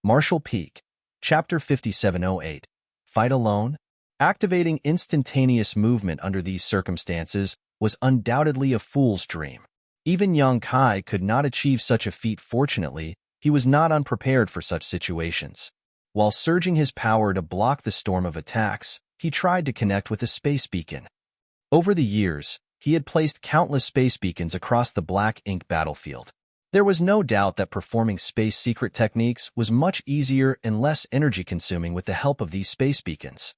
Martial Peak, Chapter 5708. Fight alone? Activating instantaneous movement under these circumstances was undoubtedly a fool's dream. Even young Kai could not achieve such a feat. Fortunately, he was not unprepared for such situations. While surging his power to block the storm of attacks, he tried to connect with a space beacon. Over the years, he had placed countless space beacons across the black ink battlefield. There was no doubt that performing space secret techniques was much easier and less energy-consuming with the help of these space beacons.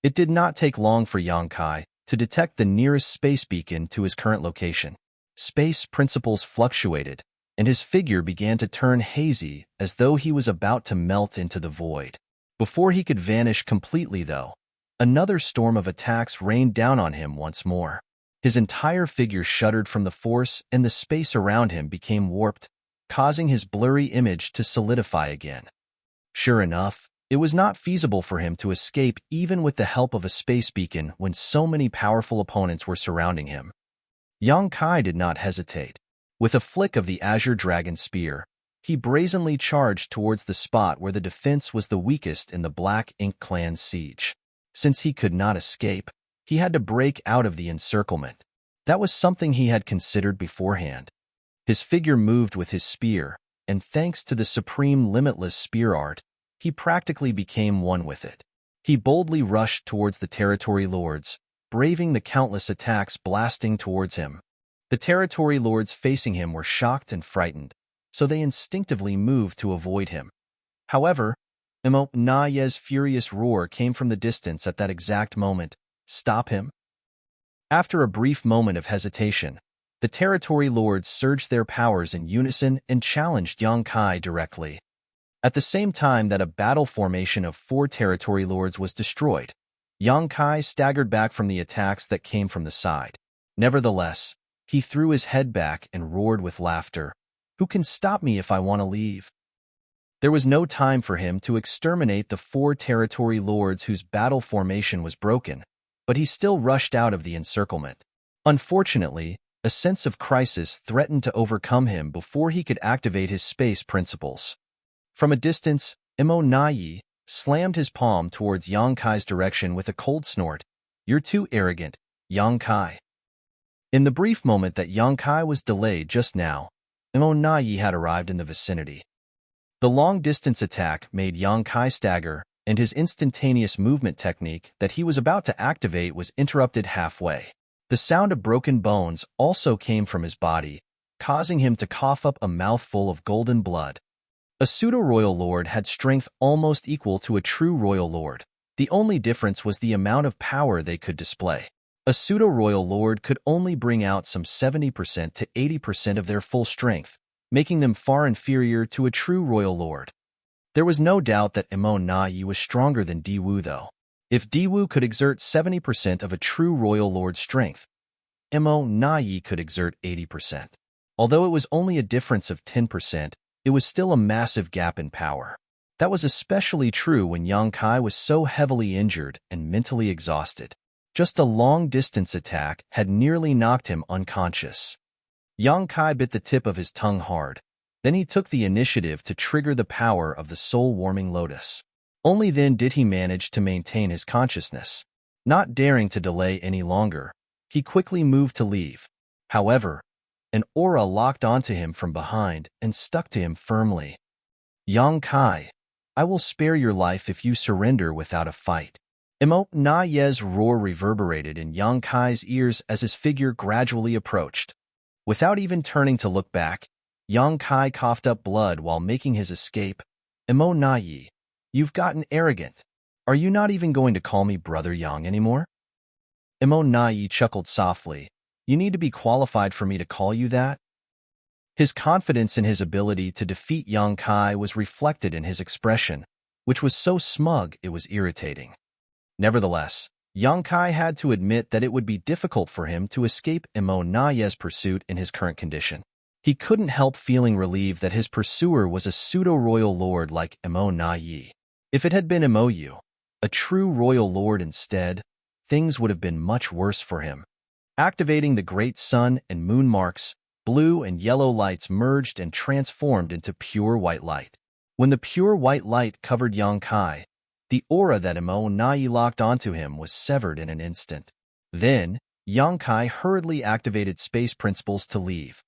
It did not take long for Yang Kai to detect the nearest space beacon to his current location. Space principles fluctuated, and his figure began to turn hazy as though he was about to melt into the void. Before he could vanish completely, though, another storm of attacks rained down on him once more. His entire figure shuddered from the force, and the space around him became warped, causing his blurry image to solidify again. Sure enough, it was not feasible for him to escape even with the help of a space beacon when so many powerful opponents were surrounding him. Yang Kai did not hesitate. With a flick of the Azure Dragon Spear, he brazenly charged towards the spot where the defense was the weakest in the Black Ink Clan's siege. Since he could not escape, he had to break out of the encirclement. That was something he had considered beforehand. His figure moved with his spear, and thanks to the supreme limitless spear art, he practically became one with it. He boldly rushed towards the Territory Lords, braving the countless attacks blasting towards him. The Territory Lords facing him were shocked and frightened, so they instinctively moved to avoid him. However, Naye's furious roar came from the distance at that exact moment. Stop him? After a brief moment of hesitation, the Territory Lords surged their powers in unison and challenged Yang Kai directly. At the same time that a battle formation of 4 Territory Lords was destroyed, Yang Kai staggered back from the attacks that came from the side. Nevertheless, he threw his head back and roared with laughter. Who can stop me if I want to leave? There was no time for him to exterminate the 4 Territory Lords whose battle formation was broken, but he still rushed out of the encirclement. Unfortunately, a sense of crisis threatened to overcome him before he could activate his space principles. From a distance, Naye slammed his palm towards Yang Kai's direction with a cold snort. You're too arrogant, Yang Kai. In the brief moment that Yang Kai was delayed just now, Naye had arrived in the vicinity. The long-distance attack made Yang Kai stagger, and his instantaneous movement technique that he was about to activate was interrupted halfway. The sound of broken bones also came from his body, causing him to cough up a mouthful of golden blood. A pseudo-royal lord had strength almost equal to a true royal lord. The only difference was the amount of power they could display. A pseudo-royal lord could only bring out some 70% to 80% of their full strength, making them far inferior to a true royal lord. There was no doubt that Naye was stronger than Diwu, though. If Diwu could exert 70% of a true royal lord's strength, Naye could exert 80%. Although it was only a difference of 10%, it was still a massive gap in power. That was especially true when Yang Kai was so heavily injured and mentally exhausted. Just a long-distance attack had nearly knocked him unconscious. Yang Kai bit the tip of his tongue hard. Then he took the initiative to trigger the power of the soul-warming lotus. Only then did he manage to maintain his consciousness. Not daring to delay any longer, he quickly moved to leave. However, an aura locked onto him from behind and stuck to him firmly. Yang Kai, I will spare your life if you surrender without a fight. Naye's roar reverberated in Yang Kai's ears as his figure gradually approached. Without even turning to look back, Yang Kai coughed up blood while making his escape. Naye, you've gotten arrogant. Are you not even going to call me Brother Yang anymore? Naye chuckled softly. You need to be qualified for me to call you that? His confidence in his ability to defeat Yang Kai was reflected in his expression, which was so smug it was irritating. Nevertheless, Yang Kai had to admit that it would be difficult for him to escape Naye's pursuit in his current condition. He couldn't help feeling relieved that his pursuer was a pseudo-royal lord like Naye. If it had been Mou, a true royal lord instead, things would have been much worse for him. Activating the great sun and moon marks, blue and yellow lights merged and transformed into pure white light. When the pure white light covered Yang Kai, the aura that Nai locked onto him was severed in an instant. Then, Yang Kai hurriedly activated space principles to leave.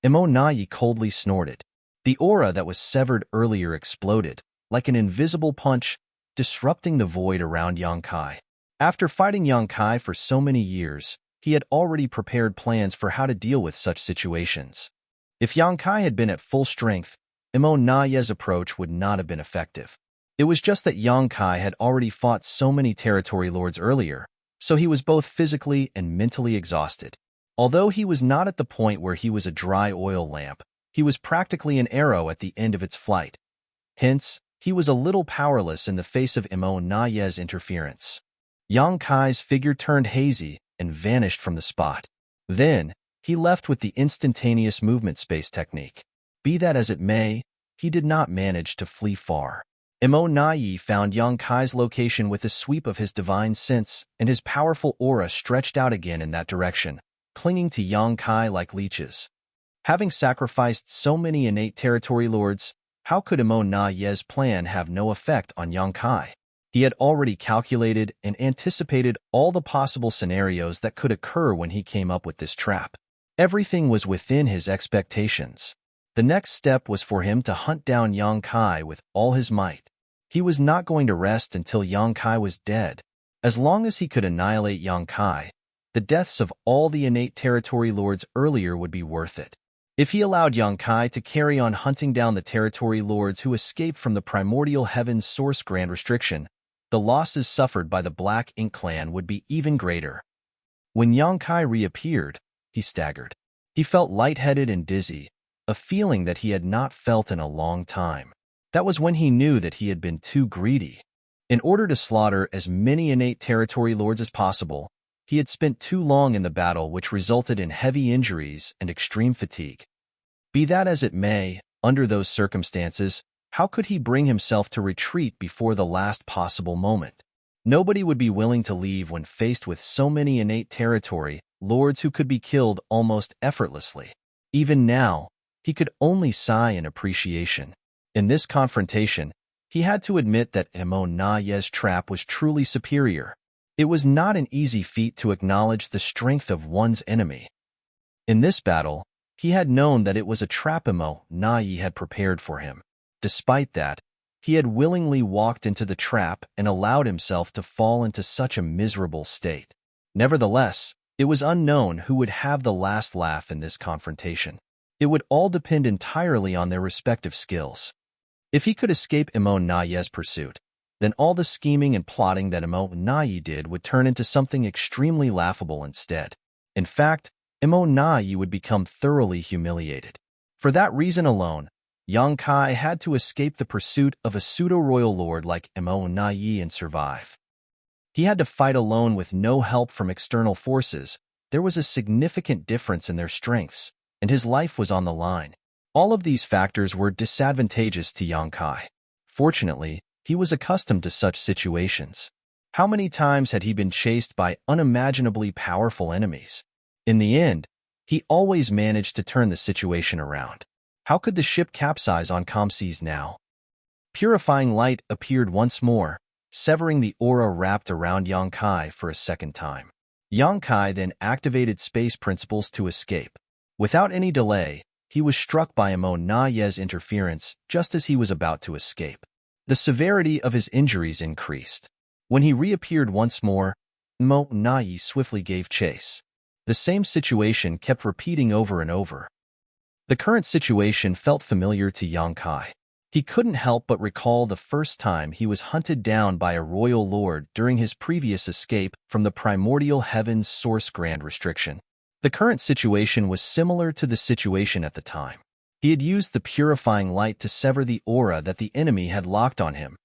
Nai coldly snorted. The aura that was severed earlier exploded, like an invisible punch, disrupting the void around Yang Kai. After fighting Yang Kai for so many years, he had already prepared plans for how to deal with such situations. If Yang Kai had been at full strength, Nai's approach would not have been effective. It was just that Yang Kai had already fought so many territory lords earlier, so he was both physically and mentally exhausted. Although he was not at the point where he was a dry oil lamp, he was practically an arrow at the end of its flight. Hence, he was a little powerless in the face of Nai's interference. Yang Kai's figure turned hazy and vanished from the spot. Then, he left with the instantaneous movement space technique. Be that as it may, he did not manage to flee far. Nai found Yang Kai's location with a sweep of his divine sense, and his powerful aura stretched out again in that direction, clinging to Yang Kai like leeches. Having sacrificed so many innate territory lords, how could Nai's plan have no effect on Yang Kai? He had already calculated and anticipated all the possible scenarios that could occur when he came up with this trap. Everything was within his expectations. The next step was for him to hunt down Yang Kai with all his might. He was not going to rest until Yang Kai was dead. As long as he could annihilate Yang Kai, the deaths of all the innate territory lords earlier would be worth it. If he allowed Yang Kai to carry on hunting down the territory lords who escaped from the primordial heaven's source grand restriction, the losses suffered by the Black Ink clan would be even greater. When Yang Kai reappeared, he staggered. He felt lightheaded and dizzy, a feeling that he had not felt in a long time. That was when he knew that he had been too greedy. In order to slaughter as many innate territory lords as possible, he had spent too long in the battle, which resulted in heavy injuries and extreme fatigue. Be that as it may, under those circumstances, how could he bring himself to retreat before the last possible moment? Nobody would be willing to leave when faced with so many innate territory lords who could be killed almost effortlessly. Even now, he could only sigh in appreciation. In this confrontation, he had to admit that Nai's trap was truly superior. It was not an easy feat to acknowledge the strength of one's enemy. In this battle, he had known that it was a trap Nai had prepared for him. Despite that, he had willingly walked into the trap and allowed himself to fall into such a miserable state. Nevertheless, it was unknown who would have the last laugh in this confrontation. It would all depend entirely on their respective skills. If he could escape Nai's pursuit, then all the scheming and plotting that Nai did would turn into something extremely laughable instead. In fact, Nai would become thoroughly humiliated. For that reason alone, Yang Kai had to escape the pursuit of a pseudo-royal lord like Nai and survive. He had to fight alone with no help from external forces. There was a significant difference in their strengths, and his life was on the line. All of these factors were disadvantageous to Yang Kai. Fortunately, he was accustomed to such situations. How many times had he been chased by unimaginably powerful enemies? In the end, he always managed to turn the situation around. How could the ship capsize on calm seas now? Purifying light appeared once more, severing the aura wrapped around Yang Kai for a second time. Yang Kai then activated space principles to escape. Without any delay, he was struck by Nai's interference just as he was about to escape. The severity of his injuries increased. When he reappeared once more, Nai swiftly gave chase. The same situation kept repeating over and over. The current situation felt familiar to Yang Kai. He couldn't help but recall the first time he was hunted down by a royal lord during his previous escape from the primordial heaven's source grand restriction. The current situation was similar to the situation at the time. He had used the purifying light to sever the aura that the enemy had locked on him.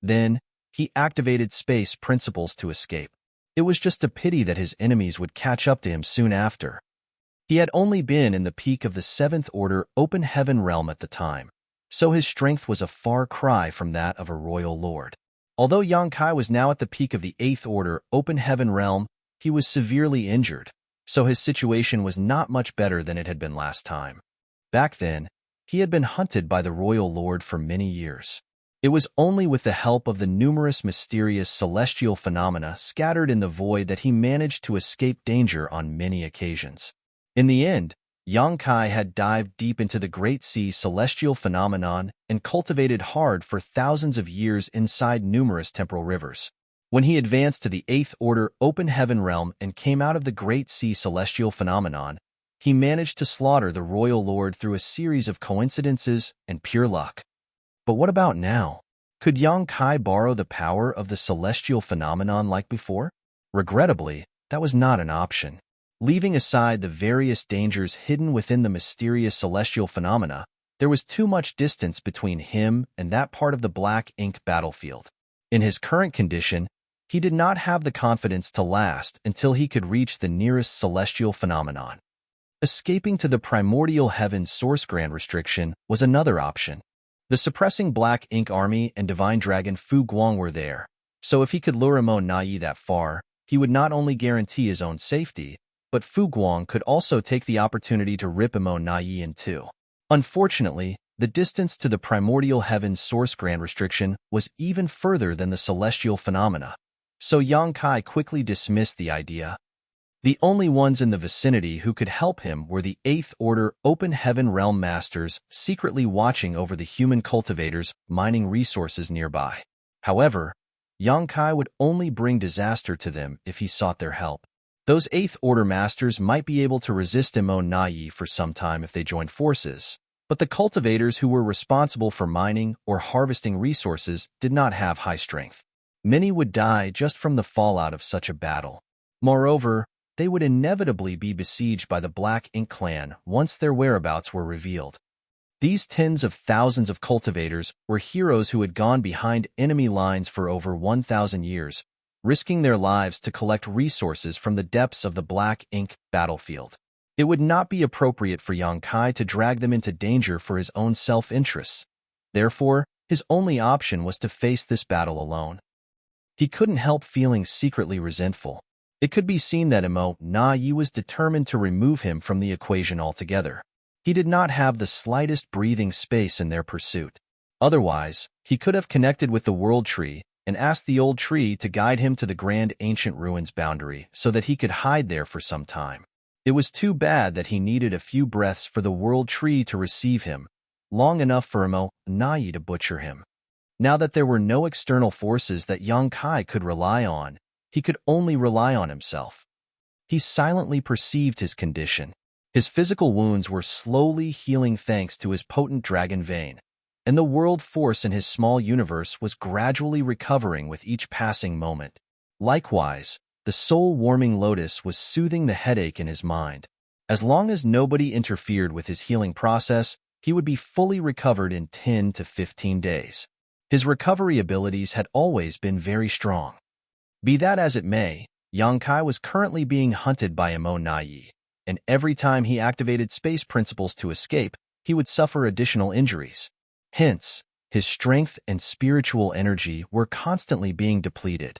Then, he activated space principles to escape. It was just a pity that his enemies would catch up to him soon after. He had only been in the peak of the 7th Order Open Heaven realm at the time, so his strength was a far cry from that of a royal lord. Although Yang Kai was now at the peak of the 8th Order Open Heaven realm, he was severely injured, so his situation was not much better than it had been last time. Back then, he had been hunted by the royal lord for many years. It was only with the help of the numerous mysterious celestial phenomena scattered in the void that he managed to escape danger on many occasions. In the end, Yang Kai had dived deep into the Great Sea celestial phenomenon and cultivated hard for thousands of years inside numerous temporal rivers. When he advanced to the Eighth Order Open Heaven realm and came out of the Great Sea celestial phenomenon, he managed to slaughter the royal lord through a series of coincidences and pure luck. But what about now? Could Yang Kai borrow the power of the celestial phenomenon like before? Regrettably, that was not an option. Leaving aside the various dangers hidden within the mysterious celestial phenomena, there was too much distance between him and that part of the black ink battlefield. In his current condition, he did not have the confidence to last until he could reach the nearest celestial phenomenon. Escaping to the primordial heaven's source grand restriction was another option. The suppressing black ink army and divine dragon Fu Guang were there, so if he could lure Mo Nai that far, he would not only guarantee his own safety, but Fu Guang could also take the opportunity to rip Mo Nai in two. Unfortunately, the distance to the primordial heaven's source grand restriction was even further than the celestial phenomena, so Yang Kai quickly dismissed the idea. The only ones in the vicinity who could help him were the Eighth Order Open Heaven Realm Masters secretly watching over the human cultivators mining resources nearby. However, Yang Kai would only bring disaster to them if he sought their help. Those Eighth Order Masters might be able to resist Mo Nai for some time if they joined forces, but the cultivators who were responsible for mining or harvesting resources did not have high strength. Many would die just from the fallout of such a battle. Moreover, they would inevitably be besieged by the Black Ink clan once their whereabouts were revealed. These tens of thousands of cultivators were heroes who had gone behind enemy lines for over 1,000 years, risking their lives to collect resources from the depths of the Black Ink battlefield. It would not be appropriate for Yang Kai to drag them into danger for his own self-interests. Therefore, his only option was to face this battle alone. He couldn't help feeling secretly resentful. It could be seen that Mo Nai was determined to remove him from the equation altogether. He did not have the slightest breathing space in their pursuit. Otherwise, he could have connected with the World Tree and asked the old tree to guide him to the grand ancient ruins boundary so that he could hide there for some time. It was too bad that he needed a few breaths for the World Tree to receive him, long enough for Mo Nai to butcher him. Now that there were no external forces that Yang Kai could rely on, he could only rely on himself. He silently perceived his condition. His physical wounds were slowly healing thanks to his potent dragon vein, and the world force in his small universe was gradually recovering with each passing moment. Likewise, the soul-warming lotus was soothing the headache in his mind. As long as nobody interfered with his healing process, he would be fully recovered in 10 to 15 days. His recovery abilities had always been very strong. Be that as it may, Yang Kai was currently being hunted by Mo Nai, and every time he activated space principles to escape, he would suffer additional injuries. Hence, his strength and spiritual energy were constantly being depleted.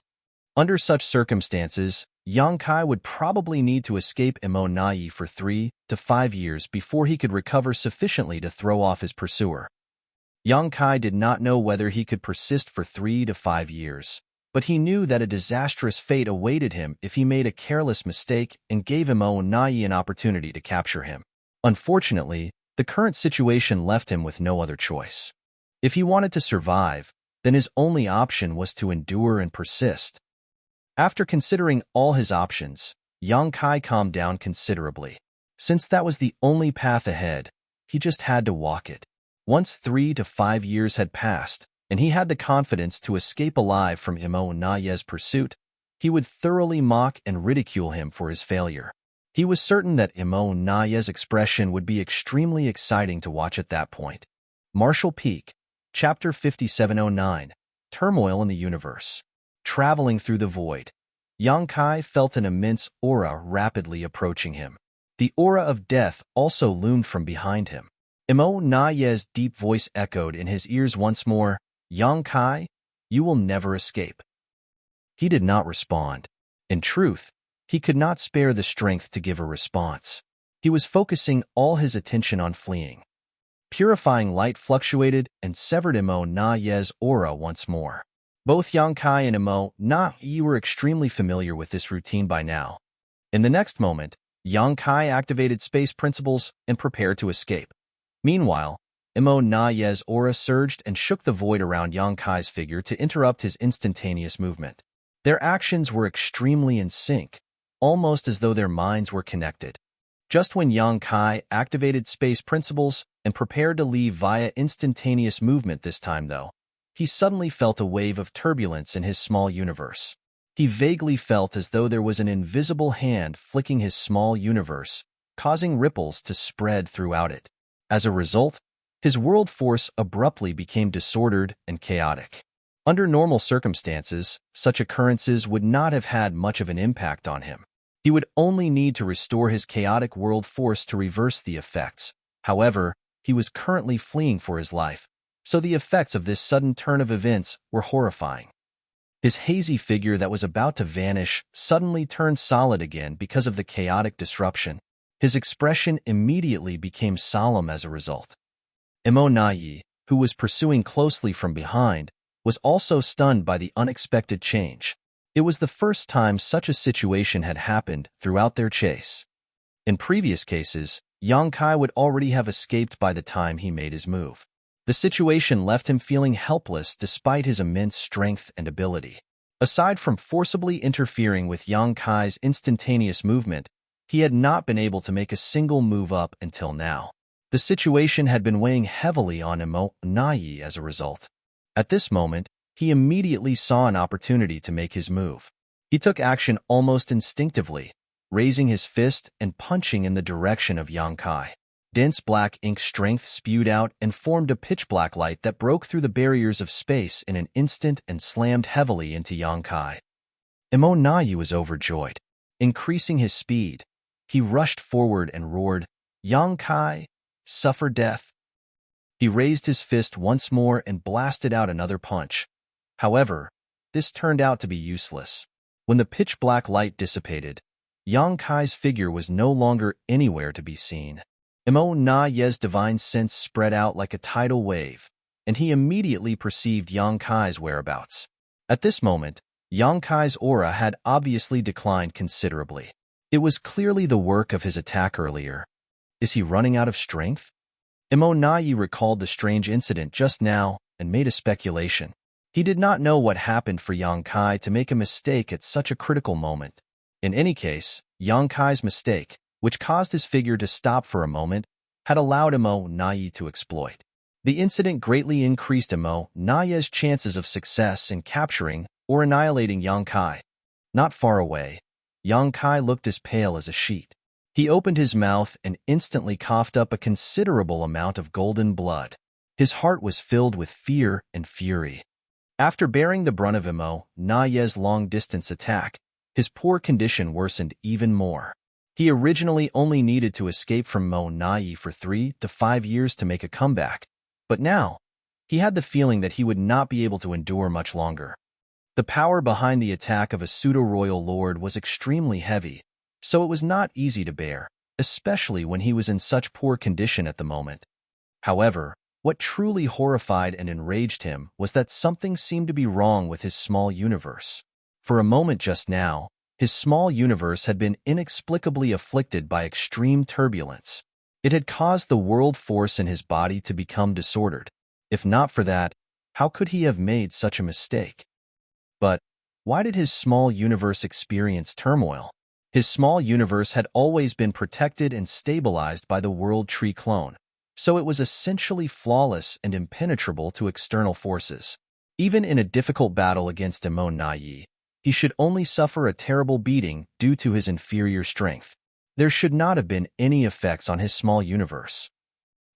Under such circumstances, Yang Kai would probably need to escape Mo Nai for 3 to 5 years before he could recover sufficiently to throw off his pursuer. Yang Kai did not know whether he could persist for 3 to 5 years. But he knew that a disastrous fate awaited him if he made a careless mistake and gave Mo Nai an opportunity to capture him. Unfortunately, the current situation left him with no other choice. If he wanted to survive, then his only option was to endure and persist. After considering all his options, Yang Kai calmed down considerably. Since that was the only path ahead, he just had to walk it. Once 3 to 5 years had passed, and he had the confidence to escape alive from Mo Nai's pursuit, he would thoroughly mock and ridicule him for his failure. He was certain that Mo Nai's expression would be extremely exciting to watch at that point. Marshall Peak, Chapter 5709, Turmoil in the Universe. Traveling through the void, Yang Kai felt an immense aura rapidly approaching him. The aura of death also loomed from behind him. Mo Nai's deep voice echoed in his ears once more, "Yang Kai, you will never escape." He did not respond. In truth, he could not spare the strength to give a response. He was focusing all his attention on fleeing. Purifying light fluctuated and severed Emo Na Ye's aura once more. Both Yang Kai and Emo Na Ye were extremely familiar with this routine by now. In the next moment, Yang Kai activated space principles and prepared to escape. Meanwhile, Emo Na Ye's aura surged and shook the void around Yang Kai's figure to interrupt his instantaneous movement. Their actions were extremely in sync, almost as though their minds were connected. Just when Yang Kai activated space principles and prepared to leave via instantaneous movement this time, though, he suddenly felt a wave of turbulence in his small universe. He vaguely felt as though there was an invisible hand flicking his small universe, causing ripples to spread throughout it. As a result, his world force abruptly became disordered and chaotic. Under normal circumstances, such occurrences would not have had much of an impact on him. He would only need to restore his chaotic world force to reverse the effects. However, he was currently fleeing for his life, so the effects of this sudden turn of events were horrifying. His hazy figure that was about to vanish suddenly turned solid again because of the chaotic disruption. His expression immediately became solemn as a result. Emo Na Ye, who was pursuing closely from behind, was also stunned by the unexpected change. It was the first time such a situation had happened throughout their chase. In previous cases, Yang Kai would already have escaped by the time he made his move. The situation left him feeling helpless despite his immense strength and ability. Aside from forcibly interfering with Yang Kai's instantaneous movement, he had not been able to make a single move up until now. The situation had been weighing heavily on Emo Na Ye as a result. At this moment, he immediately saw an opportunity to make his move. He took action almost instinctively, raising his fist and punching in the direction of Yang Kai. Dense black ink strength spewed out and formed a pitch-black light that broke through the barriers of space in an instant and slammed heavily into Yang Kai. Emo Na Ye was overjoyed. Increasing his speed, he rushed forward and roared, "Yang Kai, suffer death." He raised his fist once more and blasted out another punch. However, this turned out to be useless. When the pitch-black light dissipated, Yang Kai's figure was no longer anywhere to be seen. Emo Na Ye's divine sense spread out like a tidal wave, and he immediately perceived Yang Kai's whereabouts. At this moment, Yang Kai's aura had obviously declined considerably. It was clearly the work of his attack earlier. Is he running out of strength? Emo Na Ye recalled the strange incident just now and made a speculation. He did not know what happened for Yang Kai to make a mistake at such a critical moment. In any case, Yang Kai's mistake, which caused his figure to stop for a moment, had allowed Emo Na Ye to exploit. The incident greatly increased Emo Na Ye's chances of success in capturing or annihilating Yang Kai. Not far away, Yang Kai looked as pale as a sheet. He opened his mouth and instantly coughed up a considerable amount of golden blood. His heart was filled with fear and fury. After bearing the brunt of Emo Na Ye's long-distance attack, his poor condition worsened even more. He originally only needed to escape from Emo Na Ye for 3 to 5 years to make a comeback, but now, he had the feeling that he would not be able to endure much longer. The power behind the attack of a pseudo-royal lord was extremely heavy, so it was not easy to bear, especially when he was in such poor condition at the moment. However, what truly horrified and enraged him was that something seemed to be wrong with his small universe. For a moment just now, his small universe had been inexplicably afflicted by extreme turbulence. It had caused the world force in his body to become disordered. If not for that, how could he have made such a mistake? But why did his small universe experience turmoil? His small universe had always been protected and stabilized by the World Tree clone, so it was essentially flawless and impenetrable to external forces. Even in a difficult battle against Emo Na Ye, he should only suffer a terrible beating due to his inferior strength. There should not have been any effects on his small universe.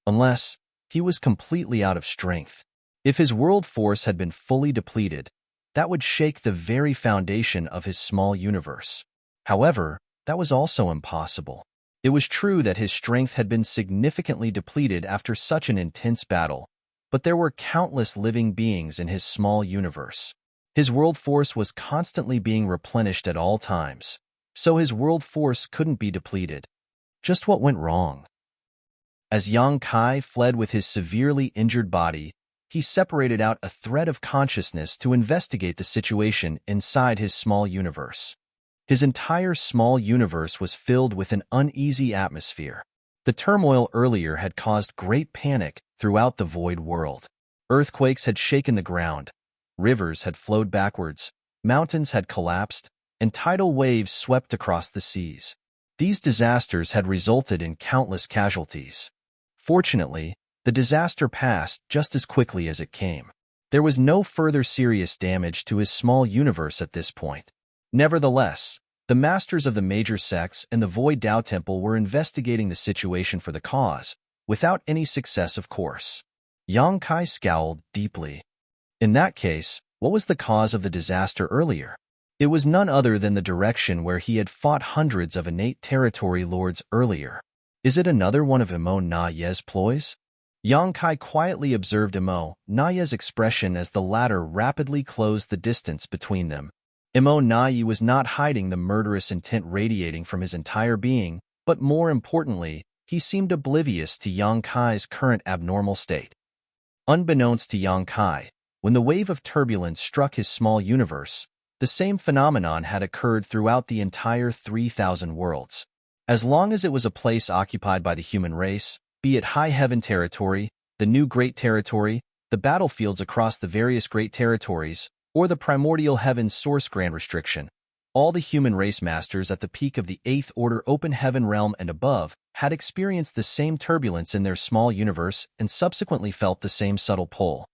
Unless he was completely out of strength. If his world force had been fully depleted, that would shake the very foundation of his small universe. However, that was also impossible. It was true that his strength had been significantly depleted after such an intense battle, but there were countless living beings in his small universe. His world force was constantly being replenished at all times, so his world force couldn't be depleted. Just what went wrong? As Yang Kai fled with his severely injured body, he separated out a thread of consciousness to investigate the situation inside his small universe. His entire small universe was filled with an uneasy atmosphere. The turmoil earlier had caused great panic throughout the void world. Earthquakes had shaken the ground, rivers had flowed backwards, mountains had collapsed, and tidal waves swept across the seas. These disasters had resulted in countless casualties. Fortunately, the disaster passed just as quickly as it came. There was no further serious damage to his small universe at this point. Nevertheless, the masters of the major sects and the Void Tao Temple were investigating the situation for the cause, without any success of course. Yang Kai scowled deeply. In that case, what was the cause of the disaster earlier? It was none other than the direction where he had fought hundreds of innate territory lords earlier. Is it another one of Imo Na Ye's ploys? Yang Kai quietly observed Imo Na Ye's expression as the latter rapidly closed the distance between them. Imo Na Ye was not hiding the murderous intent radiating from his entire being, but more importantly, he seemed oblivious to Yang Kai's current abnormal state. Unbeknownst to Yang Kai, when the wave of turbulence struck his small universe, the same phenomenon had occurred throughout the entire 3,000 worlds. As long as it was a place occupied by the human race, be it High Heaven Territory, the New Great Territory, the battlefields across the various Great Territories, or the Primordial Heaven's Source Grand Restriction, all the human race masters at the peak of the 8th Order Open Heaven Realm and above had experienced the same turbulence in their small universe and subsequently felt the same subtle pull.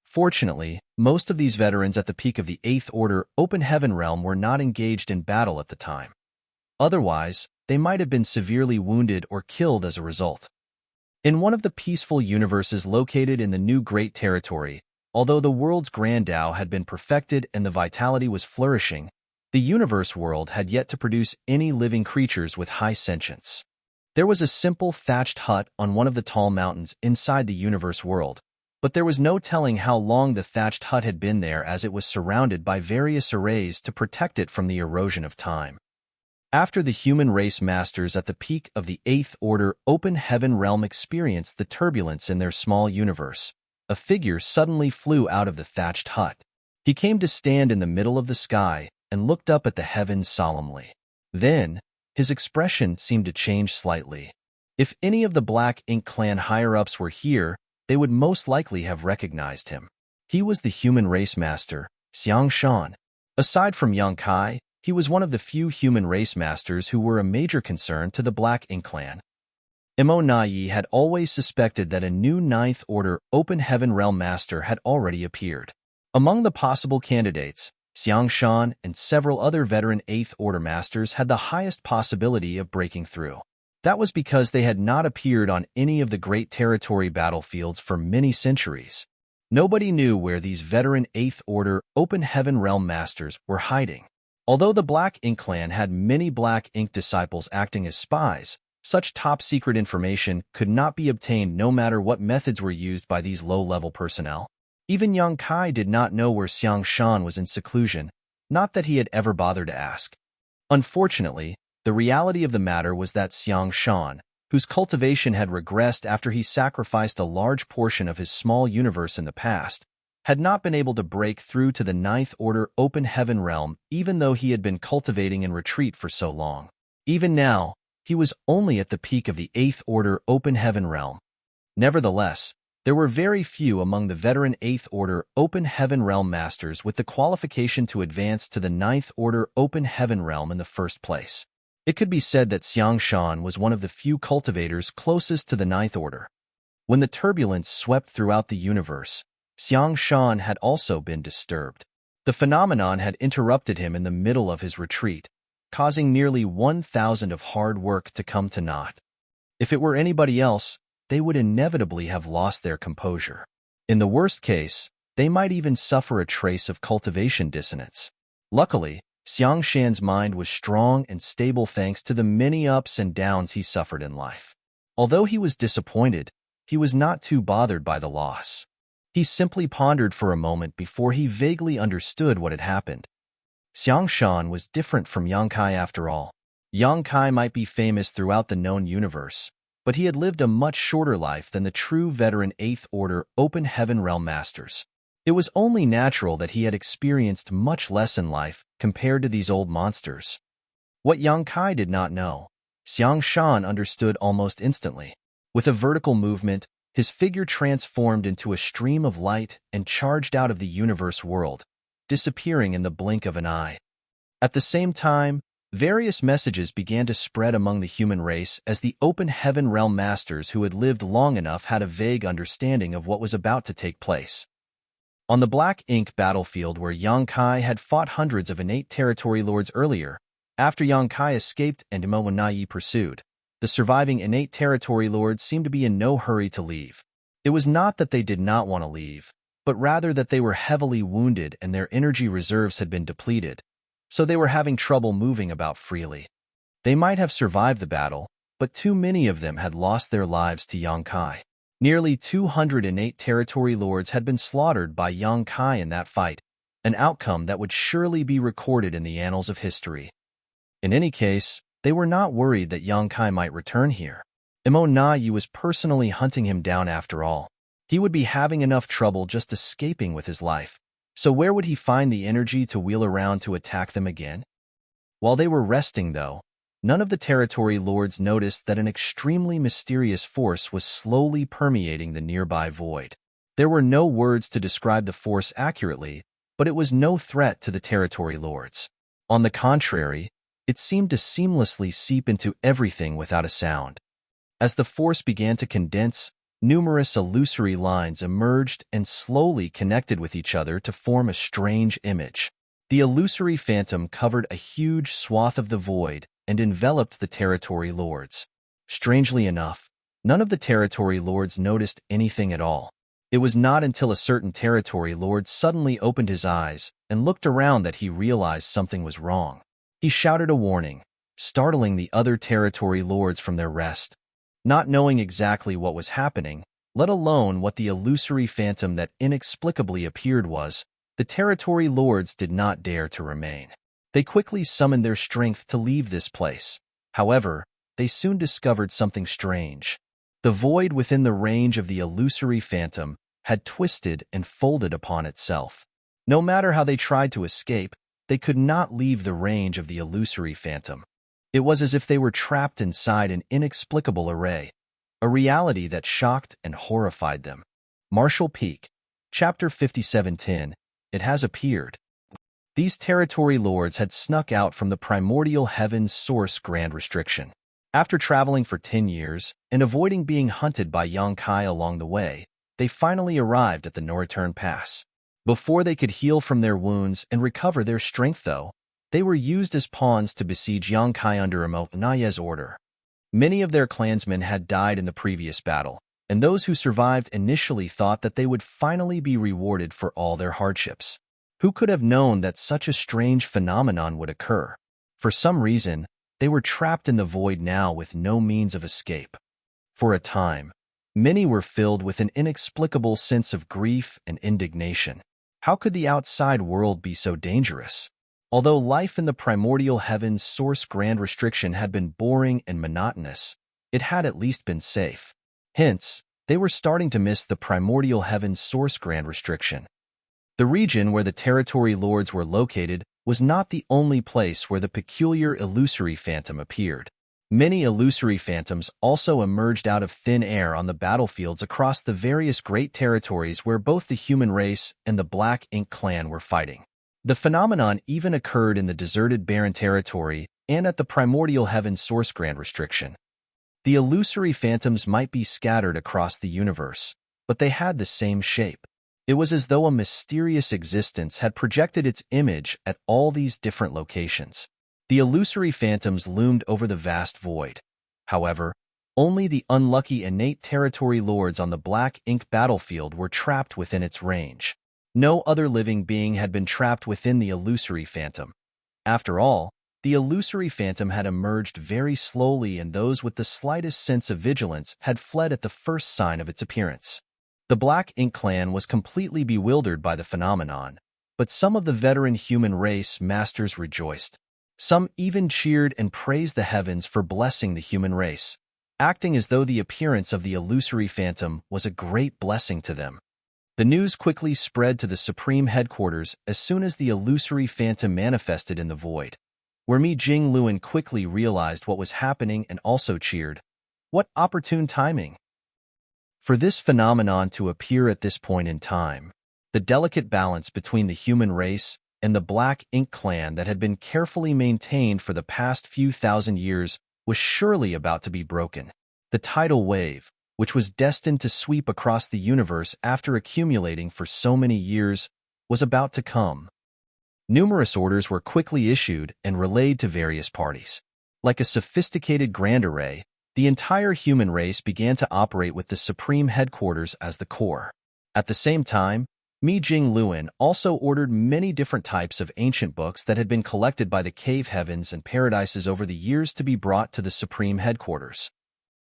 Fortunately, most of these veterans at the peak of the 8th Order Open Heaven Realm were not engaged in battle at the time. Otherwise, they might have been severely wounded or killed as a result. In one of the peaceful universes located in the New Great Territory, although the world's Grand Tao had been perfected and the vitality was flourishing, the universe world had yet to produce any living creatures with high sentience. There was a simple thatched hut on one of the tall mountains inside the universe world, but there was no telling how long the thatched hut had been there as it was surrounded by various arrays to protect it from the erosion of time. After the human race masters at the peak of the 8th Order Open Heaven Realm experienced the turbulence in their small universe, a figure suddenly flew out of the thatched hut. He came to stand in the middle of the sky and looked up at the heavens solemnly. Then, his expression seemed to change slightly. If any of the Black Ink clan higher-ups were here, they would most likely have recognized him. He was the human race master, Xiang Shan. Aside from Yang Kai, he was one of the few human race masters who were a major concern to the Black Ink clan. Imo Na Ye had always suspected that a new 9th Order Open Heaven Realm master had already appeared. Among the possible candidates, Xiang Shan and several other veteran 8th Order masters had the highest possibility of breaking through. That was because they had not appeared on any of the Great Territory battlefields for many centuries. Nobody knew where these veteran 8th Order Open Heaven Realm masters were hiding. Although the Black Ink clan had many Black Ink disciples acting as spies, such top-secret information could not be obtained no matter what methods were used by these low-level personnel. Even Yang Kai did not know where Xiang Shan was in seclusion, not that he had ever bothered to ask. Unfortunately, the reality of the matter was that Xiang Shan, whose cultivation had regressed after he sacrificed a large portion of his small universe in the past, had not been able to break through to the 9th Order Open Heaven Realm even though he had been cultivating in retreat for so long. Even now, he was only at the peak of the 8th Order Open Heaven Realm. Nevertheless, there were very few among the veteran 8th Order Open Heaven Realm masters with the qualification to advance to the 9th Order Open Heaven Realm in the first place. It could be said that Xiang Shan was one of the few cultivators closest to the 9th Order. When the turbulence swept throughout the universe, Xiang Shan had also been disturbed. The phenomenon had interrupted him in the middle of his retreat, causing nearly 1,000 of hard work to come to naught. If it were anybody else, they would inevitably have lost their composure. In the worst case, they might even suffer a trace of cultivation dissonance. Luckily, Xiang Shan's mind was strong and stable thanks to the many ups and downs he suffered in life. Although he was disappointed, he was not too bothered by the loss. He simply pondered for a moment before he vaguely understood what had happened. Xiang Shan was different from Yang Kai after all. Yang Kai might be famous throughout the known universe, but he had lived a much shorter life than the true veteran 8th Order Open Heaven Realm Masters. It was only natural that he had experienced much less in life compared to these old monsters. What Yang Kai did not know, Xiang Shan understood almost instantly. With a vertical movement, his figure transformed into a stream of light and charged out of the universe world, disappearing in the blink of an eye. At the same time, various messages began to spread among the human race as the Open Heaven Realm Masters who had lived long enough had a vague understanding of what was about to take place. On the Black Ink battlefield where Yang Kai had fought hundreds of innate territory lords earlier, after Yang Kai escaped and Imo pursued, the surviving innate territory lords seemed to be in no hurry to leave. It was not that they did not want to leave, but rather that they were heavily wounded and their energy reserves had been depleted, so they were having trouble moving about freely. They might have survived the battle, but too many of them had lost their lives to Yang Kai. Nearly 200 innate territory lords had been slaughtered by Yang Kai in that fight, an outcome that would surely be recorded in the annals of history. In any case, they were not worried that Yang Kai might return here. Imo Nayi was personally hunting him down after all. He would be having enough trouble just escaping with his life, so where would he find the energy to wheel around to attack them again? While they were resting, though, none of the territory lords noticed that an extremely mysterious force was slowly permeating the nearby void. There were no words to describe the force accurately, but it was no threat to the territory lords. On the contrary, it seemed to seamlessly seep into everything without a sound. As the force began to condense, numerous illusory lines emerged and slowly connected with each other to form a strange image. The illusory phantom covered a huge swath of the void and enveloped the territory lords. Strangely enough, none of the territory lords noticed anything at all. It was not until a certain territory lord suddenly opened his eyes and looked around that he realized something was wrong. He shouted a warning, startling the other territory lords from their rest. Not knowing exactly what was happening, let alone what the illusory phantom that inexplicably appeared was, the territory lords did not dare to remain. They quickly summoned their strength to leave this place. However, they soon discovered something strange. The void within the range of the illusory phantom had twisted and folded upon itself. No matter how they tried to escape, they could not leave the range of the illusory phantom. It was as if they were trapped inside an inexplicable array, a reality that shocked and horrified them. Marshall Peak, Chapter 5710, It Has Appeared. These territory lords had snuck out from the primordial heaven's source grand restriction. After traveling for 10 years and avoiding being hunted by Yang Kai along the way, they finally arrived at the no-return pass. Before they could heal from their wounds and recover their strength, though, they were used as pawns to besiege Yang Kai under Imo Nayi's order. Many of their clansmen had died in the previous battle, and those who survived initially thought that they would finally be rewarded for all their hardships. Who could have known that such a strange phenomenon would occur? For some reason, they were trapped in the void now with no means of escape. For a time, many were filled with an inexplicable sense of grief and indignation. How could the outside world be so dangerous? Although life in the primordial heaven's source grand restriction had been boring and monotonous, it had at least been safe. Hence, they were starting to miss the primordial heaven's source grand restriction. The region where the territory lords were located was not the only place where the peculiar illusory phantom appeared. Many illusory phantoms also emerged out of thin air on the battlefields across the various great territories where both the human race and the Black Ink clan were fighting. The phenomenon even occurred in the deserted barren territory and at the primordial heaven source grand restriction. The illusory phantoms might be scattered across the universe, but they had the same shape. It was as though a mysterious existence had projected its image at all these different locations. The illusory phantoms loomed over the vast void. However, only the unlucky innate territory lords on the Black Ink battlefield were trapped within its range. No other living being had been trapped within the illusory phantom. After all, the illusory phantom had emerged very slowly, and those with the slightest sense of vigilance had fled at the first sign of its appearance. The Black Ink clan was completely bewildered by the phenomenon, but some of the veteran human race masters rejoiced. Some even cheered and praised the heavens for blessing the human race. acting as though the appearance of the illusory phantom was a great blessing to them. The news quickly spread to the Supreme Headquarters as soon as the illusory phantom manifested in the void, where Mi Jingluan quickly realized what was happening and also cheered. What opportune timing! For this phenomenon to appear at this point in time, the delicate balance between the human race and the Black Ink clan that had been carefully maintained for the past few thousand years was surely about to be broken. The tidal wave, which was destined to sweep across the universe after accumulating for so many years, was about to come. Numerous orders were quickly issued and relayed to various parties. Like a sophisticated grand array, the entire human race began to operate with the Supreme Headquarters as the core. At the same time, Mi Jingluan also ordered many different types of ancient books that had been collected by the cave heavens and paradises over the years to be brought to the Supreme Headquarters.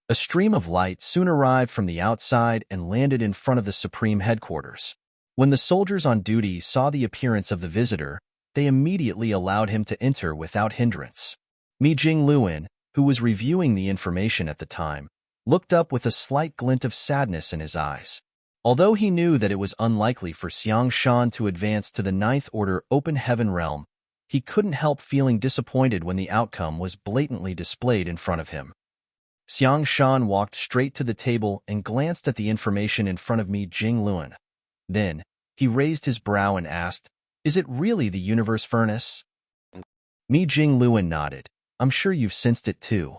A stream of light soon arrived from the outside and landed in front of the Supreme Headquarters. When the soldiers on duty saw the appearance of the visitor, they immediately allowed him to enter without hindrance. Mi Jingluan, who was reviewing the information at the time, looked up with a slight glint of sadness in his eyes. Although he knew that it was unlikely for Xiang Shan to advance to the Ninth Order Open Heaven realm, he couldn't help feeling disappointed when the outcome was blatantly displayed in front of him. Xiang Shan walked straight to the table and glanced at the information in front of Mi Jingluan. Then, he raised his brow and asked, "Is it really the universe furnace?" Mi Jingluan nodded. "I'm sure you've sensed it too."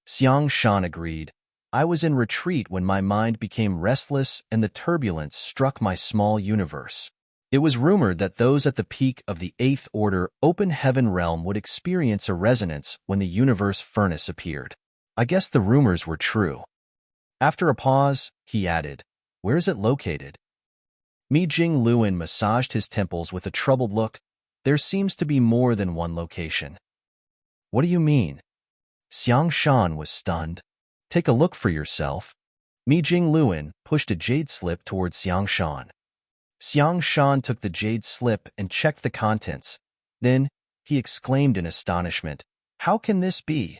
Xiang Shan agreed. "I was in retreat when my mind became restless and the turbulence struck my small universe. It was rumored that those at the peak of the Eighth Order Open Heaven realm would experience a resonance when the universe furnace appeared. I guess the rumors were true." After a pause, he added, "Where is it located?" Mi Jingluan massaged his temples with a troubled look. "There seems to be more than one location." "What do you mean?" Xiang Shan was stunned. "Take a look for yourself." Mi Jingluan pushed a jade slip towards Xiang Shan. Xiang Shan took the jade slip and checked the contents. Then, he exclaimed in astonishment, "How can this be?"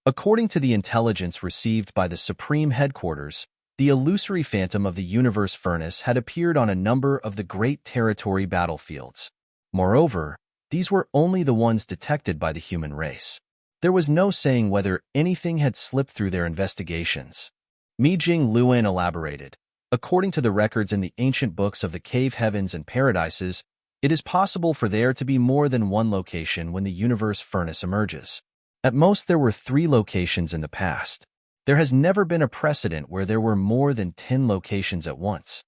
According to the intelligence received by the Supreme Headquarters, the illusory phantom of the universe furnace had appeared on a number of the great territory battlefields. Moreover, these were only the ones detected by the human race. There was no saying whether anything had slipped through their investigations. Mi Jingluan elaborated. According to the records in the ancient books of the cave heavens and paradises, it is possible for there to be more than one location when the universe furnace emerges. At most, there were 3 locations in the past. There has never been a precedent where there were more than 10 locations at once.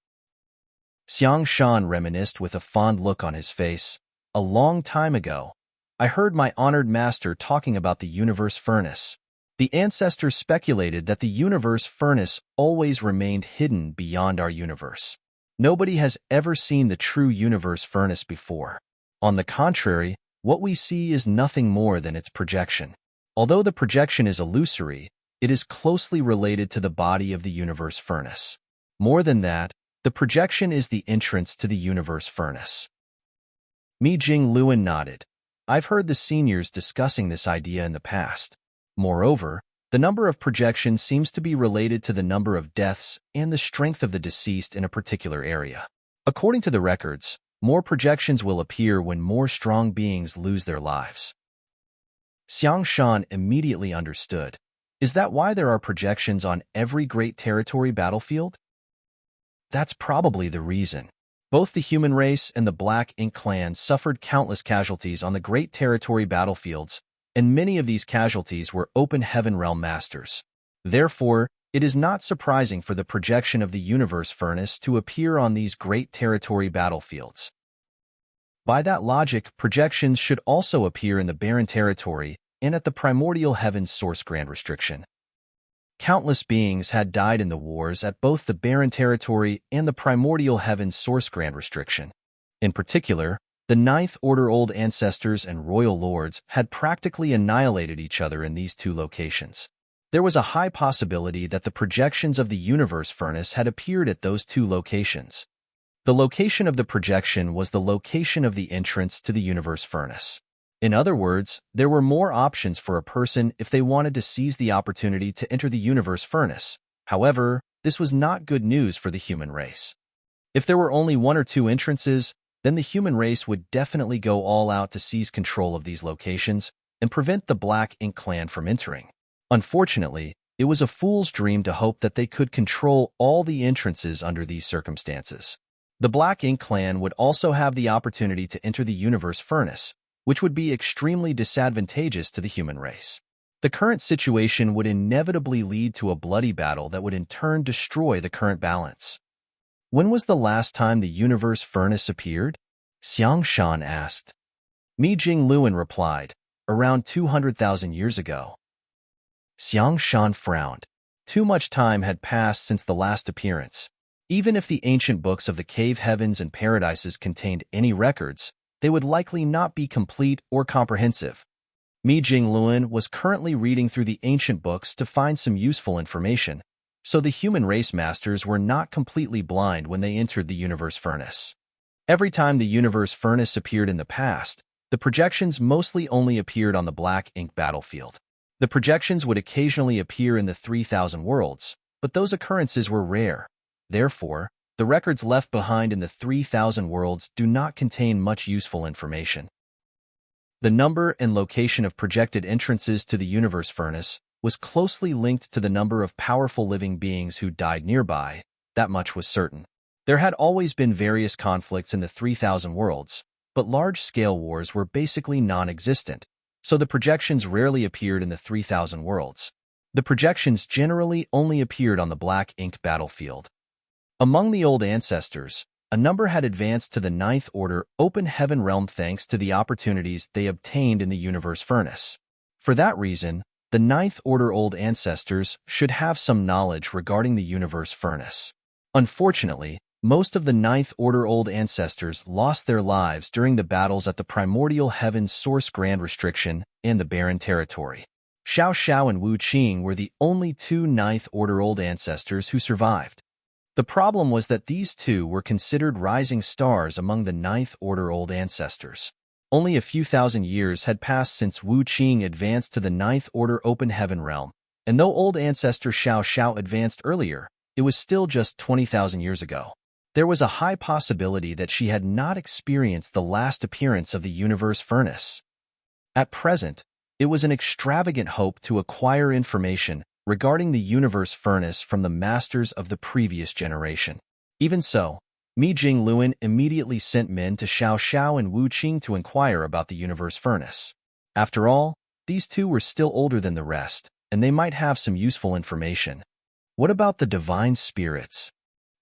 Xiang Shan reminisced with a fond look on his face. "A long time ago, I heard my honored master talking about the universe furnace. The ancestors speculated that the universe furnace always remained hidden beyond our universe. Nobody has ever seen the true universe furnace before. On the contrary, what we see is nothing more than its projection. Although the projection is illusory, it is closely related to the body of the universe furnace. More than that, the projection is the entrance to the universe furnace." Mi Jingluan nodded. "I've heard the seniors discussing this idea in the past. Moreover, the number of projections seems to be related to the number of deaths and the strength of the deceased in a particular area. According to the records, more projections will appear when more strong beings lose their lives." Xiang Shan immediately understood. "Is that why there are projections on every great territory battlefield?" "That's probably the reason. Both the human race and the Black Ink clan suffered countless casualties on the great territory battlefields, and many of these casualties were Open Heaven realm masters. Therefore, it is not surprising for the projection of the universe furnace to appear on these great territory battlefields. By that logic, projections should also appear in the barren territory and at the primordial heaven's source grand restriction. Countless beings had died in the wars at both the barren territory and the primordial heaven's source grand restriction. In particular, the Ninth Order Old Ancestors and Royal Lords had practically annihilated each other in these 2 locations. There was a high possibility that the projections of the universe furnace had appeared at those 2 locations. The location of the projection was the location of the entrance to the universe furnace. In other words, there were more options for a person if they wanted to seize the opportunity to enter the universe furnace. However, this was not good news for the human race. If there were only one or two entrances, then the human race would definitely go all out to seize control of these locations and prevent the Black Ink clan from entering. Unfortunately, it was a fool's dream to hope that they could control all the entrances under these circumstances. The Black Ink clan would also have the opportunity to enter the universe furnace, which would be extremely disadvantageous to the human race. The current situation would inevitably lead to a bloody battle that would in turn destroy the current balance. When was the last time the universe furnace appeared? Xiang Shan asked. Mi Jingluan replied, around 200,000 years ago. Xiang Shan frowned. Too much time had passed since the last appearance. Even if the ancient books of the cave heavens and paradises contained any records, they would likely not be complete or comprehensive. Mi Jingluan was currently reading through the ancient books to find some useful information, so the human race masters were not completely blind when they entered the universe furnace. Every time the universe furnace appeared in the past, the projections mostly only appeared on the Black Ink battlefield. The projections would occasionally appear in the 3,000 worlds, but those occurrences were rare. Therefore, the records left behind in the 3,000 worlds do not contain much useful information. The number and location of projected entrances to the universe furnace was closely linked to the number of powerful living beings who died nearby. That much was certain. There had always been various conflicts in the 3,000 worlds, but large-scale wars were basically non-existent, so the projections rarely appeared in the 3,000 worlds. The projections generally only appeared on the Black Ink battlefield. Among the old ancestors, a number had advanced to the Ninth Order Open Heaven realm thanks to the opportunities they obtained in the universe furnace. For that reason, the Ninth Order old ancestors should have some knowledge regarding the universe furnace. Unfortunately, most of the Ninth Order old ancestors lost their lives during the battles at the Primordial Heaven's Source Grand Restriction and the Barren Territory. Xiao Xiao and Wu Qing were the only two Ninth Order old ancestors who survived. The problem was that these two were considered rising stars among the Ninth Order old ancestors. Only a few thousand years had passed since Wu Qing advanced to the Ninth Order Open Heaven realm, and though old ancestor Xiao Xiao advanced earlier, it was still just 20,000 years ago. There was a high possibility that she had not experienced the last appearance of the universe furnace. At present, it was an extravagant hope to acquire information regarding the universe furnace from the masters of the previous generation. Even so, Mi Jingluan immediately sent men to Xiao Xiao and Wu Qing to inquire about the universe furnace. After all, these two were still older than the rest, and they might have some useful information. What about the divine spirits?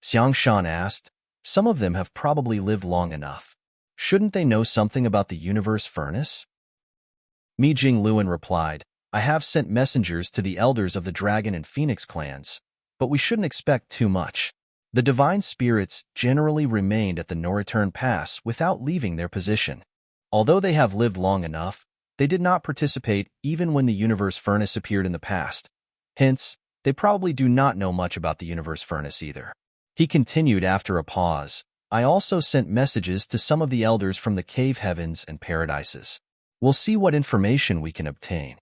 Xiang Shan asked. Some of them have probably lived long enough. Shouldn't they know something about the universe furnace? Mi Jingluan replied, I have sent messengers to the elders of the Dragon and Phoenix clans, but we shouldn't expect too much. The divine spirits generally remained at the no-return pass without leaving their position. Although they have lived long enough, they did not participate even when the universe furnace appeared in the past. Hence, they probably do not know much about the universe furnace either. He continued after a pause, I also sent messages to some of the elders from the cave heavens and paradises. We'll see what information we can obtain.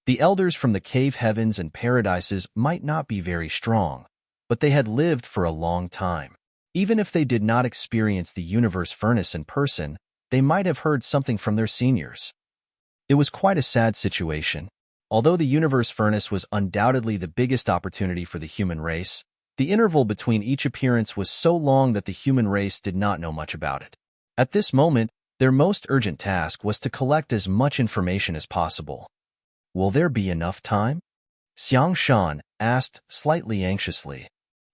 The elders from the cave heavens and paradises might not be very strong, but they had lived for a long time. Even if they did not experience the universe furnace in person, they might have heard something from their seniors. It was quite a sad situation. Although the universe furnace was undoubtedly the biggest opportunity for the human race, the interval between each appearance was so long that the human race did not know much about it. At this moment, their most urgent task was to collect as much information as possible. Will there be enough time? Xiang Shan asked slightly anxiously.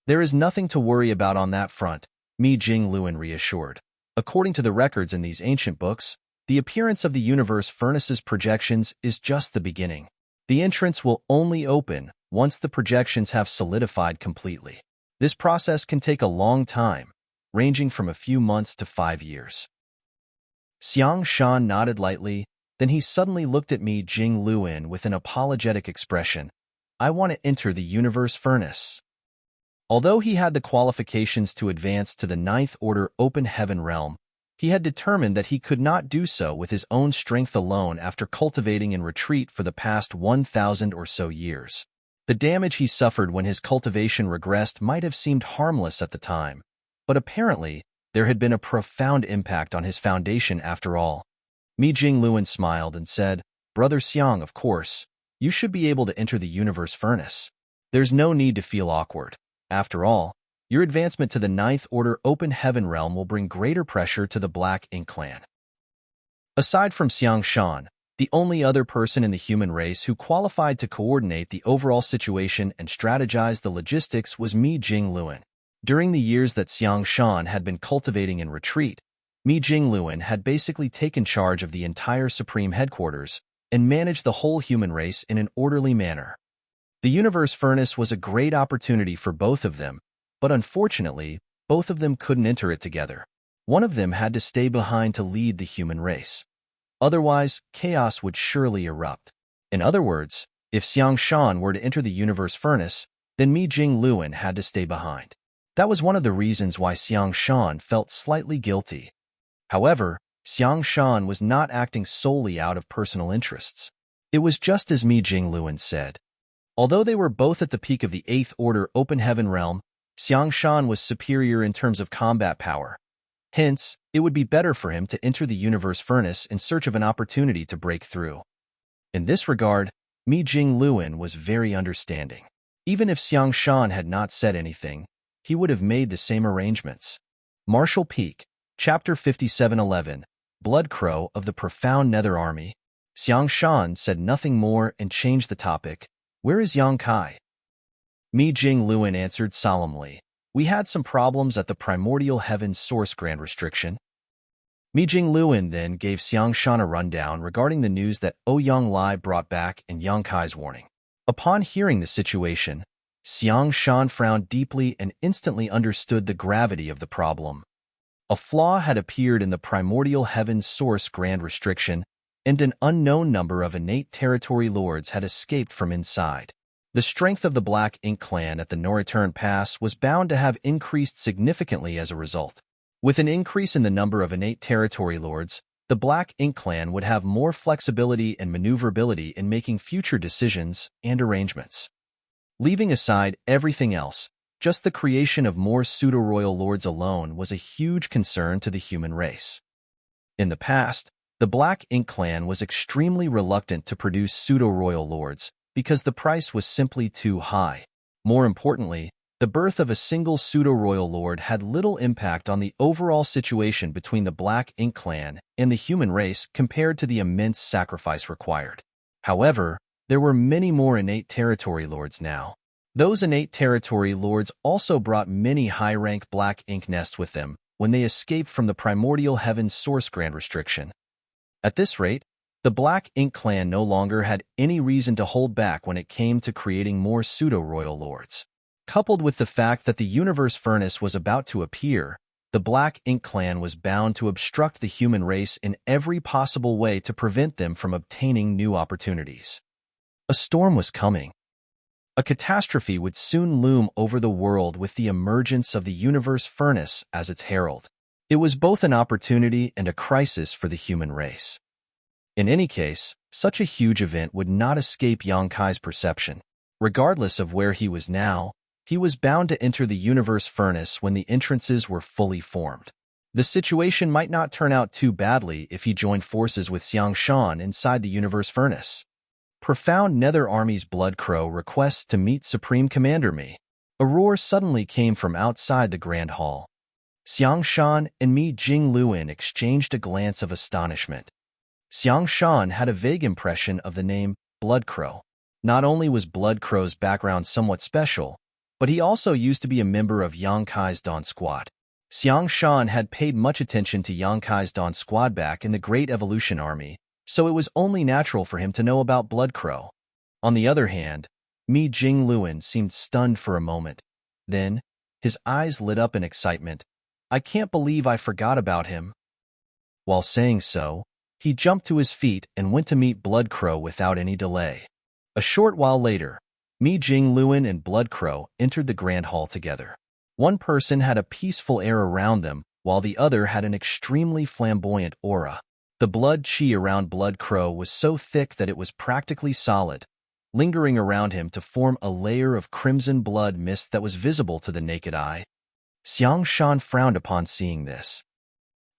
There is nothing to worry about on that front, Mi Jingluan reassured. According to the records in these ancient books, the appearance of the universe furnace's projections is just the beginning. The entrance will only open once the projections have solidified completely. This process can take a long time, ranging from a few months to 5 years. Xiang Shan nodded lightly, then he suddenly looked at Mi Jingluan with an apologetic expression. I want to enter the universe furnace. Although he had the qualifications to advance to the Ninth Order Open Heaven realm, He had determined that he could not do so with his own strength alone after cultivating in retreat for the past 1,000 or so years. The damage he suffered when his cultivation regressed might have seemed harmless at the time, but apparently there had been a profound impact on his foundation after all. Mi Jingluan smiled and said, "Brother Xiang, of course, you should be able to enter the universe furnace. There's no need to feel awkward. After all, your advancement to the Ninth Order Open Heaven realm will bring greater pressure to the Black Ink clan." Aside from Xiang Shan, the only other person in the human race who qualified to coordinate the overall situation and strategize the logistics was Mi Jingluan. During the years that Xiang Shan had been cultivating in retreat, Mi Jingluan had basically taken charge of the entire Supreme Headquarters and managed the whole human race in an orderly manner. The universe furnace was a great opportunity for both of them, but unfortunately, both of them couldn't enter it together. One of them had to stay behind to lead the human race. Otherwise, chaos would surely erupt. In other words, if Xiang Shan were to enter the universe furnace, then Mi Jingluan had to stay behind. That was one of the reasons why Xiang Shan felt slightly guilty. However, Xiang Shan was not acting solely out of personal interests. It was just as Mi Jingluan said. Although they were both at the peak of the Eighth Order Open Heaven realm, Xiang Shan was superior in terms of combat power. Hence, it would be better for him to enter the universe furnace in search of an opportunity to break through. In this regard, Mi Jingluan was very understanding. Even if Xiang Shan had not said anything, he would have made the same arrangements. Martial Peak, Chapter 5711, Blood Crow of the Profound Nether Army. Xiang Shan said nothing more and changed the topic. "Where is Yang Kai?" Mi Jingluan answered solemnly. "We had some problems at the Primordial Heaven's Source Grand Restriction." Mi Jingluan then gave Xiang Shan a rundown regarding the news that Ouyang Lai brought back and Yang Kai's warning. Upon hearing the situation, Xiang Shan frowned deeply and instantly understood the gravity of the problem. A flaw had appeared in the Primordial Heaven's Source Grand Restriction, and an unknown number of innate territory lords had escaped from inside. The strength of the Black Ink clan at the Noreturn Pass was bound to have increased significantly as a result. With an increase in the number of innate territory lords, the Black Ink clan would have more flexibility and maneuverability in making future decisions and arrangements. Leaving aside everything else, just the creation of more pseudo-royal lords alone was a huge concern to the human race. In the past, the Black Ink clan was extremely reluctant to produce pseudo-royal lords because the price was simply too high. More importantly, the birth of a single pseudo-royal lord had little impact on the overall situation between the Black Ink clan and the human race compared to the immense sacrifice required. However, there were many more innate territory lords now. Those innate territory lords also brought many high-rank Black Ink nests with them when they escaped from the Primordial Heaven's Source Grand Restriction. At this rate, the Black Ink clan no longer had any reason to hold back when it came to creating more pseudo-royal lords. Coupled with the fact that the universe furnace was about to appear, the Black Ink clan was bound to obstruct the human race in every possible way to prevent them from obtaining new opportunities. A storm was coming. A catastrophe would soon loom over the world with the emergence of the universe furnace as its herald. It was both an opportunity and a crisis for the human race. In any case, such a huge event would not escape Yang Kai's perception. Regardless of where he was now, he was bound to enter the universe furnace when the entrances were fully formed. The situation might not turn out too badly if he joined forces with Xiang Shan inside the universe furnace. Profound Nether Army's Blood Crow requests to meet Supreme Commander Mi. A roar suddenly came from outside the Grand Hall. Xiang Shan and Mi Jingluan exchanged a glance of astonishment. Xiang Shan had a vague impression of the name Blood Crow. Not only was Blood Crow's background somewhat special, but he also used to be a member of Yang Kai's Dawn Squad. Xiang Shan had paid much attention to Yang Kai's Dawn Squad back in the Great Evolution Army, so it was only natural for him to know about Blood Crow. On the other hand, Mi Jingluan seemed stunned for a moment. Then, his eyes lit up in excitement. "I can't believe I forgot about him." While saying so, he jumped to his feet and went to meet Blood Crow without any delay. A short while later, Mi Jingluan and Blood Crow entered the Grand Hall together. One person had a peaceful air around them, while the other had an extremely flamboyant aura. The blood chi around Blood Crow was so thick that it was practically solid, lingering around him to form a layer of crimson blood mist that was visible to the naked eye. Xiang Shan frowned upon seeing this.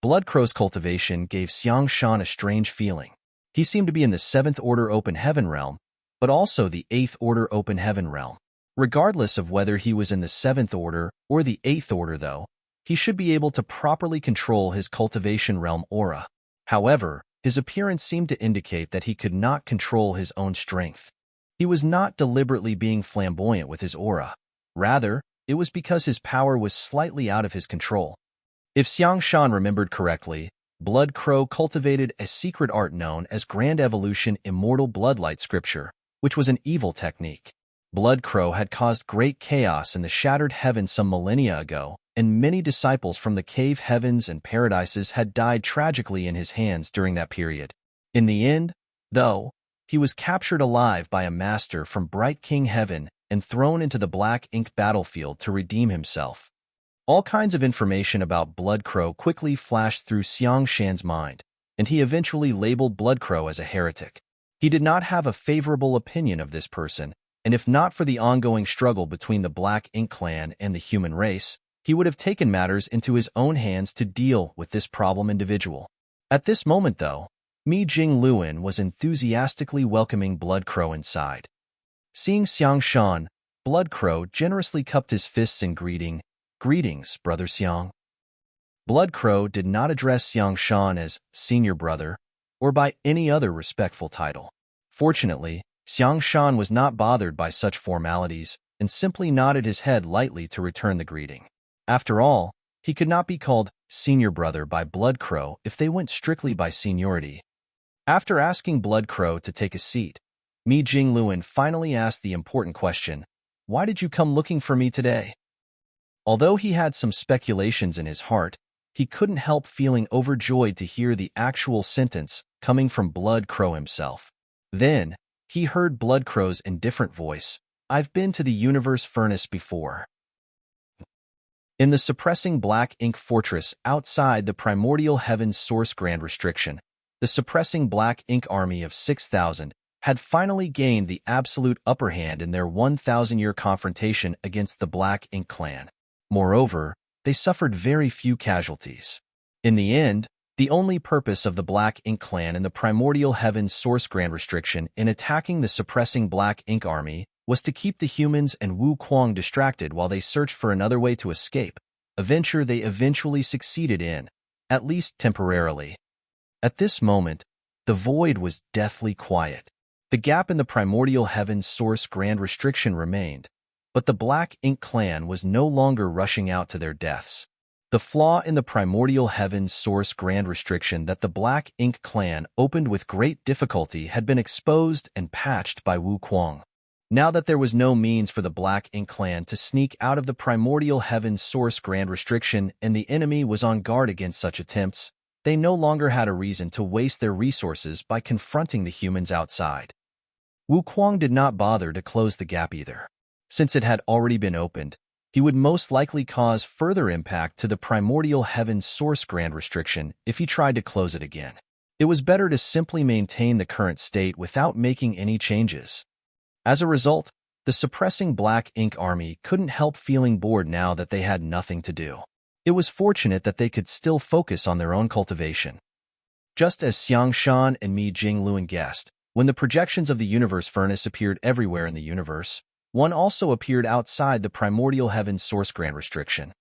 Blood Crow's cultivation gave Xiang Shan a strange feeling. He seemed to be in the 7th Order Open Heaven realm, but also the 8th Order Open Heaven realm. Regardless of whether he was in the 7th Order or the 8th Order, though, he should be able to properly control his cultivation realm aura. However, his appearance seemed to indicate that he could not control his own strength. He was not deliberately being flamboyant with his aura. Rather, it was because his power was slightly out of his control. If Xiang Shan remembered correctly, Blood Crow cultivated a secret art known as Grand Evolution Immortal Bloodlight Scripture, which was an evil technique. Blood Crow had caused great chaos in the shattered heaven some millennia ago, and many disciples from the cave heavens and paradises had died tragically in his hands during that period. In the end, though, he was captured alive by a master from Bright King Heaven and thrown into the black ink battlefield to redeem himself. All kinds of information about Blood Crow quickly flashed through Xiang Shan's mind, and he eventually labeled Blood Crow as a heretic. He did not have a favorable opinion of this person, and if not for the ongoing struggle between the Black Ink clan and the human race, he would have taken matters into his own hands to deal with this problem individual. At this moment, though, Mi Jingluan was enthusiastically welcoming Blood Crow inside. Seeing Xiang Shan, Blood Crow generously cupped his fists in greeting. "Greetings, Brother Xiang." Blood Crow did not address Xiang Shan as senior brother or by any other respectful title. Fortunately, Xiang Shan was not bothered by such formalities and simply nodded his head lightly to return the greeting. After all, he could not be called senior brother by Blood Crow if they went strictly by seniority. After asking Blood Crow to take a seat, Mi Jingluan finally asked the important question, "Why did you come looking for me today?" Although he had some speculations in his heart, he couldn't help feeling overjoyed to hear the actual sentence coming from Blood Crow himself. Then, he heard Blood Crow's indifferent voice, "I've been to the universe furnace before." In the suppressing black ink fortress outside the primordial heaven's source grand restriction, the suppressing black ink army of 6,000 had finally gained the absolute upper hand in their 1,000-year confrontation against the Black Ink clan. Moreover, they suffered very few casualties. In the end, the only purpose of the Black Ink clan and the primordial heaven's source grand restriction in attacking the suppressing Black Ink army was to keep the humans and Wu Kuang distracted while they searched for another way to escape, a venture they eventually succeeded in, at least temporarily. At this moment, the void was deathly quiet. The gap in the primordial heaven's source grand restriction remained, but the Black Ink clan was no longer rushing out to their deaths. The flaw in the primordial heaven's source grand restriction that the Black Ink clan opened with great difficulty had been exposed and patched by Wu Kuang. Now that there was no means for the Black Ink clan to sneak out of the primordial heaven's source grand restriction and the enemy was on guard against such attempts, they no longer had a reason to waste their resources by confronting the humans outside. Wu Kuang did not bother to close the gap either. Since it had already been opened, he would most likely cause further impact to the primordial heaven's source grand restriction if he tried to close it again. It was better to simply maintain the current state without making any changes. As a result, the suppressing Black Ink army couldn't help feeling bored now that they had nothing to do. It was fortunate that they could still focus on their own cultivation. Just as Xiang Shan and Mi Jingluan guessed, when the projections of the universe furnace appeared everywhere in the universe, one also appeared outside the primordial heaven's source grand restriction.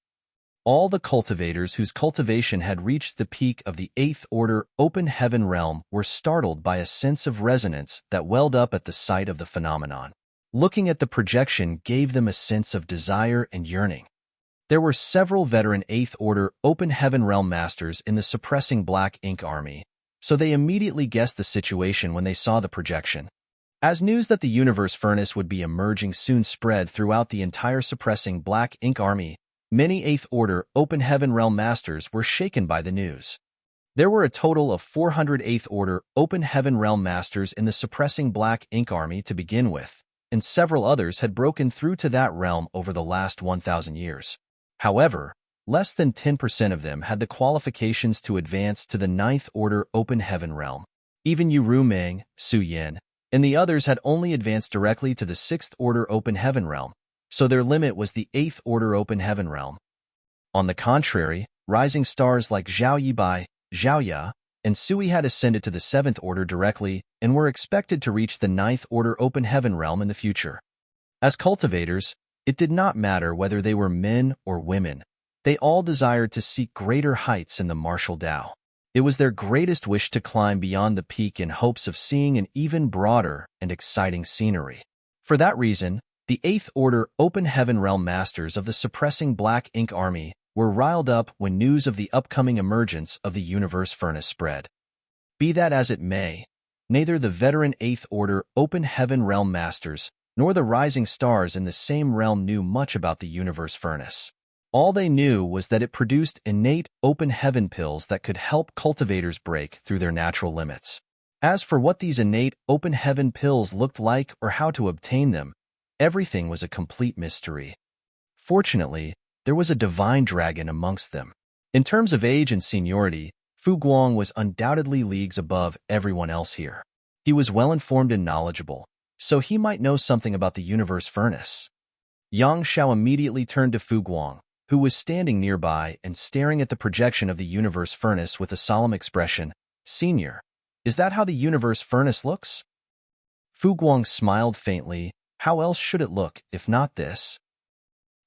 All the cultivators whose cultivation had reached the peak of the 8th Order Open Heaven realm were startled by a sense of resonance that welled up at the sight of the phenomenon. Looking at the projection gave them a sense of desire and yearning. There were several veteran 8th Order Open Heaven realm masters in the suppressing Black Ink army, so they immediately guessed the situation when they saw the projection. As news that the universe furnace would be emerging soon spread throughout the entire suppressing Black Ink army, many 8th Order Open Heaven realm masters were shaken by the news. There were a total of 400 8th Order Open Heaven realm masters in the suppressing Black Ink army to begin with, and several others had broken through to that realm over the last 1,000 years. However, less than 10% of them had the qualifications to advance to the ninth order open heaven realm. Even Yu Rumeng, Su Yin, and the others had only advanced directly to the sixth order open heaven realm, so their limit was the eighth order open heaven realm. On the contrary, rising stars like Zhao Yibai, Zhao Ya, and Sui had ascended to the seventh order directly and were expected to reach the ninth order open heaven realm in the future. As cultivators, it did not matter whether they were men or women. They all desired to seek greater heights in the martial Tao. It was their greatest wish to climb beyond the peak in hopes of seeing an even broader and exciting scenery. For that reason, the eighth order open heaven realm masters of the suppressing Black Ink army were riled up when news of the upcoming emergence of the universe furnace spread. Be that as it may, neither the veteran eighth order open heaven realm masters nor the rising stars in the same realm knew much about the universe furnace. All they knew was that it produced innate open heaven pills that could help cultivators break through their natural limits. As for what these innate open heaven pills looked like or how to obtain them, everything was a complete mystery. Fortunately, there was a divine dragon amongst them. In terms of age and seniority, Fu Guang was undoubtedly leagues above everyone else here. He was well-informed and knowledgeable, so he might know something about the universe furnace. Yang Xiao immediately turned to Fu Guang, who was standing nearby and staring at the projection of the universe furnace with a solemn expression. "Senior, is that how the universe furnace looks?" Fu Guang smiled faintly. "How else should it look, if not this?"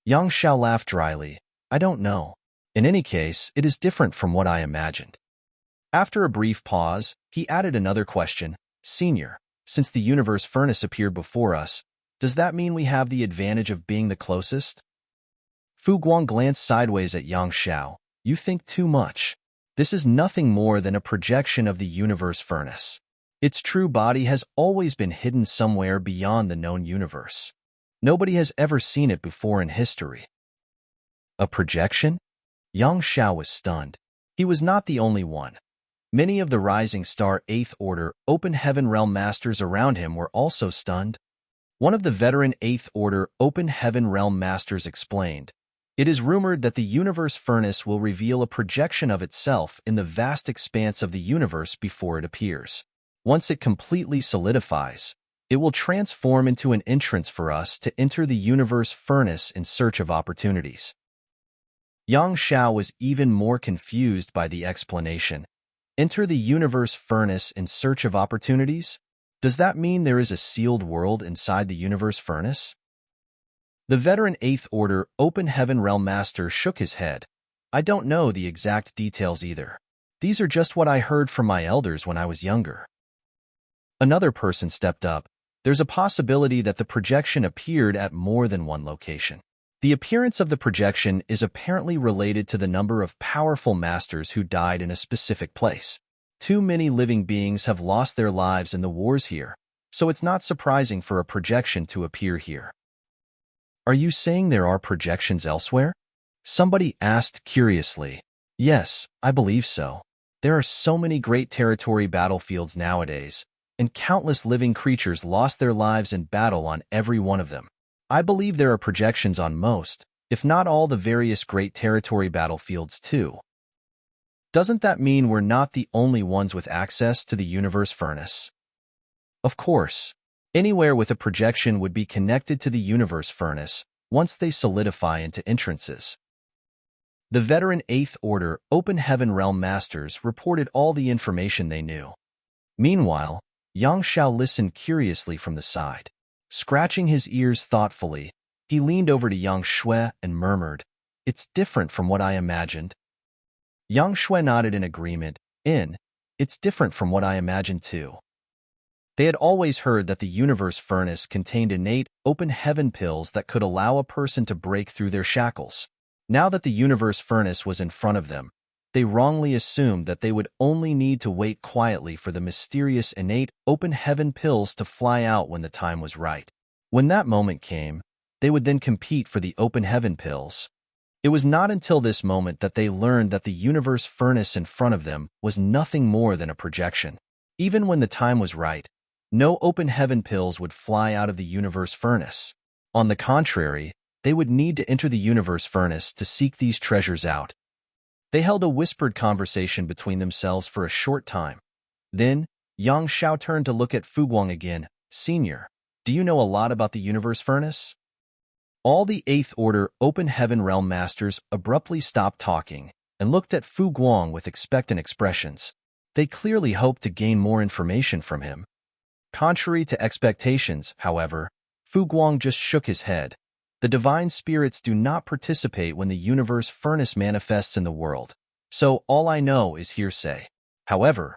Yang Xiao laughed dryly. "I don't know. In any case, it is different from what I imagined." After a brief pause, he added another question. "Senior, since the universe furnace appeared before us, does that mean we have the advantage of being the closest?" Fu Guang glanced sideways at Yang Xiao. "You think too much. This is nothing more than a projection of the universe furnace. Its true body has always been hidden somewhere beyond the known universe. Nobody has ever seen it before in history." A projection? Yang Xiao was stunned. He was not the only one. Many of the rising star eighth order open heaven realm masters around him were also stunned. One of the veteran eighth order open heaven realm masters explained, "It is rumored that the universe furnace will reveal a projection of itself in the vast expanse of the universe before it appears. Once it completely solidifies, it will transform into an entrance for us to enter the universe furnace in search of opportunities." Yang Xiao was even more confused by the explanation. Enter the universe furnace in search of opportunities? Does that mean there is a sealed world inside the universe furnace? The veteran eighth order open heaven realm master shook his head. "I don't know the exact details either. These are just what I heard from my elders when I was younger." Another person stepped up. "There's a possibility that the projection appeared at more than one location. The appearance of the projection is apparently related to the number of powerful masters who died in a specific place. Too many living beings have lost their lives in the wars here, so it's not surprising for a projection to appear here." "Are you saying there are projections elsewhere?" somebody asked curiously. "Yes, I believe so. There are so many great territory battlefields nowadays, and countless living creatures lost their lives in battle on every one of them. I believe there are projections on most, if not all, the various great territory battlefields too." "Doesn't that mean we're not the only ones with access to the universe furnace?" "Of course. Anywhere with a projection would be connected to the universe furnace once they solidify into entrances." The veteran eighth order open heaven realm masters reported all the information they knew. Meanwhile, Yang Xiao listened curiously from the side. Scratching his ears thoughtfully, he leaned over to Yang Shui and murmured, "It's different from what I imagined." Yang Shui nodded in agreement. It's different from what I imagined too." They had always heard that the universe furnace contained innate open heaven pills that could allow a person to break through their shackles. Now that the universe furnace was in front of them, they wrongly assumed that they would only need to wait quietly for the mysterious innate open heaven pills to fly out when the time was right. When that moment came, they would then compete for the open heaven pills. It was not until this moment that they learned that the universe furnace in front of them was nothing more than a projection. Even when the time was right, no open heaven pills would fly out of the universe furnace. On the contrary, they would need to enter the universe furnace to seek these treasures out. They held a whispered conversation between themselves for a short time. Then, Yang Xiao turned to look at Fu Guang again. Senior, do you know a lot about the universe furnace? All the Eighth Order Open Heaven Realm Masters abruptly stopped talking and looked at Fu Guang with expectant expressions. They clearly hoped to gain more information from him. Contrary to expectations, however, Fu Guang just shook his head. The divine spirits do not participate when the universe furnace manifests in the world, so all I know is hearsay. However,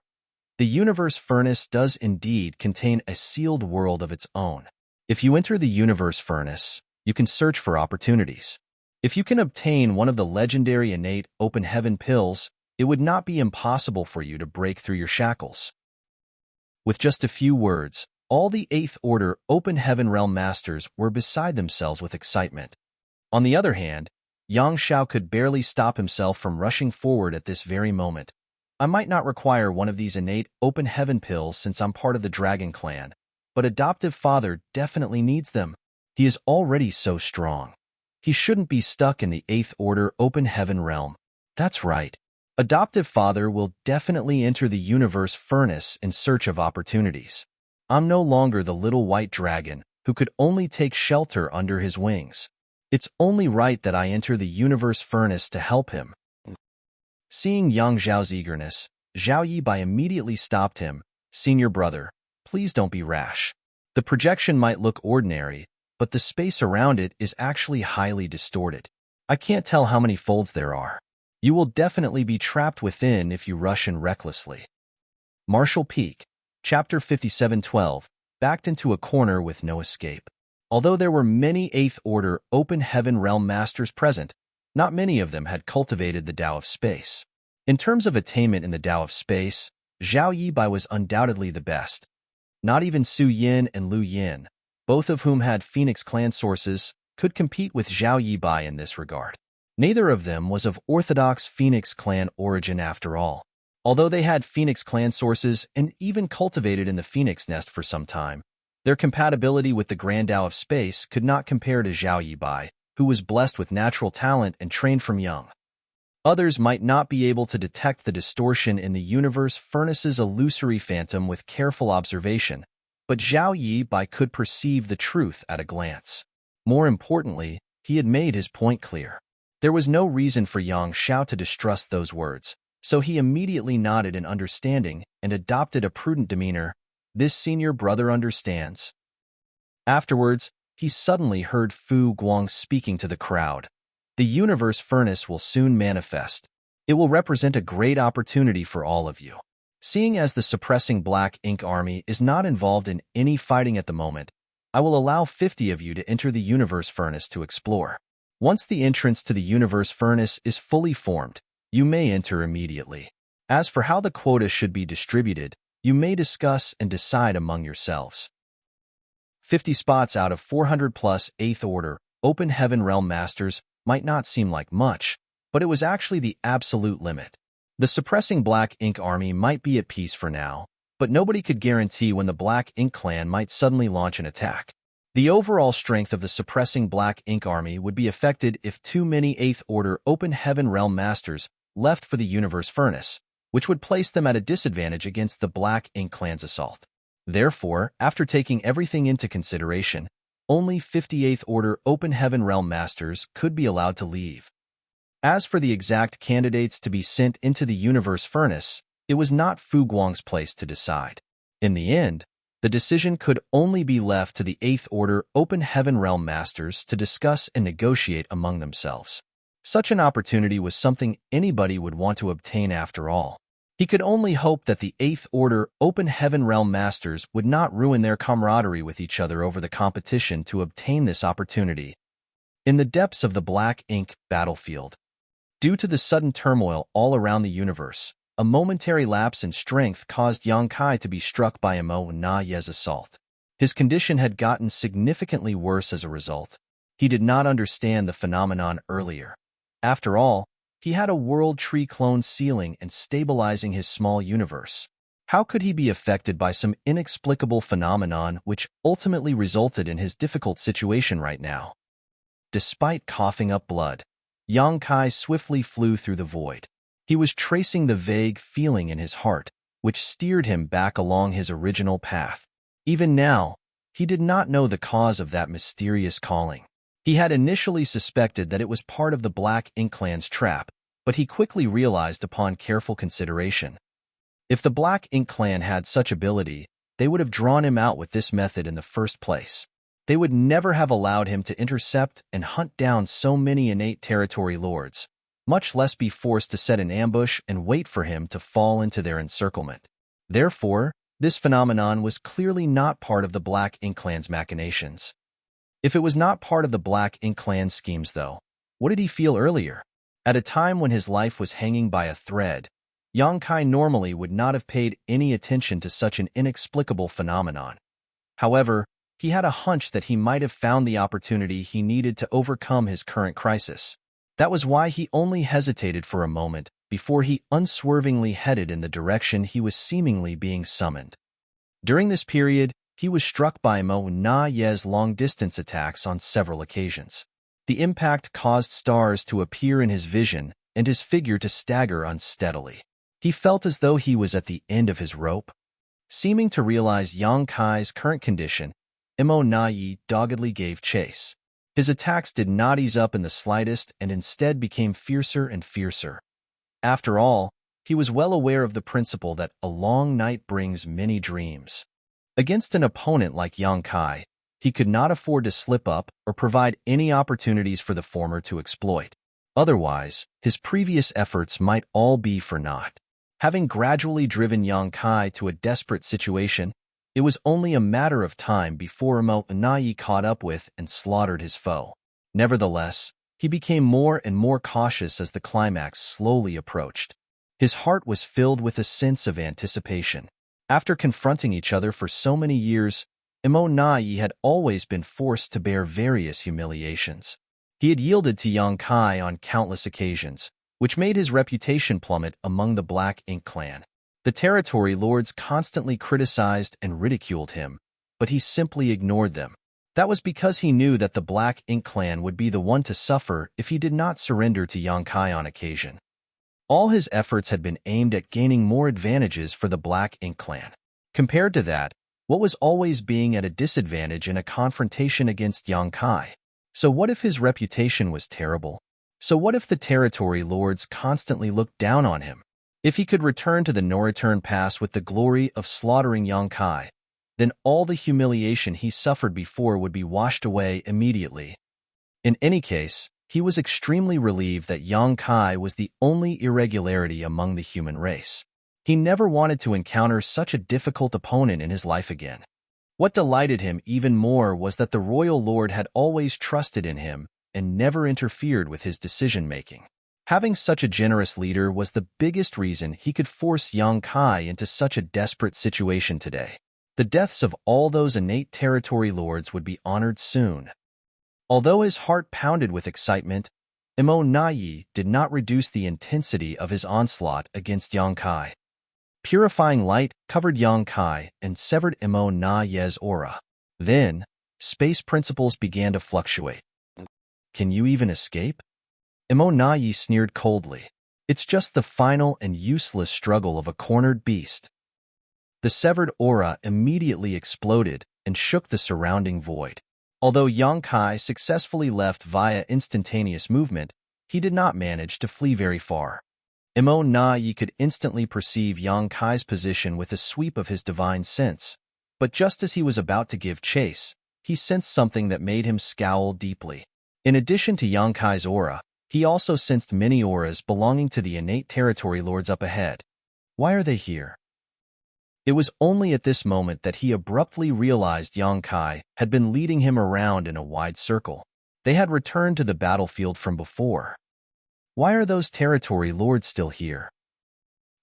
the universe furnace does indeed contain a sealed world of its own. If you enter the universe furnace, you can search for opportunities. If you can obtain one of the legendary innate open heaven pills, it would not be impossible for you to break through your shackles. With just a few words, all the Eighth Order Open Heaven Realm Masters were beside themselves with excitement. On the other hand, Yang Xiao could barely stop himself from rushing forward at this very moment. I might not require one of these innate open heaven pills since I'm part of the Dragon Clan, but adoptive father definitely needs them. He is already so strong. He shouldn't be stuck in the Eighth Order Open Heaven Realm. That's right. Adoptive father will definitely enter the universe furnace in search of opportunities. I'm no longer the little white dragon who could only take shelter under his wings. It's only right that I enter the universe furnace to help him. Seeing Yang Zhao's eagerness, Zhao Yibai immediately stopped him. Senior brother, please don't be rash. The projection might look ordinary, but the space around it is actually highly distorted. I can't tell how many folds there are. You will definitely be trapped within if you rush in recklessly. Martial Peak, Chapter 5712, backed into a corner with no escape. Although there were many Eighth Order Open Heaven Realm Masters present, not many of them had cultivated the Tao of Space. In terms of attainment in the Tao of Space, Zhao Yibai was undoubtedly the best. Not even Su Yin and Lu Yin, both of whom had Phoenix Clan sources, could compete with Zhao Yibai in this regard. Neither of them was of orthodox Phoenix Clan origin after all. Although they had Phoenix Clan sources and even cultivated in the Phoenix Nest for some time, their compatibility with the Grand Tao of Space could not compare to Zhao Yibai, who was blessed with natural talent and trained from young. Others might not be able to detect the distortion in the universe furnace's illusory phantom with careful observation, but Zhao Yibai could perceive the truth at a glance. More importantly, he had made his point clear. There was no reason for Yang Xiao to distrust those words, so he immediately nodded in understanding and adopted a prudent demeanor. This senior brother understands. Afterwards, he suddenly heard Fu Guang speaking to the crowd. The universe furnace will soon manifest. It will represent a great opportunity for all of you. Seeing as the suppressing Black Ink Army is not involved in any fighting at the moment, I will allow 50 of you to enter the universe furnace to explore. Once the entrance to the universe furnace is fully formed, you may enter immediately. As for how the quota should be distributed, you may discuss and decide among yourselves. 50 spots out of 400 plus Eighth Order Open Heaven Realm Masters might not seem like much, but it was actually the absolute limit. The suppressing Black Ink Army might be at peace for now, but nobody could guarantee when the Black Ink Clan might suddenly launch an attack. The overall strength of the suppressing Black Ink Army would be affected if too many Eighth Order Open Heaven Realm Masters left for the universe furnace, which would place them at a disadvantage against the Black Ink Clan's assault. Therefore, after taking everything into consideration, only 58th Order Open Heaven Realm Masters could be allowed to leave. As for the exact candidates to be sent into the universe furnace, it was not Fu Guang's place to decide. In the end, the decision could only be left to the 8th Order Open Heaven Realm Masters to discuss and negotiate among themselves. Such an opportunity was something anybody would want to obtain after all. He could only hope that the 8th Order Open Heaven Realm Masters would not ruin their camaraderie with each other over the competition to obtain this opportunity. In the depths of the Black Ink battlefield, due to the sudden turmoil all around the universe, a momentary lapse in strength caused Yang Kai to be struck by Mo Na Ye's assault. His condition had gotten significantly worse as a result. He did not understand the phenomenon earlier. After all, he had a world tree clone sealing and stabilizing his small universe. How could he be affected by some inexplicable phenomenon which ultimately resulted in his difficult situation right now? Despite coughing up blood, Yang Kai swiftly flew through the void. He was tracing the vague feeling in his heart, which steered him back along his original path. Even now, he did not know the cause of that mysterious calling. He had initially suspected that it was part of the Black Ink Clan's trap, but he quickly realized upon careful consideration. If the Black Ink Clan had such ability, they would have drawn him out with this method in the first place. They would never have allowed him to intercept and hunt down so many innate territory lords, much less be forced to set an ambush and wait for him to fall into their encirclement. Therefore, this phenomenon was clearly not part of the Black Ink Clan's machinations. If it was not part of the Black Ink Clan's schemes, though, what did he feel earlier? At a time when his life was hanging by a thread, Yang Kai normally would not have paid any attention to such an inexplicable phenomenon. However, he had a hunch that he might have found the opportunity he needed to overcome his current crisis. That was why he only hesitated for a moment before he unswervingly headed in the direction he was seemingly being summoned. During this period, he was struck by Mo Na Ye's long-distance attacks on several occasions. The impact caused stars to appear in his vision and his figure to stagger unsteadily. He felt as though he was at the end of his rope. Seeming to realize Yang Kai's current condition, Mo Na Ye doggedly gave chase. His attacks did not ease up in the slightest and instead became fiercer and fiercer. After all, he was well aware of the principle that a long night brings many dreams. Against an opponent like Yang Kai, he could not afford to slip up or provide any opportunities for the former to exploit. Otherwise, his previous efforts might all be for naught. Having gradually driven Yang Kai to a desperate situation, it was only a matter of time before Mo Na Ye caught up with and slaughtered his foe. Nevertheless, he became more and more cautious as the climax slowly approached. His heart was filled with a sense of anticipation. After confronting each other for so many years, Mo Na Ye had always been forced to bear various humiliations. He had yielded to Yang Kai on countless occasions, which made his reputation plummet among the Black Ink Clan. The territory lords constantly criticized and ridiculed him, but he simply ignored them. That was because he knew that the Black Ink Clan would be the one to suffer if he did not surrender to Yang Kai on occasion. All his efforts had been aimed at gaining more advantages for the Black Ink Clan. Compared to that, what was always being at a disadvantage in a confrontation against Yang Kai? So what if his reputation was terrible? So what if the territory lords constantly looked down on him? If he could return to the no-return pass with the glory of slaughtering Yang Kai, then all the humiliation he suffered before would be washed away immediately. In any case, he was extremely relieved that Yang Kai was the only irregularity among the human race. He never wanted to encounter such a difficult opponent in his life again. What delighted him even more was that the royal lord had always trusted in him and never interfered with his decision-making. Having such a generous leader was the biggest reason he could force Yang Kai into such a desperate situation today. The deaths of all those innate territory lords would be honored soon. Although his heart pounded with excitement, Mo Na Ye did not reduce the intensity of his onslaught against Yang Kai. Purifying light covered Yang Kai and severed Mo Na Ye's aura. Then, space principles began to fluctuate. Can you even escape? Mo Na Ye sneered coldly. It's just the final and useless struggle of a cornered beast. The severed aura immediately exploded and shook the surrounding void. Although Yang Kai successfully left via instantaneous movement, he did not manage to flee very far. Mo Na Ye could instantly perceive Yang Kai's position with a sweep of his divine sense, but just as he was about to give chase, he sensed something that made him scowl deeply. In addition to Yang Kai's aura, he also sensed many auras belonging to the innate territory lords up ahead. Why are they here? It was only at this moment that he abruptly realized Yang Kai had been leading him around in a wide circle. They had returned to the battlefield from before. Why are those territory lords still here?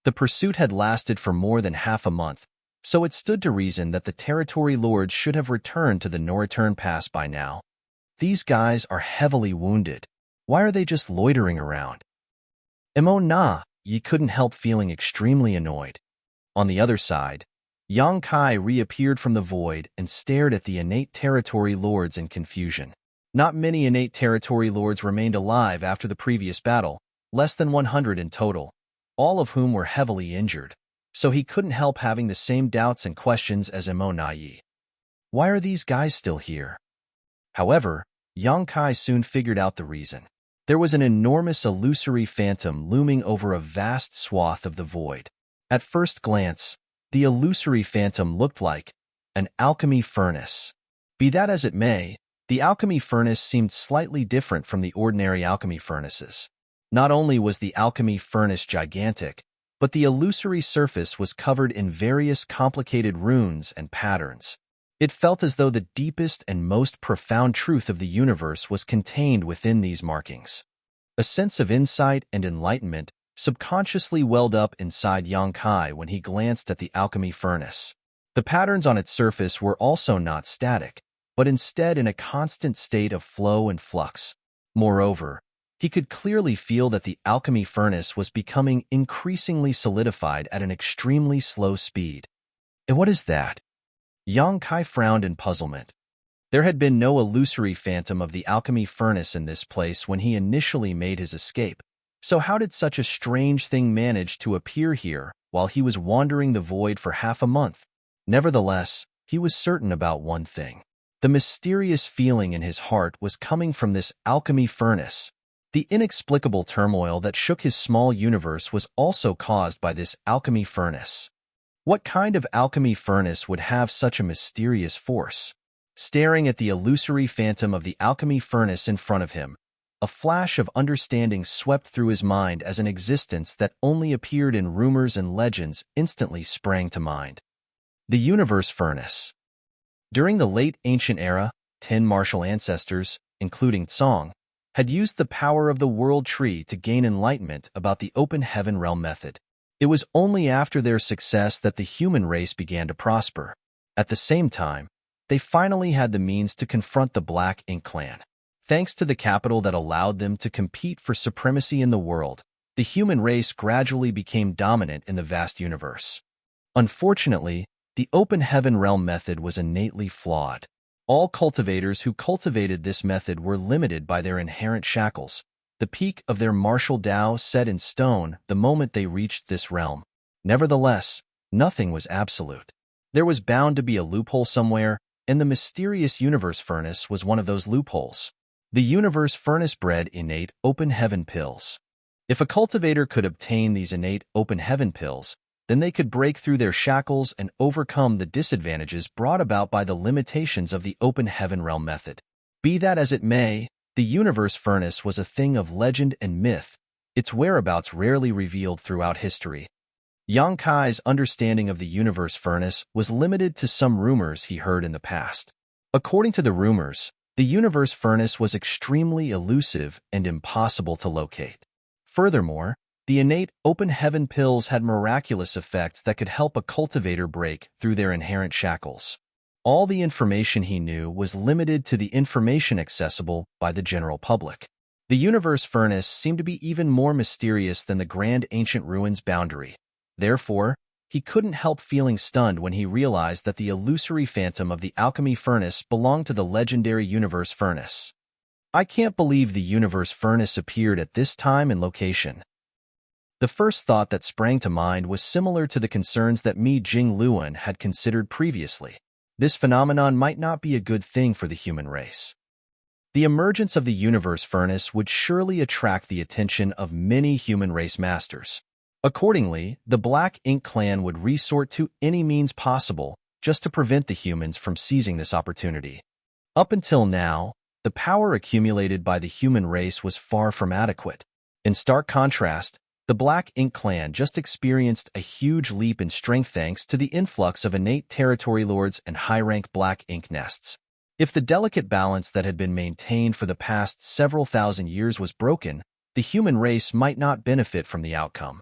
The pursuit had lasted for more than half a month, so it stood to reason that the territory lords should have returned to the no-return pass by now. These guys are heavily wounded. Why are they just loitering around? Mo Na Ye couldn't help feeling extremely annoyed. On the other side, Yang Kai reappeared from the void and stared at the innate territory lords in confusion. Not many innate territory lords remained alive after the previous battle, less than 100 in total, all of whom were heavily injured, so he couldn't help having the same doubts and questions as Emonayi. Why are these guys still here? However, Yang Kai soon figured out the reason. There was an enormous illusory phantom looming over a vast swath of the void. At first glance, the illusory phantom looked like an alchemy furnace. Be that as it may, the alchemy furnace seemed slightly different from the ordinary alchemy furnaces. Not only was the alchemy furnace gigantic, but the illusory surface was covered in various complicated runes and patterns. It felt as though the deepest and most profound truth of the universe was contained within these markings. A sense of insight and enlightenment subconsciously welled up inside Yang Kai when he glanced at the alchemy furnace. The patterns on its surface were also not static, but instead in a constant state of flow and flux. Moreover, he could clearly feel that the alchemy furnace was becoming increasingly solidified at an extremely slow speed. And what is that? Yang Kai frowned in puzzlement. There had been no illusory phantom of the alchemy furnace in this place when he initially made his escape, so how did such a strange thing manage to appear here while he was wandering the void for half a month? Nevertheless, he was certain about one thing. The mysterious feeling in his heart was coming from this alchemy furnace. The inexplicable turmoil that shook his small universe was also caused by this alchemy furnace. What kind of alchemy furnace would have such a mysterious force? Staring at the illusory phantom of the alchemy furnace in front of him, a flash of understanding swept through his mind as an existence that only appeared in rumors and legends instantly sprang to mind. The universe furnace. During the late ancient era, 10 martial ancestors, including Tsong, had used the power of the world tree to gain enlightenment about the open heaven realm method. It was only after their success that the human race began to prosper. At the same time, they finally had the means to confront the Black Ink clan. Thanks to the capital that allowed them to compete for supremacy in the world, the human race gradually became dominant in the vast universe. Unfortunately, the open heaven realm method was innately flawed. All cultivators who cultivated this method were limited by their inherent shackles, the peak of their martial Tao set in stone the moment they reached this realm. Nevertheless, nothing was absolute. There was bound to be a loophole somewhere, and the mysterious universe furnace was one of those loopholes. The universe furnace bred innate open heaven pills. If a cultivator could obtain these innate open heaven pills, then they could break through their shackles and overcome the disadvantages brought about by the limitations of the open heaven realm method. Be that as it may, the universe furnace was a thing of legend and myth, its whereabouts rarely revealed throughout history. Yang Kai's understanding of the universe furnace was limited to some rumors he heard in the past. According to the rumors, the universe furnace was extremely elusive and impossible to locate. Furthermore, the innate open heaven pills had miraculous effects that could help a cultivator break through their inherent shackles. All the information he knew was limited to the information accessible by the general public. The universe furnace seemed to be even more mysterious than the grand ancient ruins boundary. Therefore, he couldn't help feeling stunned when he realized that the illusory phantom of the alchemy furnace belonged to the legendary universe furnace. I can't believe the universe furnace appeared at this time and location. The first thought that sprang to mind was similar to the concerns that Mi Jingluan had considered previously. This phenomenon might not be a good thing for the human race. The emergence of the universe furnace would surely attract the attention of many human race masters. Accordingly, the Black Ink clan would resort to any means possible just to prevent the humans from seizing this opportunity. Up until now, the power accumulated by the human race was far from adequate. In stark contrast, the Black Ink clan just experienced a huge leap in strength thanks to the influx of innate territory lords and high-rank Black Ink nests. If the delicate balance that had been maintained for the past several thousand years was broken, the human race might not benefit from the outcome.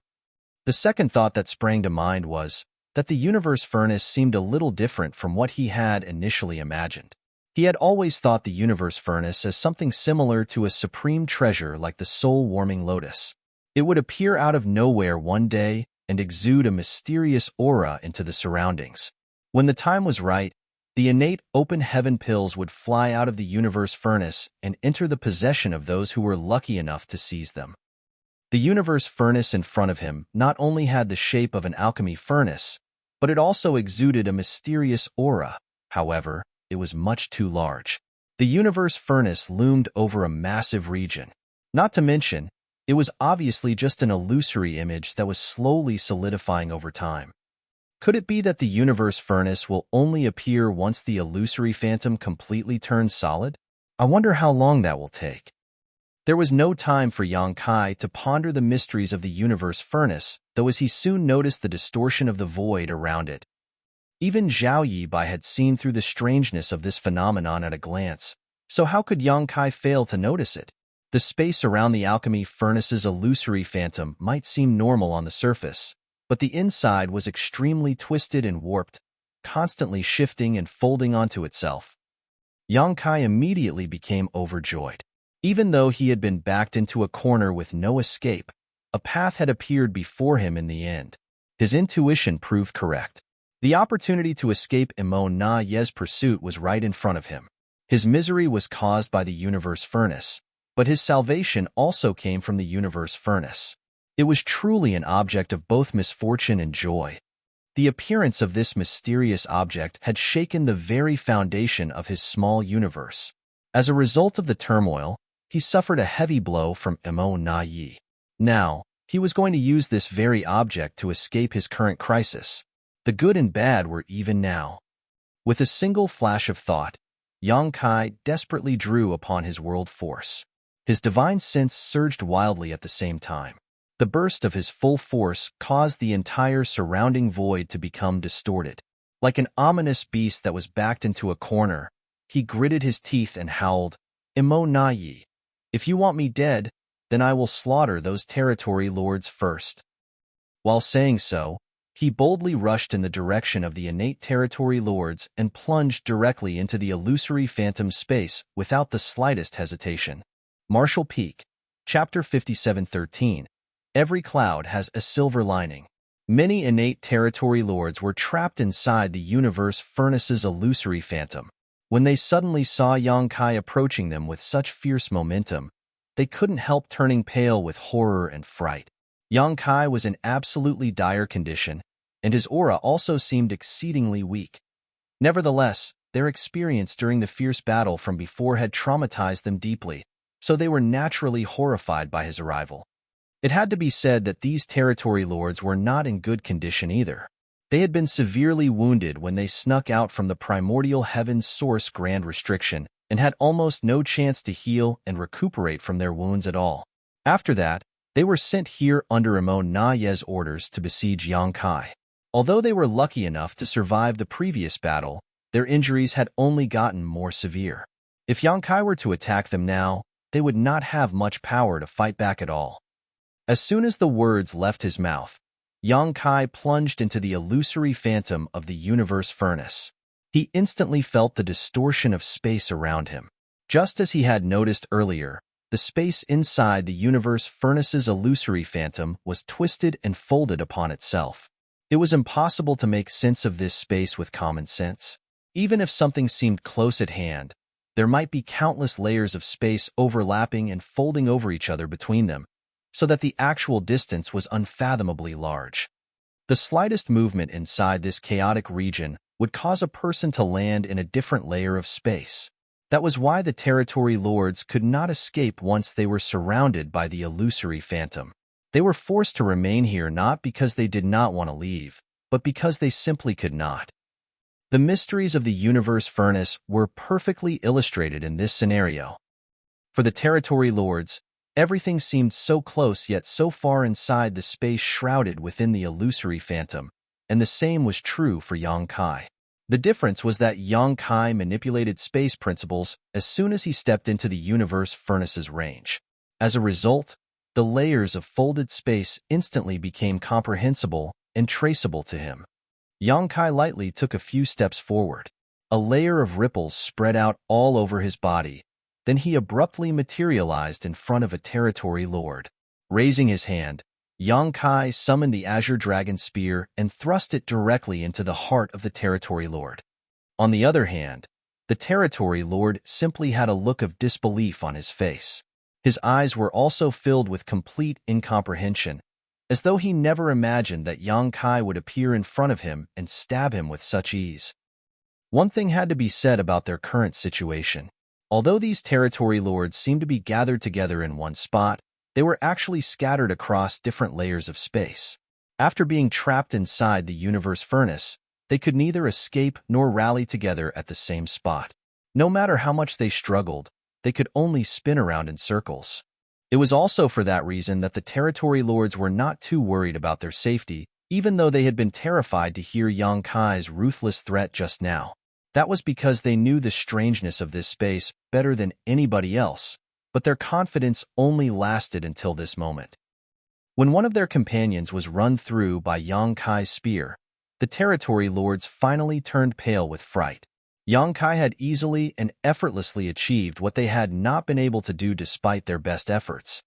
The second thought that sprang to mind was that the universe furnace seemed a little different from what he had initially imagined. He had always thought the universe furnace as something similar to a supreme treasure like the soul-warming lotus. It would appear out of nowhere one day and exude a mysterious aura into the surroundings. When the time was right, The innate open heaven pills would fly out of the universe furnace and enter the possession of those who were lucky enough to seize them. The universe furnace in front of him not only had the shape of an alchemy furnace, but it also exuded a mysterious aura. However, it was much too large. The universe furnace loomed over a massive region. Not to mention, it was obviously just an illusory image that was slowly solidifying over time. Could it be that the universe furnace will only appear once the illusory phantom completely turns solid? I wonder how long that will take. There was no time for Yang Kai to ponder the mysteries of the universe furnace, though as he soon noticed the distortion of the void around it. Even Zhao Yibai had seen through the strangeness of this phenomenon at a glance, so how could Yang Kai fail to notice it? The space around the alchemy furnace's illusory phantom might seem normal on the surface, but the inside was extremely twisted and warped, constantly shifting and folding onto itself. Yang Kai immediately became overjoyed. Even though he had been backed into a corner with no escape, a path had appeared before him in the end. His intuition proved correct. The opportunity to escape Emo Na Ye's pursuit was right in front of him. His misery was caused by the universe furnace, but his salvation also came from the universe furnace. It was truly an object of both misfortune and joy. The appearance of this mysterious object had shaken the very foundation of his small universe. As a result of the turmoil, he suffered a heavy blow from Emo Na Yi. Now, he was going to use this very object to escape his current crisis. The good and bad were even now. With a single flash of thought, Yang Kai desperately drew upon his world force. His divine sense surged wildly at the same time. The burst of his full force caused the entire surrounding void to become distorted. Like an ominous beast that was backed into a corner, he gritted his teeth and howled, "Emo Na Yi, if you want me dead, then I will slaughter those territory lords first." While saying so, he boldly rushed in the direction of the innate territory lords and plunged directly into the illusory phantom space without the slightest hesitation. Martial Peak, Chapter 57:13. Every cloud has a silver lining. Many innate territory lords were trapped inside the universe furnace's illusory phantom. When they suddenly saw Yang Kai approaching them with such fierce momentum, they couldn't help turning pale with horror and fright. Yang Kai was in absolutely dire condition, and his aura also seemed exceedingly weak. Nevertheless, their experience during the fierce battle from before had traumatized them deeply, so they were naturally horrified by his arrival. It had to be said that these territory lords were not in good condition either. They had been severely wounded when they snuck out from the primordial heaven's source Grand Restriction and had almost no chance to heal and recuperate from their wounds at all. After that, they were sent here under Emo Na Ye's orders to besiege Yang Kai. Although they were lucky enough to survive the previous battle, their injuries had only gotten more severe. If Yang Kai were to attack them now, they would not have much power to fight back at all. As soon as the words left his mouth, Yang Kai plunged into the illusory phantom of the universe furnace. He instantly felt the distortion of space around him. Just as he had noticed earlier, the space inside the universe furnace's illusory phantom was twisted and folded upon itself. It was impossible to make sense of this space with common sense. Even if something seemed close at hand, there might be countless layers of space overlapping and folding over each other between them, so that the actual distance was unfathomably large. The slightest movement inside this chaotic region would cause a person to land in a different layer of space. That was why the territory lords could not escape once they were surrounded by the illusory phantom. They were forced to remain here not because they did not want to leave, but because they simply could not. The mysteries of the universe furnace were perfectly illustrated in this scenario. For the territory lords, everything seemed so close yet so far inside the space shrouded within the illusory phantom, and the same was true for Yang Kai. The difference was that Yang Kai manipulated space principles as soon as he stepped into the universe furnace's range. As a result, the layers of folded space instantly became comprehensible and traceable to him. Yang Kai lightly took a few steps forward. A layer of ripples spread out all over his body. Then he abruptly materialized in front of a territory lord. Raising his hand, Yang Kai summoned the Azure Dragon Spear and thrust it directly into the heart of the territory lord. On the other hand, the Territory Lord simply had a look of disbelief on his face. His eyes were also filled with complete incomprehension, as though he never imagined that Yang Kai would appear in front of him and stab him with such ease. One thing had to be said about their current situation. Although these Territory Lords seemed to be gathered together in one spot, they were actually scattered across different layers of space. After being trapped inside the universe furnace, they could neither escape nor rally together at the same spot. No matter how much they struggled, they could only spin around in circles. It was also for that reason that the Territory Lords were not too worried about their safety, even though they had been terrified to hear Yang Kai's ruthless threat just now. That was because they knew the strangeness of this space better than anybody else, but their confidence only lasted until this moment. When one of their companions was run through by Yang Kai's spear, the Territory Lords finally turned pale with fright. Yang Kai had easily and effortlessly achieved what they had not been able to do despite their best efforts.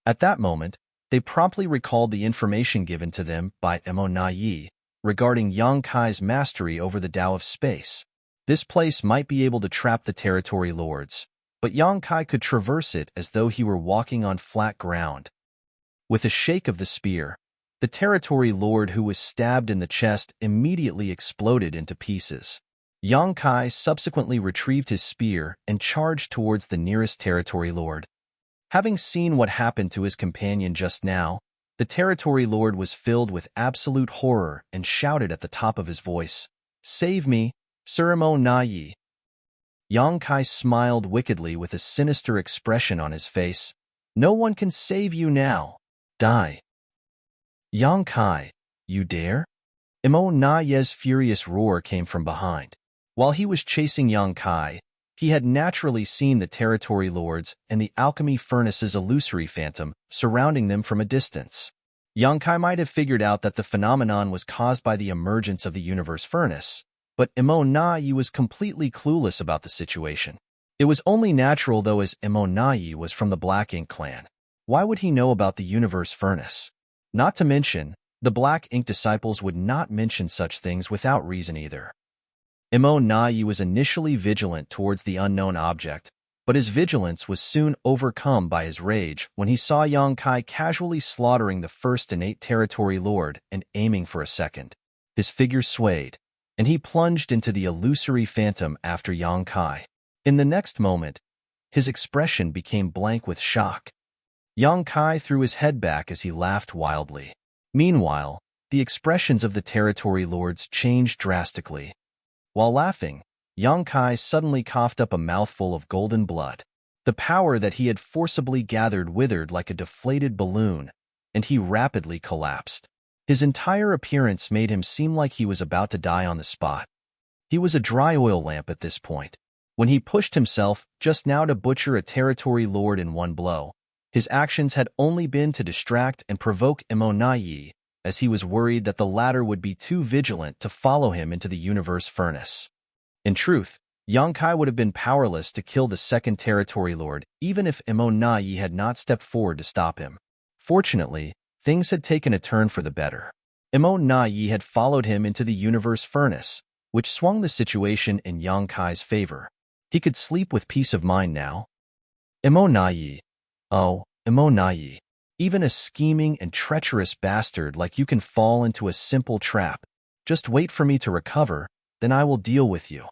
At that moment, they promptly recalled the information given to them by Mo Na Yi regarding Yang Kai's mastery over the Tao of space. This place might be able to trap the Territory Lords, but Yang Kai could traverse it as though he were walking on flat ground. With a shake of the spear, the Territory Lord who was stabbed in the chest immediately exploded into pieces. Yang Kai subsequently retrieved his spear and charged towards the nearest Territory Lord. Having seen what happened to his companion just now, the Territory Lord was filled with absolute horror and shouted at the top of his voice, "Save me, Mo Na Yi." Yang Kai smiled wickedly with a sinister expression on his face. "No one can save you now. Die." "Yang Kai, you dare?" Mo Na Yi's furious roar came from behind. While he was chasing Yang Kai, he had naturally seen the Territory Lords and the alchemy furnace's illusory phantom surrounding them from a distance. Yang Kai might have figured out that the phenomenon was caused by the emergence of the universe furnace, but Mo Na Yi was completely clueless about the situation. It was only natural, though, as Mo Na Yi was from the Black Ink clan. Why would he know about the universe furnace? Not to mention, the Black Ink disciples would not mention such things without reason either. Mo Na Yi was initially vigilant towards the unknown object, but his vigilance was soon overcome by his rage when he saw Yang Kai casually slaughtering the first innate Territory Lord and aiming for a second. His figure swayed, and he plunged into the illusory phantom after Yang Kai. In the next moment, his expression became blank with shock. Yang Kai threw his head back as he laughed wildly. Meanwhile, the expressions of the Territory Lords changed drastically. While laughing, Yang Kai suddenly coughed up a mouthful of golden blood. The power that he had forcibly gathered withered like a deflated balloon, and he rapidly collapsed. His entire appearance made him seem like he was about to die on the spot. He was a dry oil lamp at this point. When he pushed himself just now to butcher a Territory Lord in one blow, his actions had only been to distract and provoke Mo Na Yi, as he was worried that the latter would be too vigilant to follow him into the universe furnace. In truth, Yang Kai would have been powerless to kill the second Territory Lord, even if Mo Na Yi had not stepped forward to stop him. Fortunately, things had taken a turn for the better. Mo Na Yi had followed him into the universe furnace, which swung the situation in Yang Kai's favor. He could sleep with peace of mind now. Mo Na Yi. Oh, Mo Na Yi. Even a scheming and treacherous bastard like you can fall into a simple trap. Just wait for me to recover, then I will deal with you.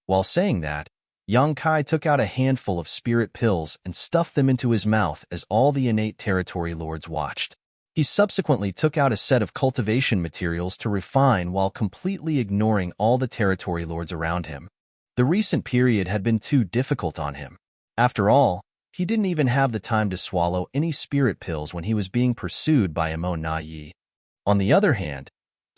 While saying that, Yang Kai took out a handful of spirit pills and stuffed them into his mouth as all the innate Territory Lords watched. He subsequently took out a set of cultivation materials to refine while completely ignoring all the Territory Lords around him. The recent period had been too difficult on him. After all, he didn't even have the time to swallow any spirit pills when he was being pursued by Mo Na Yi. On the other hand,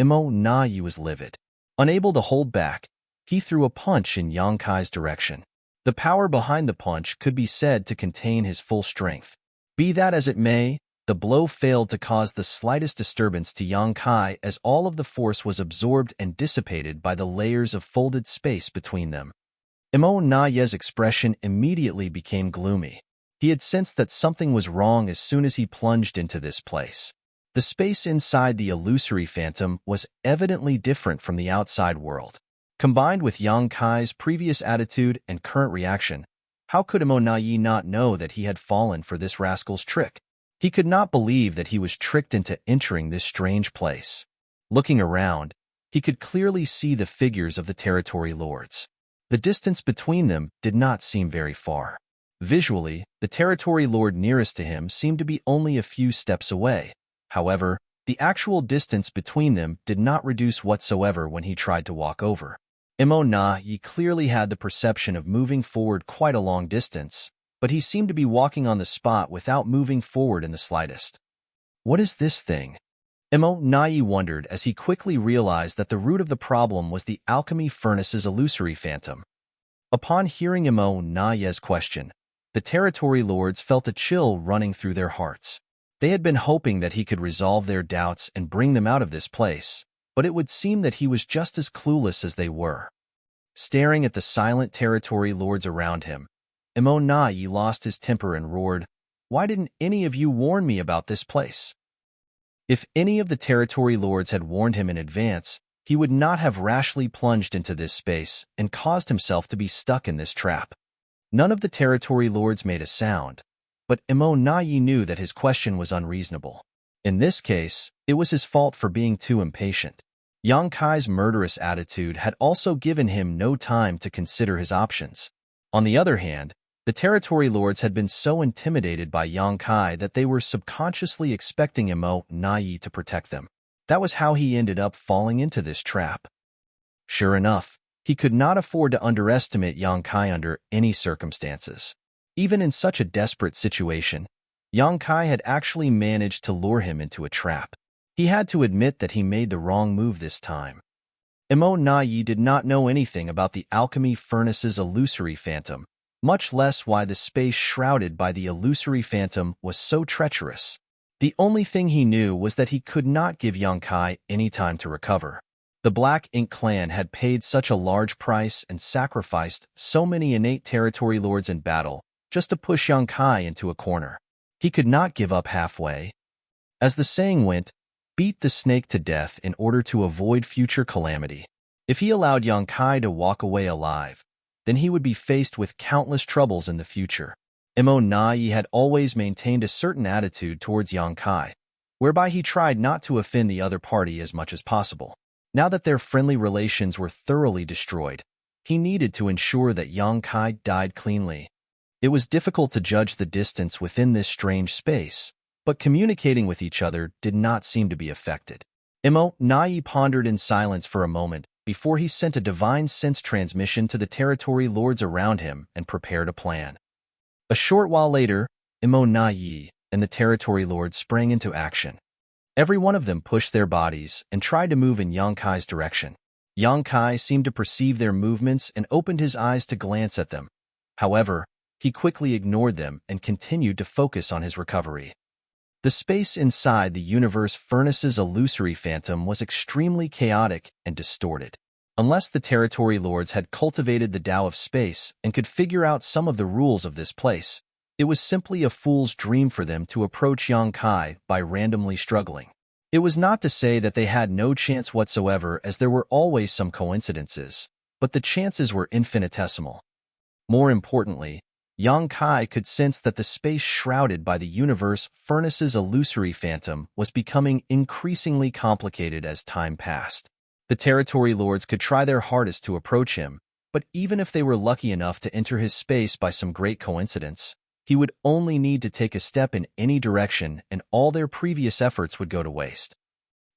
Mo Na Yi was livid. Unable to hold back, he threw a punch in Yang Kai's direction. The power behind the punch could be said to contain his full strength. Be that as it may, the blow failed to cause the slightest disturbance to Yang Kai as all of the force was absorbed and dissipated by the layers of folded space between them. Mo Na Yi's expression immediately became gloomy. He had sensed that something was wrong as soon as he plunged into this place. The space inside the illusory phantom was evidently different from the outside world. Combined with Yang Kai's previous attitude and current reaction, how could Imo Nai not know that he had fallen for this rascal's trick? He could not believe that he was tricked into entering this strange place. Looking around, he could clearly see the figures of the territory lords. The distance between them did not seem very far. Visually, the territory lord nearest to him seemed to be only a few steps away. However, the actual distance between them did not reduce whatsoever when he tried to walk over. Imo Nai clearly had the perception of moving forward quite a long distance, but he seemed to be walking on the spot without moving forward in the slightest. What is this thing? Imo Nai wondered as he quickly realized that the root of the problem was the alchemy furnace's illusory phantom. Upon hearing Imo Nai's question, the territory lords felt a chill running through their hearts. They had been hoping that he could resolve their doubts and bring them out of this place, but it would seem that he was just as clueless as they were. Staring at the silent territory lords around him, Imo Nai lost his temper and roared, "Why didn't any of you warn me about this place?" If any of the territory lords had warned him in advance, he would not have rashly plunged into this space and caused himself to be stuck in this trap. None of the territory lords made a sound, but Imo Nai knew that his question was unreasonable. In this case, it was his fault for being too impatient. Yang Kai's murderous attitude had also given him no time to consider his options. On the other hand, the territory lords had been so intimidated by Yang Kai that they were subconsciously expecting Imo Nai to protect them. That was how he ended up falling into this trap. Sure enough, he could not afford to underestimate Yang Kai under any circumstances. Even in such a desperate situation, Yang Kai had actually managed to lure him into a trap. He had to admit that he made the wrong move this time. Imo Nai did not know anything about the alchemy furnace's illusory phantom, much less why the space shrouded by the illusory phantom was so treacherous. The only thing he knew was that he could not give Yang Kai any time to recover. The Black Ink clan had paid such a large price and sacrificed so many innate territory lords in battle just to push Yang Kai into a corner. He could not give up halfway. As the saying went, beat the snake to death in order to avoid future calamity. If he allowed Yang Kai to walk away alive, then he would be faced with countless troubles in the future. Imo Nai had always maintained a certain attitude towards Yang Kai, whereby he tried not to offend the other party as much as possible. Now that their friendly relations were thoroughly destroyed, he needed to ensure that Yang Kai died cleanly. It was difficult to judge the distance within this strange space, but communicating with each other did not seem to be affected. Imo Nai pondered in silence for a moment before he sent a divine sense transmission to the territory lords around him and prepared a plan. A short while later, Imo Nai and the territory lords sprang into action. Every one of them pushed their bodies and tried to move in Yang Kai's direction. Yang Kai seemed to perceive their movements and opened his eyes to glance at them. However, he quickly ignored them and continued to focus on his recovery. The space inside the universe furnace's illusory phantom was extremely chaotic and distorted. Unless the territory lords had cultivated the Tao of space and could figure out some of the rules of this place, it was simply a fool's dream for them to approach Yang Kai by randomly struggling. It was not to say that they had no chance whatsoever, as there were always some coincidences, but the chances were infinitesimal. More importantly, Yang Kai could sense that the space shrouded by the universe furnace's illusory phantom was becoming increasingly complicated as time passed. The territory lords could try their hardest to approach him, but even if they were lucky enough to enter his space by some great coincidence, he would only need to take a step in any direction and all their previous efforts would go to waste.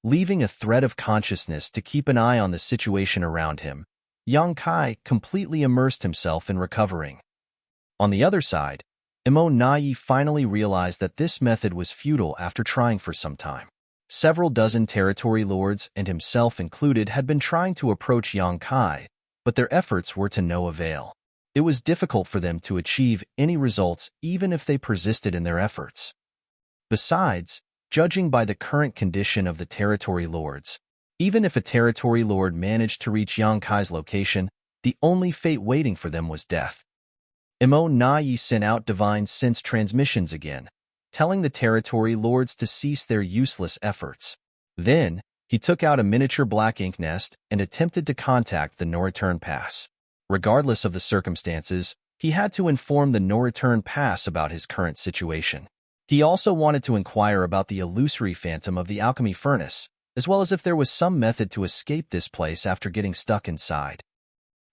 Leaving a thread of consciousness to keep an eye on the situation around him, Yang Kai completely immersed himself in recovering. On the other side, Imo Nai finally realized that this method was futile after trying for some time. Several dozen territory lords, and himself included, had been trying to approach Yang Kai, but their efforts were to no avail. It was difficult for them to achieve any results even if they persisted in their efforts. Besides, judging by the current condition of the territory lords, even if a territory lord managed to reach Yang Kai's location, the only fate waiting for them was death. Imo Nai sent out divine sense transmissions again, telling the territory lords to cease their useless efforts. Then, He took out a miniature black ink nest and attempted to contact the no-return pass. Regardless of the circumstances, he had to inform the no-return pass about his current situation. He also wanted to inquire about the illusory phantom of the alchemy furnace, as well as if there was some method to escape this place after getting stuck inside.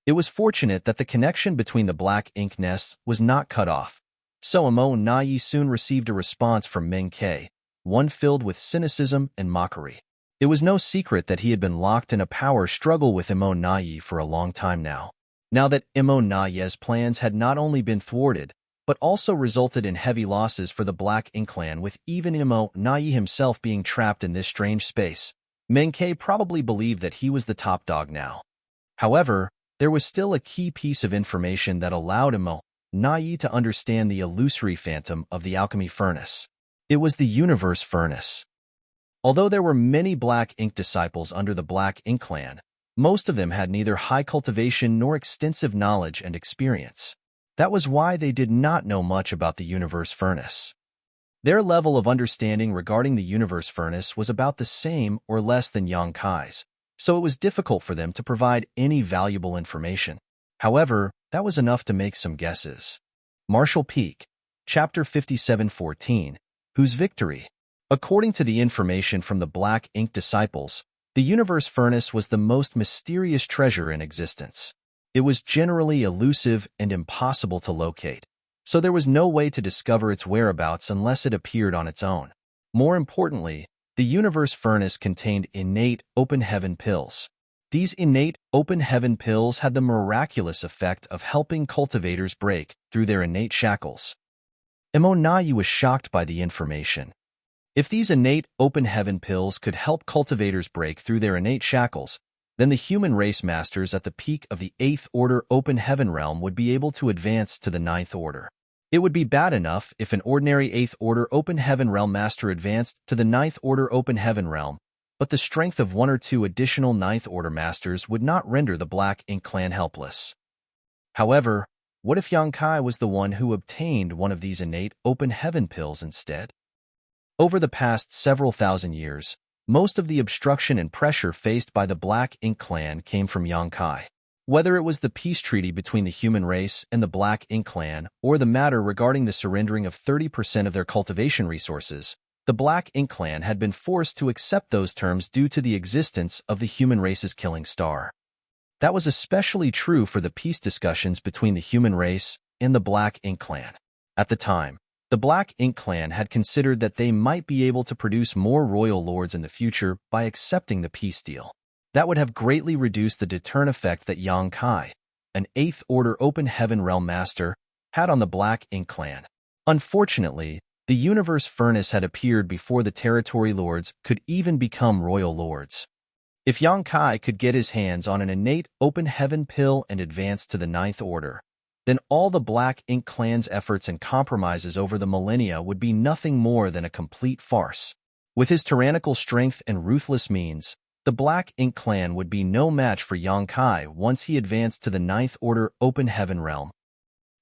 It was fortunate that the connection between the black ink nests was not cut off, so Emo Nai soon received a response from Meng Ke, one filled with cynicism and mockery. It was no secret that he had been locked in a power struggle with Emo Nai for a long time now. Now that Emo Nai's plans had not only been thwarted, but also resulted in heavy losses for the Black Ink clan, with even Emo Nai himself being trapped in this strange space, Meng Ke probably believed that he was the top dog now. However, there was still a key piece of information that allowed Emo Nai to understand the illusory phantom of the alchemy furnace. It was the universe furnace. Although there were many Black Ink disciples under the Black Ink clan, most of them had neither high cultivation nor extensive knowledge and experience. That was why they did not know much about the universe furnace. Their level of understanding regarding the universe furnace was about the same or less than Yang Kai's, so it was difficult for them to provide any valuable information. However, that was enough to make some guesses. Martial Peak, Chapter 57:14, Whose Victory? According to the information from the Black Ink disciples, the universe furnace was the most mysterious treasure in existence. It was generally elusive and impossible to locate, so there was no way to discover its whereabouts unless it appeared on its own. More importantly, the universe furnace contained innate open heaven pills. These innate open heaven pills had the miraculous effect of helping cultivators break through their innate shackles. Emo Nai was shocked by the information. If these innate open heaven pills could help cultivators break through their innate shackles, then the human race masters at the peak of the 8th Order Open Heaven realm would be able to advance to the 9th Order. It would be bad enough if an ordinary 8th Order Open Heaven realm master advanced to the 9th Order Open Heaven realm, but the strength of one or two additional 9th Order masters would not render the Black Ink clan helpless. However, what if Yang Kai was the one who obtained one of these innate open heaven pills instead? Over the past several thousand years, most of the obstruction and pressure faced by the Black Ink clan came from Yang Kai. Whether it was the peace treaty between the human race and the Black Ink clan, or the matter regarding the surrendering of 30% of their cultivation resources, the Black Ink clan had been forced to accept those terms due to the existence of the human race's killing star. That was especially true for the peace discussions between the human race and the Black Ink clan. At the time, the Black Ink clan had considered that they might be able to produce more royal lords in the future by accepting the peace deal. That would have greatly reduced the deterrent effect that Yang Kai, an 8th Order Open Heaven realm master, had on the Black Ink clan. Unfortunately, the universe furnace had appeared before the territory lords could even become royal lords. If Yang Kai could get his hands on an innate open heaven pill and advance to the 9th Order, then all the Black Ink clan's efforts and compromises over the millennia would be nothing more than a complete farce. With his tyrannical strength and ruthless means, the Black Ink clan would be no match for Yang Kai once he advanced to the 9th Order Open Heaven realm.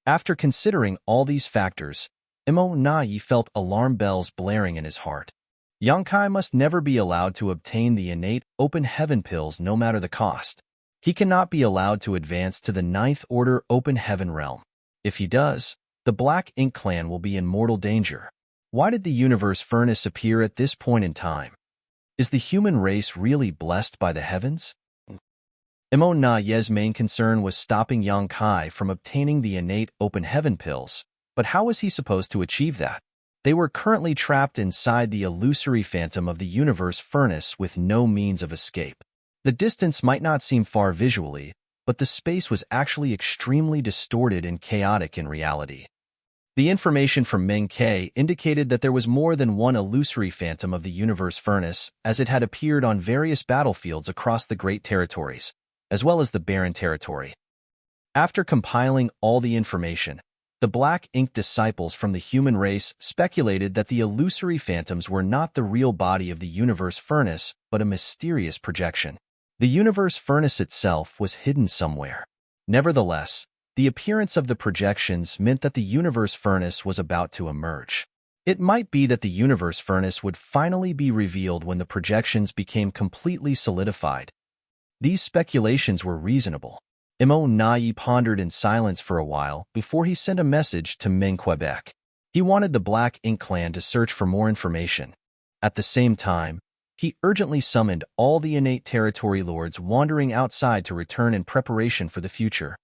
After considering all these factors, Emo Nai felt alarm bells blaring in his heart. Yang Kai must never be allowed to obtain the innate open heaven pills no matter the cost. He cannot be allowed to advance to the 9th Order Open Heaven realm. If he does, the Black Ink clan will be in mortal danger. Why did the universe furnace appear at this point in time? Is the human race really blessed by the heavens? Emo Nai's main concern was stopping Yang Kai from obtaining the innate open heaven pills, but how was he supposed to achieve that? They were currently trapped inside the illusory phantom of the universe furnace with no means of escape. The distance might not seem far visually, but the space was actually extremely distorted and chaotic in reality. The information from Meng Ke indicated that there was more than one illusory phantom of the universe furnace, as it had appeared on various battlefields across the Great Territories, as well as the Barren Territory. After compiling all the information, the Black Ink disciples from the human race speculated that the illusory phantoms were not the real body of the universe furnace, but a mysterious projection. The universe furnace itself was hidden somewhere. Nevertheless, the appearance of the projections meant that the universe furnace was about to emerge. It might be that the universe furnace would finally be revealed when the projections became completely solidified. These speculations were reasonable. Mo Nai pondered in silence for a while before he sent a message to Ming Quebec. He wanted the Black Ink clan to search for more information. At the same time, he urgently summoned all the innate territory lords wandering outside to return in preparation for the future.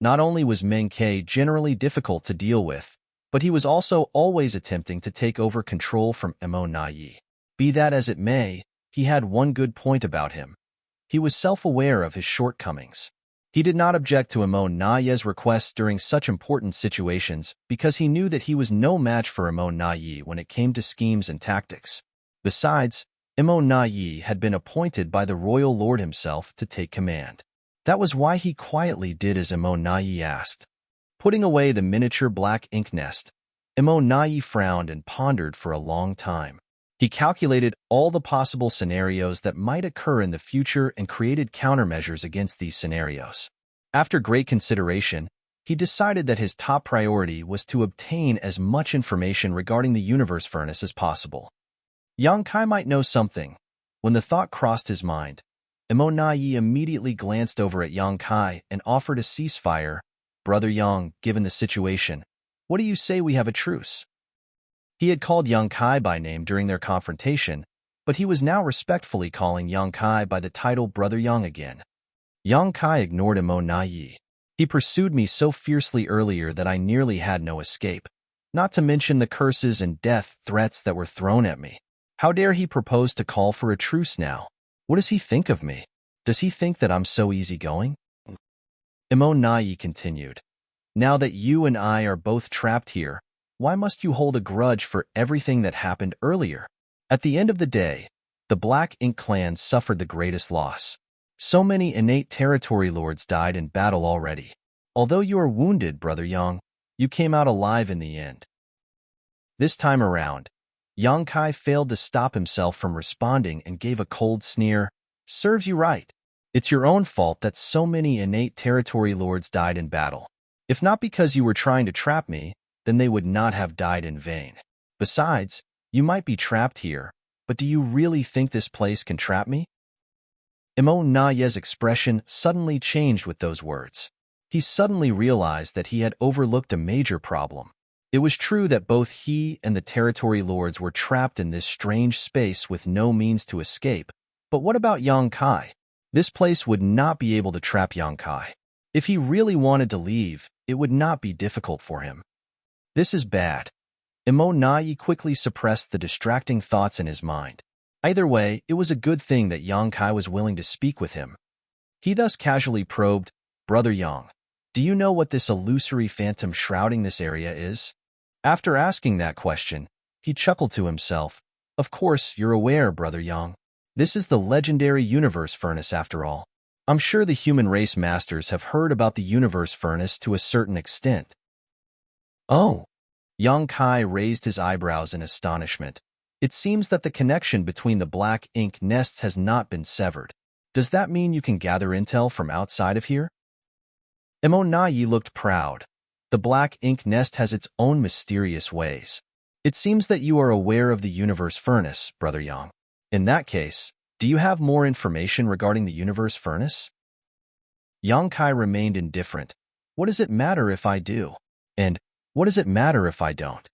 Not only was Meng Ke generally difficult to deal with, but he was also always attempting to take over control from Mo Nai. Be that as it may, he had one good point about him. He was self-aware of his shortcomings. He did not object to Mo Nai's requests during such important situations because he knew that he was no match for Mo Nai when it came to schemes and tactics. Besides, Mo Nai had been appointed by the royal lord himself to take command. That was why he quietly did as Mo Nai asked. Putting away the miniature black ink nest, Mo Nai frowned and pondered for a long time. He calculated all the possible scenarios that might occur in the future and created countermeasures against these scenarios. After great consideration, he decided that his top priority was to obtain as much information regarding the universe furnace as possible. Yang Kai might know something. When the thought crossed his mind, Mo Nai immediately glanced over at Yang Kai and offered a ceasefire. Brother Yang, given the situation, what do you say we have a truce? He had called Yang Kai by name during their confrontation, but he was now respectfully calling Yang Kai by the title Brother Yang again. Yang Kai ignored Mo Nai. He pursued me so fiercely earlier that I nearly had no escape, not to mention the curses and death threats that were thrown at me. How dare he propose to call for a truce now? What does he think of me? Does he think that I'm so easygoing? Mo Nai continued. Now that you and I are both trapped here, why must you hold a grudge for everything that happened earlier? At the end of the day, the Black Ink clan suffered the greatest loss. So many innate territory lords died in battle already. Although you are wounded, Brother Yang, you came out alive in the end. This time around, Yang Kai failed to stop himself from responding and gave a cold sneer. Serves you right. It's your own fault that so many innate territory lords died in battle. If not because you were trying to trap me, then they would not have died in vain. Besides, you might be trapped here, but do you really think this place can trap me? Mo Nai's expression suddenly changed with those words. He suddenly realized that he had overlooked a major problem. It was true that both he and the territory lords were trapped in this strange space with no means to escape, but what about Yang Kai? This place would not be able to trap Yang Kai. If he really wanted to leave, it would not be difficult for him. This is bad. Mo Nai quickly suppressed the distracting thoughts in his mind. Either way, it was a good thing that Yang Kai was willing to speak with him. He thus casually probed, Brother Yang, do you know what this illusory phantom shrouding this area is? After asking that question, he chuckled to himself. Of course, you're aware, Brother Yang. This is the legendary universe furnace after all. I'm sure the human race masters have heard about the universe furnace to a certain extent. Oh. Yang Kai raised his eyebrows in astonishment. It seems that the connection between the black ink nests has not been severed. Does that mean you can gather intel from outside of here? Mo Nai looked proud. The black ink nest has its own mysterious ways. It seems that you are aware of the universe furnace, Brother Yang. In that case, do you have more information regarding the universe furnace? Yang Kai remained indifferent. What does it matter if I do? And what does it matter if I don't?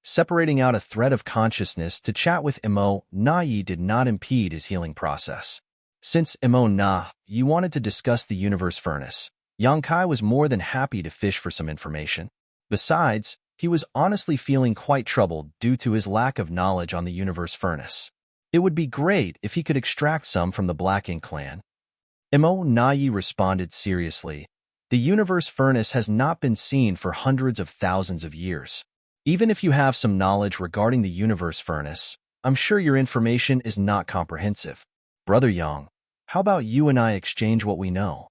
Separating out a thread of consciousness to chat with Mo Nai did not impede his healing process. Since Mo Nai wanted to discuss the universe furnace, Yang Kai was more than happy to fish for some information. Besides, he was honestly feeling quite troubled due to his lack of knowledge on the universe furnace. It would be great if he could extract some from the Black Ink clan. Mo Nai responded seriously. The universe furnace has not been seen for hundreds of thousands of years. Even if you have some knowledge regarding the universe furnace, I'm sure your information is not comprehensive. Brother Yang, how about you and I exchange what we know?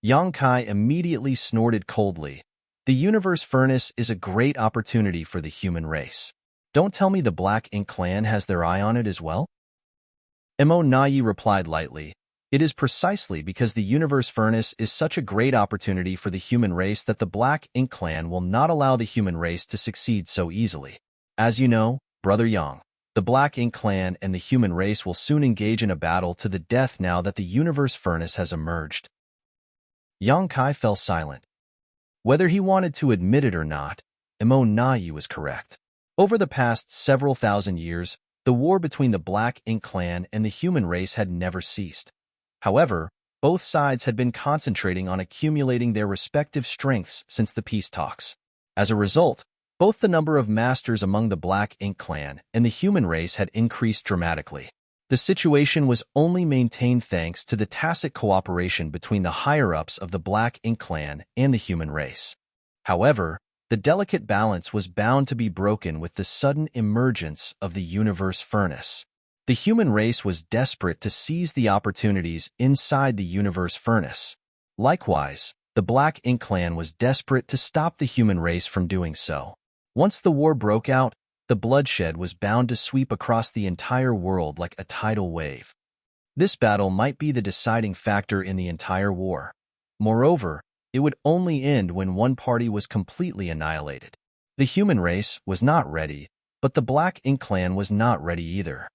Yang Kai immediately snorted coldly. The universe furnace is a great opportunity for the human race. Don't tell me the Black Ink clan has their eye on it as well? Mo Nai replied lightly. It is precisely because the universe furnace is such a great opportunity for the human race that the Black Ink Clan will not allow the human race to succeed so easily. As you know, Brother Yang, the Black Ink Clan and the human race will soon engage in a battle to the death now that the universe furnace has emerged. Yang Kai fell silent. Whether he wanted to admit it or not, Emo Nai was correct. Over the past several thousand years, the war between the Black Ink Clan and the human race had never ceased. However, both sides had been concentrating on accumulating their respective strengths since the peace talks. As a result, both the number of masters among the Black Ink Clan and the human race had increased dramatically. The situation was only maintained thanks to the tacit cooperation between the higher-ups of the Black Ink Clan and the human race. However, the delicate balance was bound to be broken with the sudden emergence of the universe furnace. The human race was desperate to seize the opportunities inside the universe furnace. Likewise, the Black Ink Clan was desperate to stop the human race from doing so. Once the war broke out, the bloodshed was bound to sweep across the entire world like a tidal wave. This battle might be the deciding factor in the entire war. Moreover, it would only end when one party was completely annihilated. The human race was not ready, but the Black Ink Clan was not ready either.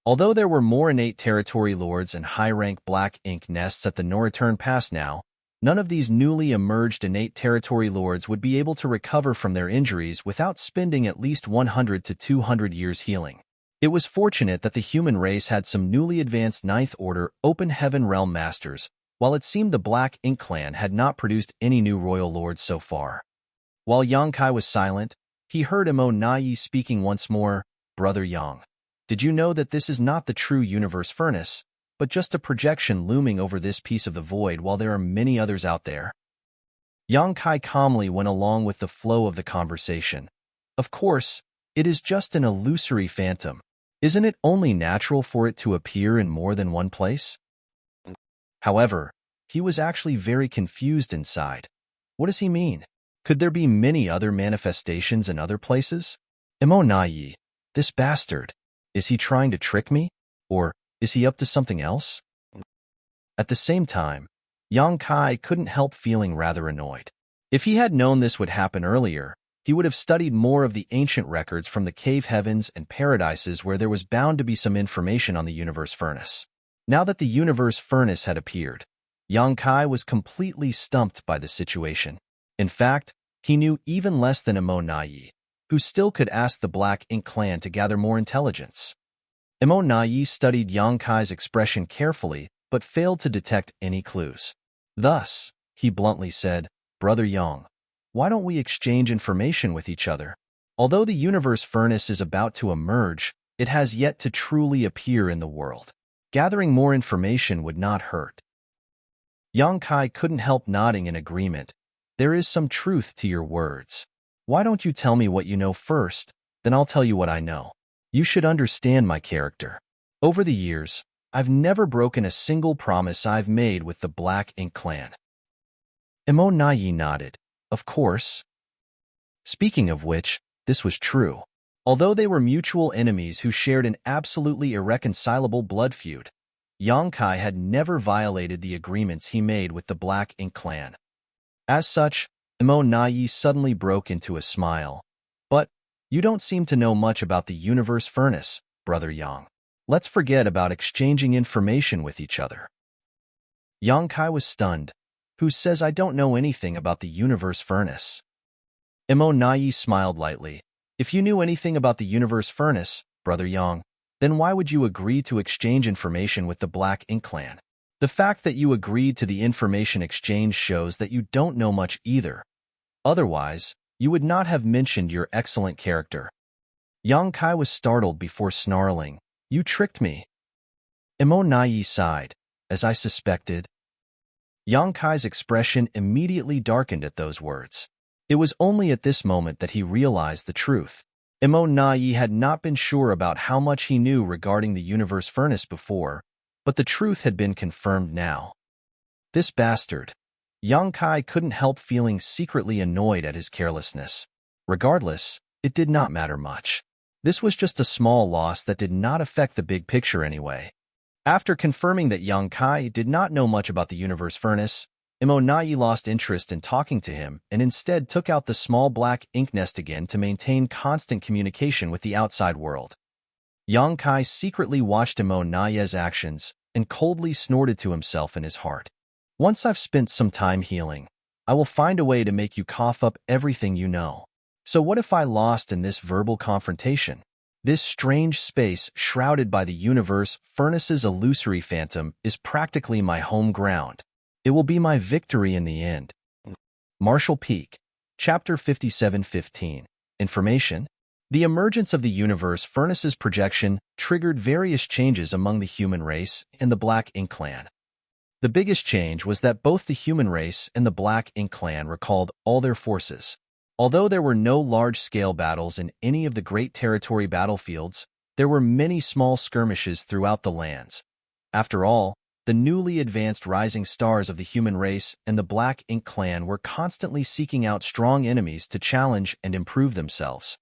Although there were more innate territory lords and high-rank Black Ink nests at the Noreturn Pass now, none of these newly emerged innate territory lords would be able to recover from their injuries without spending at least 100 to 200 years healing. It was fortunate that the human race had some newly advanced Ninth Order Open Heaven Realm Masters, while it seemed the Black Ink Clan had not produced any new royal lords so far. While Yang Kai was silent, he heard Emo Nai speaking once more. Brother Yang, did you know that this is not the true universe furnace, but just a projection looming over this piece of the void while there are many others out there? Yang Kai calmly went along with the flow of the conversation. Of course, it is just an illusory phantom. Isn't it only natural for it to appear in more than one place? However, he was actually very confused inside. What does he mean? Could there be many other manifestations in other places? Emo Nai, this bastard, is he trying to trick me? Or is he up to something else? At the same time, Yang Kai couldn't help feeling rather annoyed. If he had known this would happen earlier, he would have studied more of the ancient records from the cave heavens and paradises where there was bound to be some information on the universe furnace. Now that the universe furnace had appeared, Yang Kai was completely stumped by the situation. In fact, he knew even less than Emo Nai, who still could ask the Black Ink Clan to gather more intelligence. Emo Nai studied Yang Kai's expression carefully, but failed to detect any clues. Thus, he bluntly said, Brother Yang, why don't we exchange information with each other? Although the universe furnace is about to emerge, it has yet to truly appear in the world. Gathering more information would not hurt. Yang Kai couldn't help nodding in agreement. There is some truth to your words. Why don't you tell me what you know first, then I'll tell you what I know. You should understand my character. Over the years, I've never broken a single promise I've made with the Black Ink Clan. Emo Nai nodded. Of course. Speaking of which, this was true. Although they were mutual enemies who shared an absolutely irreconcilable blood feud, Yang Kai had never violated the agreements he made with the Black Ink Clan. As such, Emo Nai suddenly broke into a smile. But, you don't seem to know much about the universe furnace, Brother Yang. Let's forget about exchanging information with each other. Yang Kai was stunned. Who says I don't know anything about the universe furnace? Emo Nai smiled lightly. If you knew anything about the universe furnace, Brother Yang, then why would you agree to exchange information with the Black Ink Clan? The fact that you agreed to the information exchange shows that you don't know much either. Otherwise, you would not have mentioned your excellent character. Yang Kai was startled before snarling. You tricked me. Emo Nai sighed. As I suspected. Yang Kai's expression immediately darkened at those words. It was only at this moment that he realized the truth. Emo Nai had not been sure about how much he knew regarding the universe furnace before, but the truth had been confirmed now. This bastard. Yang Kai couldn't help feeling secretly annoyed at his carelessness. Regardless, it did not matter much. This was just a small loss that did not affect the big picture anyway. After confirming that young Kai did not know much about the universe furnace, Imonai lost interest in talking to him and instead took out the small black ink nest again to maintain constant communication with the outside world. Yang Kai secretly watched Imonai's actions and coldly snorted to himself in his heart. Once I've spent some time healing, I will find a way to make you cough up everything you know. So what if I lost in this verbal confrontation? This strange space shrouded by the universe furnace's illusory phantom is practically my home ground. It will be my victory in the end. Marshall Peak, Chapter 57:15. Information. The emergence of the universe furnace's projection triggered various changes among the human race and the Black Ink Clan. The biggest change was that both the human race and the Black Ink Clan recalled all their forces. Although there were no large-scale battles in any of the Great Territory battlefields, there were many small skirmishes throughout the lands. After all, the newly advanced rising stars of the human race and the Black Ink Clan were constantly seeking out strong enemies to challenge and improve themselves.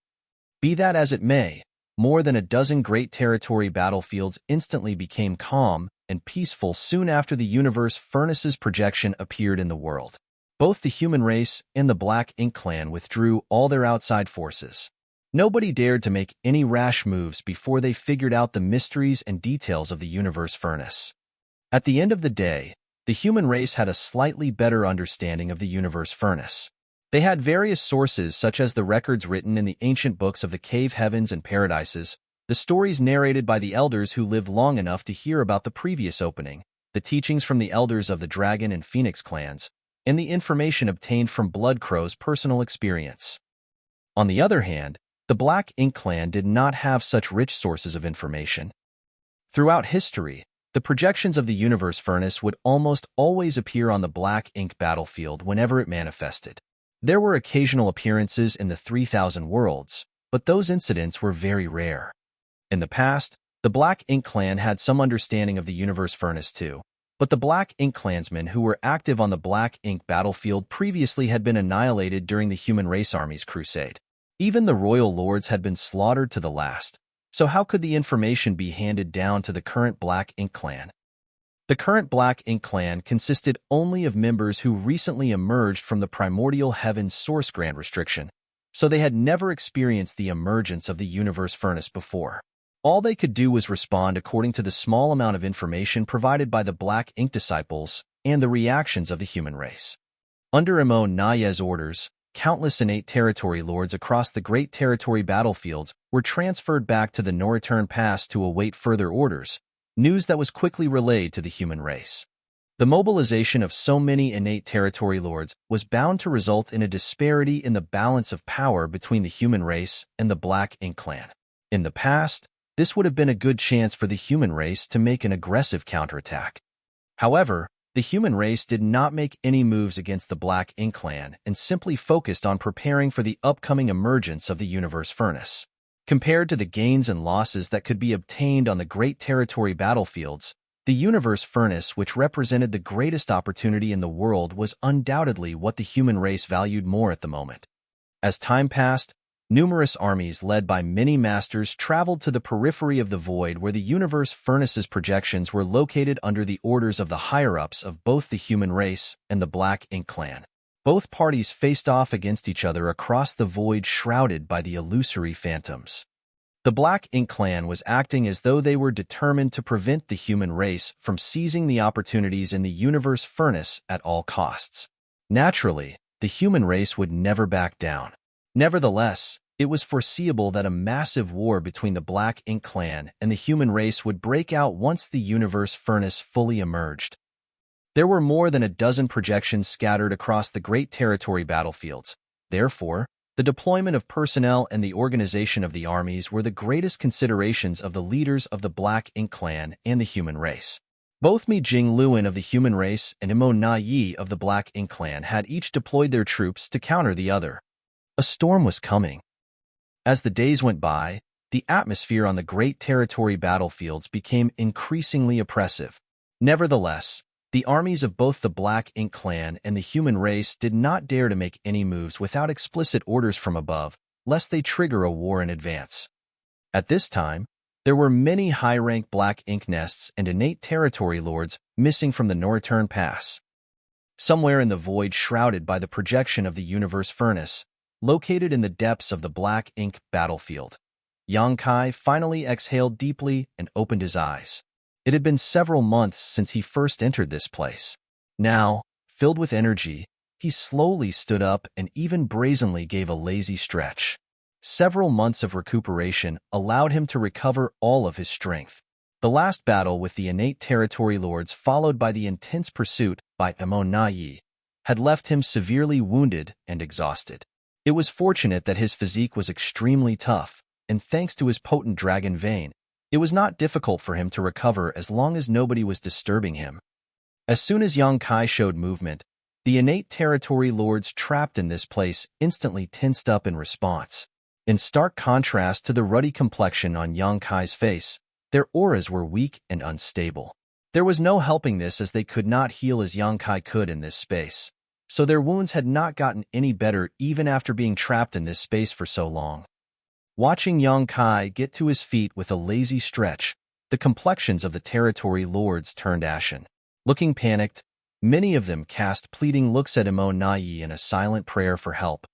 Be that as it may, more than a dozen Great Territory battlefields instantly became calm and peaceful soon after the universe furnace's projection appeared in the world. Both the human race and the Black Ink Clan withdrew all their outside forces. Nobody dared to make any rash moves before they figured out the mysteries and details of the universe furnace. At the end of the day, the human race had a slightly better understanding of the universe furnace. They had various sources such as the records written in the ancient books of the cave heavens and paradises, the stories narrated by the elders who lived long enough to hear about the previous opening, the teachings from the elders of the Dragon and Phoenix clans, and the information obtained from Bloodcrow's personal experience. On the other hand, the Black Ink Clan did not have such rich sources of information. Throughout history, the projections of the universe furnace would almost always appear on the Black Ink battlefield whenever it manifested. There were occasional appearances in the 3,000 worlds, but those incidents were very rare. In the past, the Black Ink Clan had some understanding of the universe furnace too, but the Black Ink Clansmen who were active on the Black Ink battlefield previously had been annihilated during the human race army's crusade. Even the royal lords had been slaughtered to the last, so how could the information be handed down to the current Black Ink Clan? The current Black Ink Clan consisted only of members who recently emerged from the primordial heaven's source grand restriction, so they had never experienced the emergence of the universe furnace before. All they could do was respond according to the small amount of information provided by the Black Ink disciples and the reactions of the human race. Under Imonai's orders, countless innate territory lords across the Great Territory battlefields were transferred back to the Noreturn Pass to await further orders, news that was quickly relayed to the human race. The mobilization of so many innate territory lords was bound to result in a disparity in the balance of power between the human race and the Black Ink Clan. In the past, this would have been a good chance for the human race to make an aggressive counterattack. However, the human race did not make any moves against the Black Ink Clan and simply focused on preparing for the upcoming emergence of the universe furnace. Compared to the gains and losses that could be obtained on the Great Territory battlefields, the universe furnace, which represented the greatest opportunity in the world, was undoubtedly what the human race valued more at the moment. As time passed, numerous armies led by many masters traveled to the periphery of the void where the universe furnace's projections were located under the orders of the higher-ups of both the human race and the Black Ink Clan. Both parties faced off against each other across the void shrouded by the illusory phantoms. The Black Ink Clan was acting as though they were determined to prevent the human race from seizing the opportunities in the universe furnace at all costs. Naturally, the human race would never back down. Nevertheless, it was foreseeable that a massive war between the Black Ink Clan and the human race would break out once the universe furnace fully emerged. There were more than a dozen projections scattered across the Great Territory battlefields. Therefore, the deployment of personnel and the organization of the armies were the greatest considerations of the leaders of the Black Ink Clan and the human race. Both Mi Jingluan of the human race and Imo Na Yi of the Black Ink Clan had each deployed their troops to counter the other. A storm was coming. As the days went by, the atmosphere on the Great Territory battlefields became increasingly oppressive. Nevertheless, the armies of both the Black Ink Clan and the human race did not dare to make any moves without explicit orders from above, lest they trigger a war in advance. At this time, There were many high-rank black ink nests and innate territory lords missing from the Norreturn Pass. Somewhere in the void shrouded by the projection of the universe furnace, located in the depths of the black ink battlefield, Yang Kai finally exhaled deeply and opened his eyes. It had been several months since he first entered this place. Now, filled with energy, he slowly stood up and even brazenly gave a lazy stretch. Several months of recuperation allowed him to recover all of his strength. The last battle with the innate territory lords, followed by the intense pursuit by Emo Nai, had left him severely wounded and exhausted. It was fortunate that his physique was extremely tough, and thanks to his potent dragon vein, it was not difficult for him to recover as long as nobody was disturbing him. As soon as Yang Kai showed movement, the innate territory lords trapped in this place instantly tensed up in response. In stark contrast to the ruddy complexion on Yang Kai's face, their auras were weak and unstable. There was no helping this, as they could not heal as Yang Kai could in this space, so their wounds had not gotten any better even after being trapped in this space for so long. Watching Yang Kai get to his feet with a lazy stretch, the complexions of the territory lords turned ashen. Looking panicked, many of them cast pleading looks at Emo Nai in a silent prayer for help.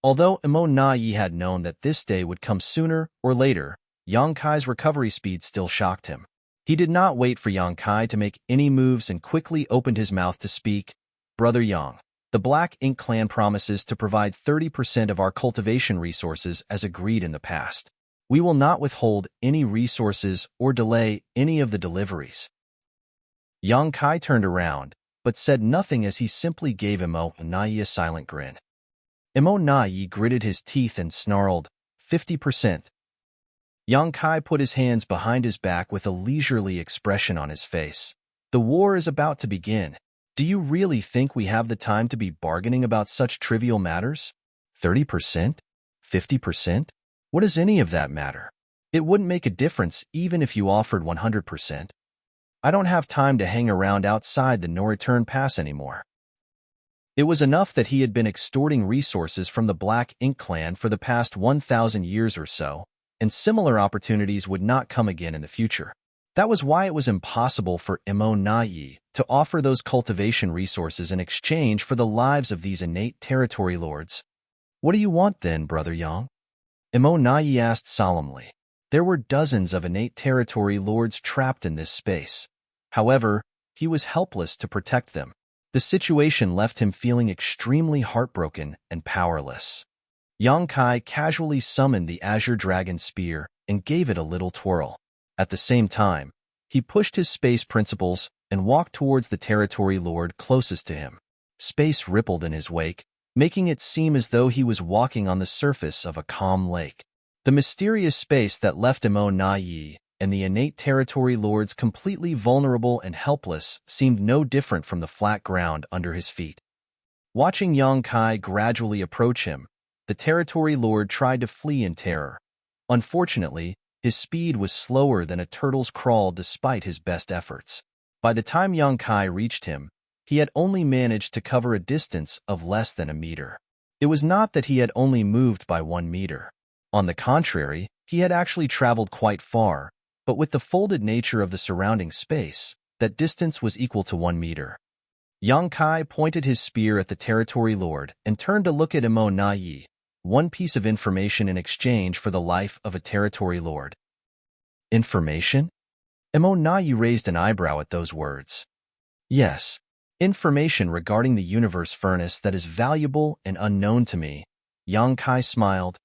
Although Emo Nai had known that this day would come sooner or later, Yang Kai's recovery speed still shocked him. He did not wait for Yang Kai to make any moves and quickly opened his mouth to speak. "Brother Yang, the Black Ink Clan promises to provide 30% of our cultivation resources as agreed in the past. We will not withhold any resources or delay any of the deliveries." Yang Kai turned around, but said nothing as he simply gave Emo Nai a silent grin. Emo Nai gritted his teeth and snarled, 50%. Yang Kai put his hands behind his back with a leisurely expression on his face. "The war is about to begin. Do you really think we have the time to be bargaining about such trivial matters? 30%? 50%? What does any of that matter? It wouldn't make a difference even if you offered 100%. I don't have time to hang around outside the no-return pass anymore." It was enough that he had been extorting resources from the Black Ink Clan for the past 1,000 years or so, and similar opportunities would not come again in the future. That was why it was impossible for Emo Nai to offer those cultivation resources in exchange for the lives of these innate territory lords. "What do you want then, Brother Yang?" Emo Nai asked solemnly. There were dozens of innate territory lords trapped in this space. However, he was helpless to protect them. The situation left him feeling extremely heartbroken and powerless. Yang Kai casually summoned the Azure Dragon Spear and gave it a little twirl. At the same time, he pushed his space principles and walked towards the territory lord closest to him. Space rippled in his wake, making it seem as though he was walking on the surface of a calm lake. The mysterious space that left Emo Nai and the innate territory lords completely vulnerable and helpless seemed no different from the flat ground under his feet. Watching Yang Kai gradually approach him, the territory lord tried to flee in terror. Unfortunately, his speed was slower than a turtle's crawl despite his best efforts. By the time Yang Kai reached him, he had only managed to cover a distance of less than a meter. It was not that he had only moved by 1 meter. On the contrary, he had actually traveled quite far, but with the folded nature of the surrounding space, that distance was equal to 1 meter. Yang Kai pointed his spear at the territory lord and turned to look at Emo Nai, one piece of information in exchange for the life of a territory lord. Information? Emo Nai raised an eyebrow at those words. Yes, information regarding the universe furnace that is valuable and unknown to me. Yang Kai smiled.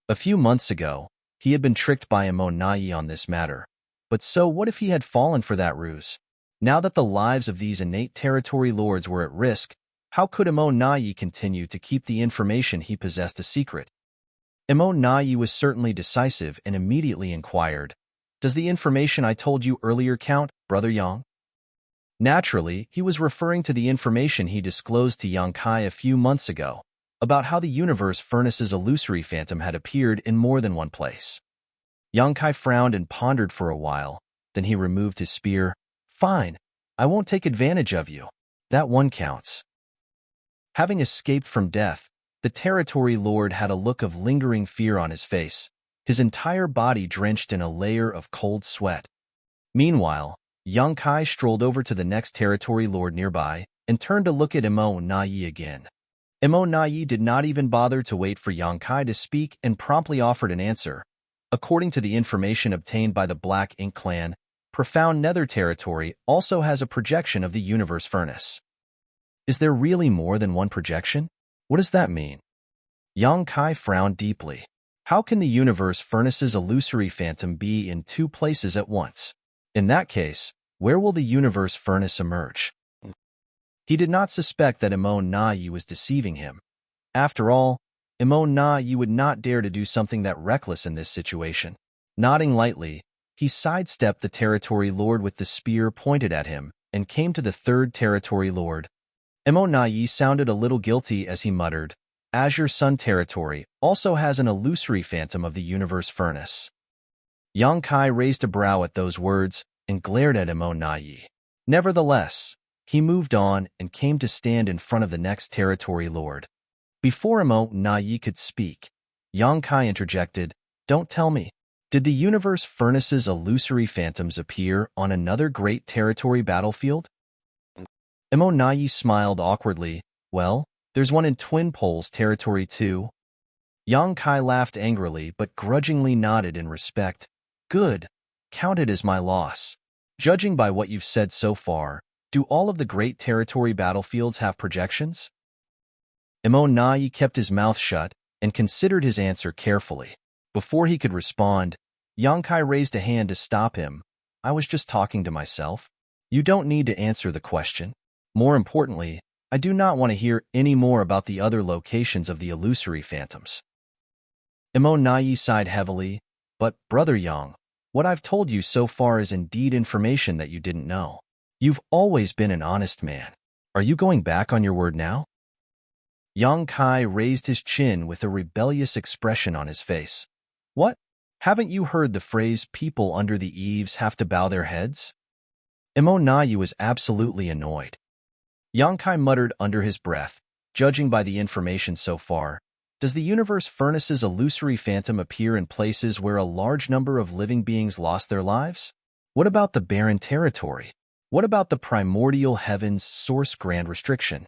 A few months ago, he had been tricked by Emo Nai on this matter. But so what if he had fallen for that ruse? Now that the lives of these innate territory lords were at risk, how could Emo Nai continue to keep the information he possessed a secret? Emo Nai was certainly decisive and immediately inquired, "Does the information I told you earlier count, Brother Yang?" Naturally, he was referring to the information he disclosed to Yang Kai a few months ago, about how the universe furnace's illusory phantom had appeared in more than one place. Yang Kai frowned and pondered for a while, then he removed his spear. "Fine, I won't take advantage of you. That one counts." Having escaped from death, the territory lord had a look of lingering fear on his face, his entire body drenched in a layer of cold sweat. Meanwhile, young Kai strolled over to the next territory lord nearby and turned to look at Imo Nai again. Imo Nai did not even bother to wait for young Kai to speak and promptly offered an answer. According to the information obtained by the Black Ink clan, Profound Nether Territory also has a projection of the universe furnace. Is there really more than one projection? What does that mean? Yang Kai frowned deeply. How can the universe furnace's illusory phantom be in two places at once? In that case, where will the universe furnace emerge? He did not suspect that Imo Nai was deceiving him. After all, Imo Nai would not dare to do something that reckless in this situation. Nodding lightly, he sidestepped the territory lord with the spear pointed at him and came to the third territory lord. Imo Nai sounded a little guilty as he muttered, Azure Sun Territory also has an illusory phantom of the universe furnace. Yang Kai raised a brow at those words and glared at Imo Nai. Nevertheless, he moved on and came to stand in front of the next territory lord. Before Imo Nai could speak, Yang Kai interjected, Don't tell me. Did the universe furnace's illusory phantoms appear on another great territory battlefield? Imo Nai smiled awkwardly. Well, there's one in Twin Poles Territory too. Yang Kai laughed angrily but grudgingly nodded in respect. Good. Count it as my loss. Judging by what you've said so far, do all of the great territory battlefields have projections? Imo Nai kept his mouth shut and considered his answer carefully. Before he could respond, Yang Kai raised a hand to stop him. I was just talking to myself. You don't need to answer the question. More importantly, I do not want to hear any more about the other locations of the illusory phantoms. Imo Nai sighed heavily, but, Brother Yang, what I've told you so far is indeed information that you didn't know. You've always been an honest man. Are you going back on your word now? Yang Kai raised his chin with a rebellious expression on his face. What? Haven't you heard the phrase, people under the eaves have to bow their heads? Imo Nai was absolutely annoyed. Yang Kai muttered under his breath, judging by the information so far, does the universe furnace's illusory phantom appear in places where a large number of living beings lost their lives? What about the barren territory? What about the primordial heavens source grand restriction?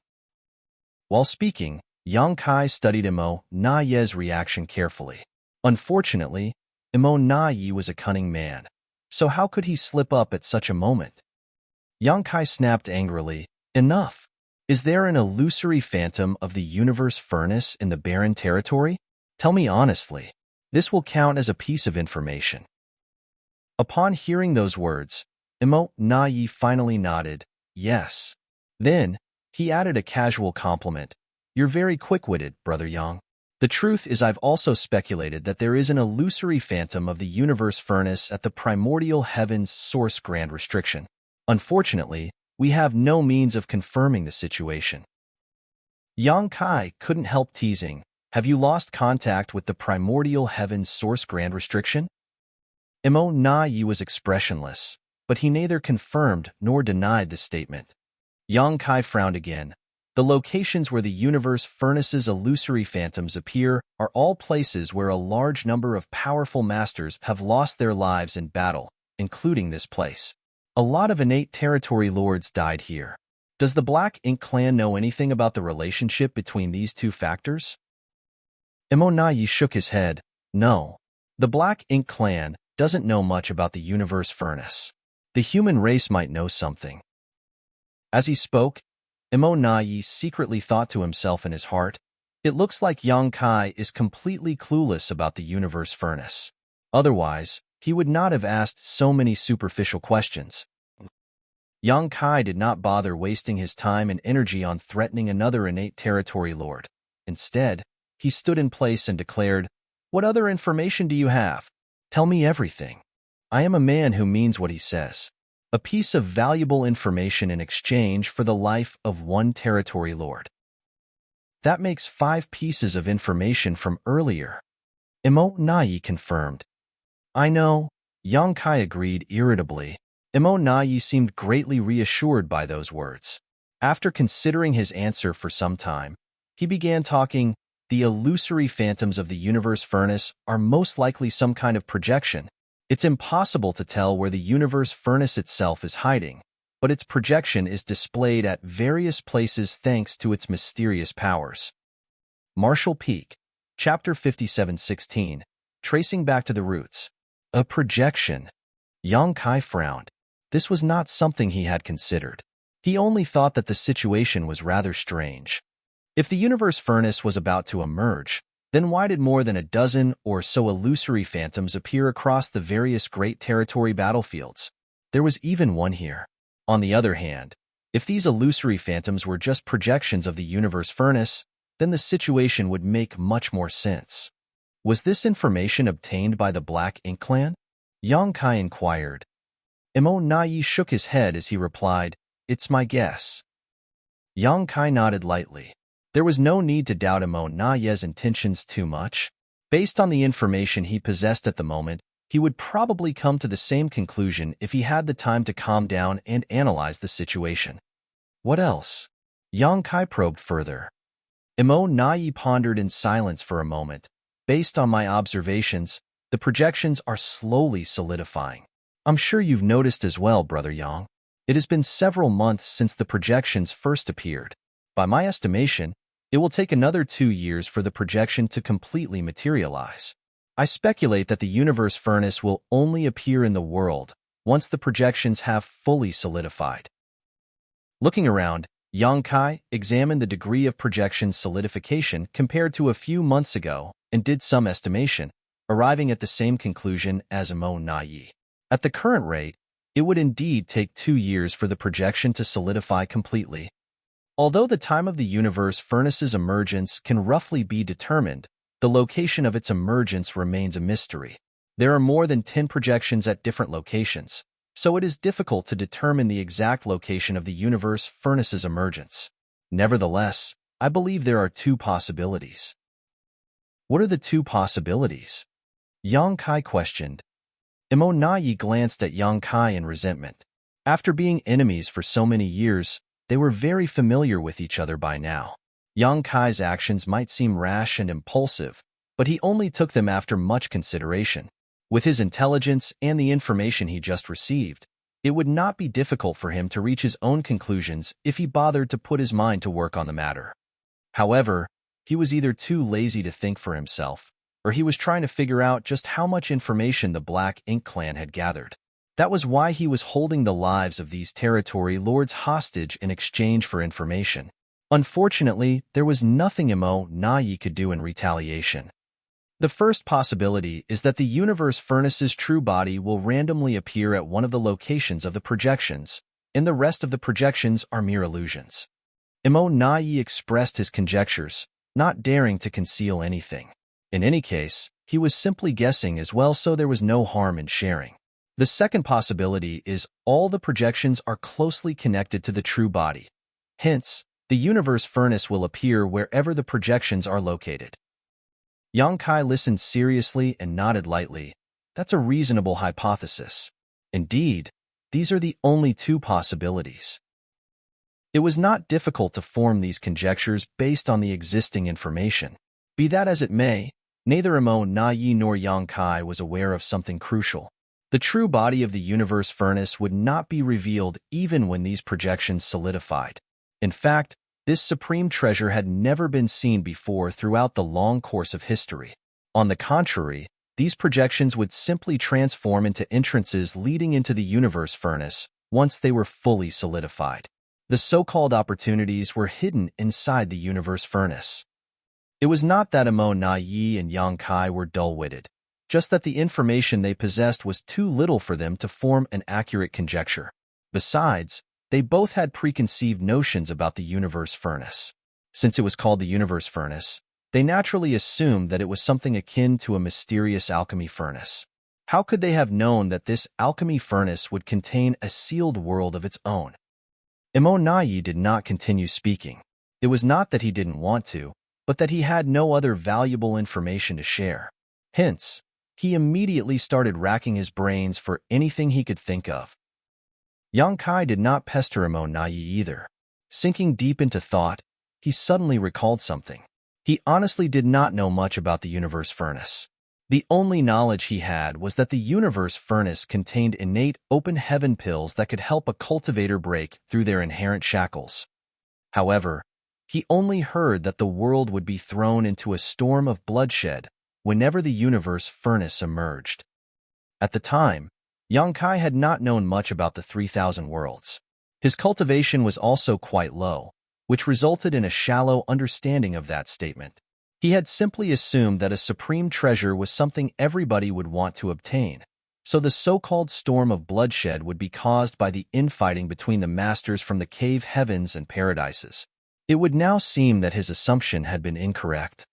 While speaking, Yang Kai studied Imo Nai's reaction carefully. Unfortunately, Imo Nai was a cunning man, so how could he slip up at such a moment? Yang Kai snapped angrily, Enough! Is there an illusory phantom of the universe furnace in the barren territory? Tell me honestly. This will count as a piece of information. Upon hearing those words, Imo Nai finally nodded, yes. Then, he added a casual compliment. You're very quick-witted, Brother Yang. The truth is I've also speculated that there is an illusory phantom of the universe furnace at the primordial heavens source grand restriction. Unfortunately, we have no means of confirming the situation. Yang Kai couldn't help teasing, have you lost contact with the primordial heavens source grand restriction? Imo Nai was expressionless, but he neither confirmed nor denied the statement. Yang Kai frowned again. The locations where the universe furnace's illusory phantoms appear are all places where a large number of powerful masters have lost their lives in battle, including this place. A lot of innate territory lords died here. Does the Black Ink clan know anything about the relationship between these two factors? Imo Nai shook his head. No. The Black Ink clan doesn't know much about the universe furnace. The human race might know something. As he spoke, Imo Nai secretly thought to himself in his heart, it looks like Yang Kai is completely clueless about the universe furnace. Otherwise, he would not have asked so many superficial questions. Yang Kai did not bother wasting his time and energy on threatening another innate territory lord. Instead, he stood in place and declared, What other information do you have? Tell me everything. I am a man who means what he says. A piece of valuable information in exchange for the life of one territory lord. That makes 5 pieces of information from earlier. Imo Nai confirmed. I know, Yang Kai agreed irritably. Imo Nai seemed greatly reassured by those words. After considering his answer for some time, he began talking, the illusory phantoms of the universe furnace are most likely some kind of projection. It's impossible to tell where the universe furnace itself is hiding, but its projection is displayed at various places thanks to its mysterious powers. Marshall Peak, Chapter 57:16, Tracing Back to the Roots. A projection. Yang Kai frowned. This was not something he had considered. He only thought that the situation was rather strange. If the universe furnace was about to emerge, then why did more than a dozen or so illusory phantoms appear across the various Great Territory battlefields? There was even one here. On the other hand, if these illusory phantoms were just projections of the universe furnace, then the situation would make much more sense. Was this information obtained by the Black Ink Clan? Yang Kai inquired. Emo Nai shook his head as he replied, "It's my guess." Yang Kai nodded lightly. There was no need to doubt Emo Nai's intentions too much. Based on the information he possessed at the moment, he would probably come to the same conclusion if he had the time to calm down and analyze the situation. What else? Yang Kai probed further. Emo Nai pondered in silence for a moment. Based on my observations, the projections are slowly solidifying. I'm sure you've noticed as well, Brother Yang. It has been several months since the projections first appeared. By my estimation, it will take another 2 years for the projection to completely materialize. I speculate that the universe furnace will only appear in the world once the projections have fully solidified. Looking around, Yang Kai examined the degree of projection solidification compared to a few months ago and did some estimation, arriving at the same conclusion as Emo Nai. At the current rate, it would indeed take 2 years for the projection to solidify completely. Although the time of the universe furnace's emergence can roughly be determined, the location of its emergence remains a mystery. There are more than 10 projections at different locations, so it is difficult to determine the exact location of the universe furnace's emergence. Nevertheless, I believe there are 2 possibilities. What are the 2 possibilities? Yang Kai questioned. Emo Nai glanced at Yang Kai in resentment. After being enemies for so many years, they were very familiar with each other by now. Yang Kai's actions might seem rash and impulsive, but he only took them after much consideration. With his intelligence and the information he just received, it would not be difficult for him to reach his own conclusions if he bothered to put his mind to work on the matter. However, he was either too lazy to think for himself, or he was trying to figure out just how much information the Black Ink Clan had gathered. That was why he was holding the lives of these territory lords hostage in exchange for information. Unfortunately, there was nothing Emo Nai could do in retaliation. The first possibility is that the universe furnace's true body will randomly appear at one of the locations of the projections, and the rest of the projections are mere illusions. Emo Nai expressed his conjectures, not daring to conceal anything. In any case, he was simply guessing as well, so there was no harm in sharing. The second possibility is all the projections are closely connected to the true body. Hence, the universe furnace will appear wherever the projections are located. Yang Kai listened seriously and nodded lightly. That's a reasonable hypothesis. Indeed, these are the only 2 possibilities. It was not difficult to form these conjectures based on the existing information. Be that as it may, neither Emo Nai nor Yang Kai was aware of something crucial. The true body of the universe furnace would not be revealed even when these projections solidified. In fact, this supreme treasure had never been seen before throughout the long course of history. On the contrary, these projections would simply transform into entrances leading into the universe furnace once they were fully solidified. The so-called opportunities were hidden inside the universe furnace. It was not that Emo Nai and Yang Kai were dull-witted, just that the information they possessed was too little for them to form an accurate conjecture. Besides, they both had preconceived notions about the universe furnace. Since it was called the universe furnace, they naturally assumed that it was something akin to a mysterious alchemy furnace. How could they have known that this alchemy furnace would contain a sealed world of its own? Emo Nai did not continue speaking. It was not that he didn't want to, but that he had no other valuable information to share. Hence, he immediately started racking his brains for anything he could think of. Yang Kai did not pester Emo Nai either. Sinking deep into thought, he suddenly recalled something. He honestly did not know much about the universe furnace. The only knowledge he had was that the universe furnace contained innate open heaven pills that could help a cultivator break through their inherent shackles. However, he only heard that the world would be thrown into a storm of bloodshed whenever the universe furnace emerged. At the time, Yang Kai had not known much about the 3,000 worlds. His cultivation was also quite low, which resulted in a shallow understanding of that statement. He had simply assumed that a supreme treasure was something everybody would want to obtain, so the so-called storm of bloodshed would be caused by the infighting between the masters from the cave heavens and paradises. It would now seem that his assumption had been incorrect.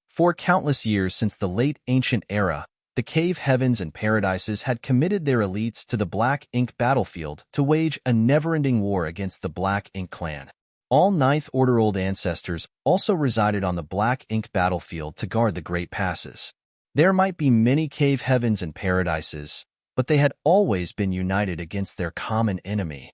For countless years since the late ancient era, the cave heavens and paradises had committed their elites to the Black Ink battlefield to wage a never-ending war against the Black Ink clan. All Ninth Order Old Ancestors also resided on the Black Ink battlefield to guard the Great Passes. There might be many cave heavens and paradises, but they had always been united against their common enemy.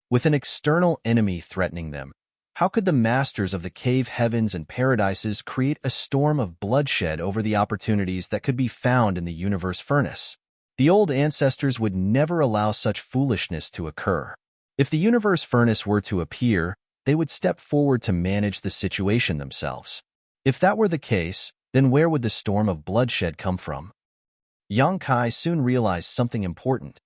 With an external enemy threatening them, how could the masters of the cave heavens and paradises create a storm of bloodshed over the opportunities that could be found in the universe furnace? The Old Ancestors would never allow such foolishness to occur. If the universe furnace were to appear, they would step forward to manage the situation themselves. If that were the case, then where would the storm of bloodshed come from? Yang Kai soon realized something important.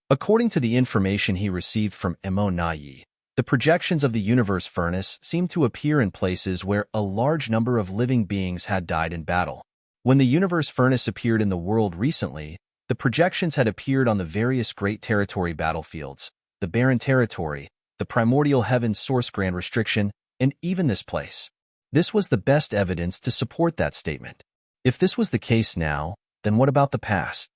According to the information he received from Mo Nai, the projections of the universe furnace seemed to appear in places where a large number of living beings had died in battle. When the universe furnace appeared in the world recently, the projections had appeared on the various Great Territory battlefields, the Barren Territory, the Primordial Heavens Source Grand Restriction, and even this place. This was the best evidence to support that statement. If this was the case now, then what about the past?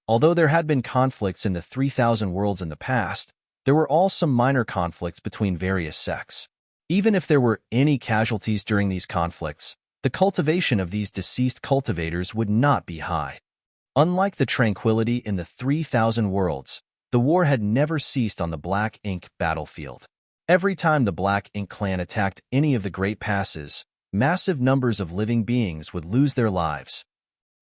Although there had been conflicts in the 3,000 worlds in the past, there were also minor conflicts between various sects. Even if there were any casualties during these conflicts, the cultivation of these deceased cultivators would not be high. Unlike the tranquility in the 3,000 worlds, the war had never ceased on the Black Ink battlefield. Every time the Black Ink clan attacked any of the Great Passes, massive numbers of living beings would lose their lives.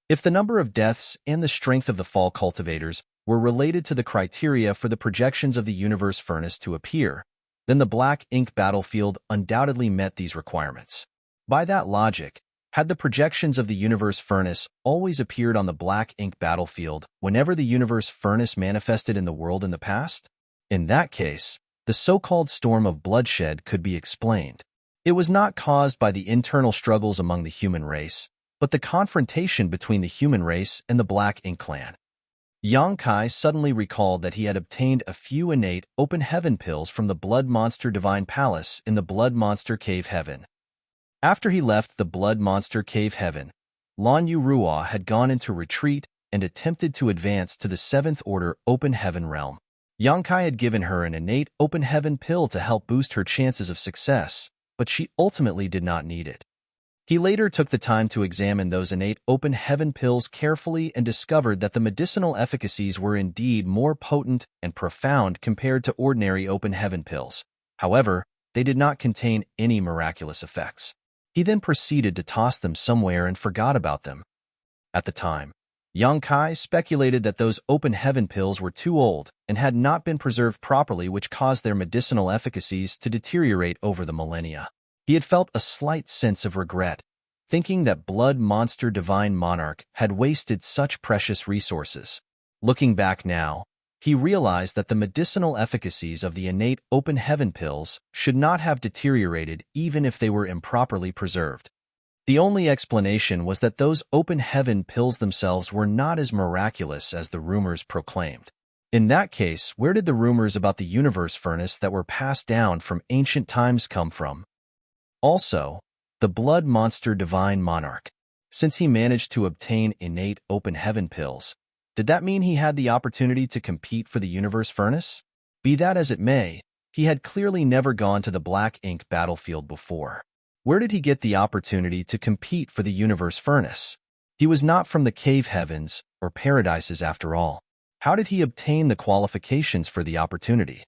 If the number of deaths and the strength of the fall cultivators were related to the criteria for the projections of the universe furnace to appear, then the Black Ink battlefield undoubtedly met these requirements. By that logic, had the projections of the universe furnace always appeared on the Black Ink battlefield whenever the universe furnace manifested in the world in the past? In that case, the so-called storm of bloodshed could be explained. It was not caused by the internal struggles among the human race, but the confrontation between the human race and the Black Ink clan. Yang Kai suddenly recalled that he had obtained a few innate open heaven pills from the Blood Monster Divine Palace in the Blood Monster Cave Heaven. After he left the Blood Monster Cave Heaven, Lan Yu Ruo had gone into retreat and attempted to advance to the 7th Order Open Heaven realm. Yang Kai had given her an innate open heaven pill to help boost her chances of success, but she ultimately did not need it. He later took the time to examine those innate open heaven pills carefully and discovered that the medicinal efficacies were indeed more potent and profound compared to ordinary open heaven pills. However, they did not contain any miraculous effects. He then proceeded to toss them somewhere and forgot about them. At the time, Yang Kai speculated that those open heaven pills were too old and had not been preserved properly, which caused their medicinal efficacies to deteriorate over the millennia. He had felt a slight sense of regret, thinking that Blood Monster Divine Monarch had wasted such precious resources. Looking back now, he realized that the medicinal efficacies of the innate open heaven pills should not have deteriorated even if they were improperly preserved. The only explanation was that those open heaven pills themselves were not as miraculous as the rumors proclaimed. In that case, where did the rumors about the universe furnace that were passed down from ancient times come from? Also, the Blood Monster Divine Monarch. Since he managed to obtain innate open heaven pills, did that mean he had the opportunity to compete for the universe furnace? Be that as it may, he had clearly never gone to the Black Ink battlefield before. Where did he get the opportunity to compete for the universe furnace? He was not from the cave heavens or paradises after all. How did he obtain the qualifications for the opportunity?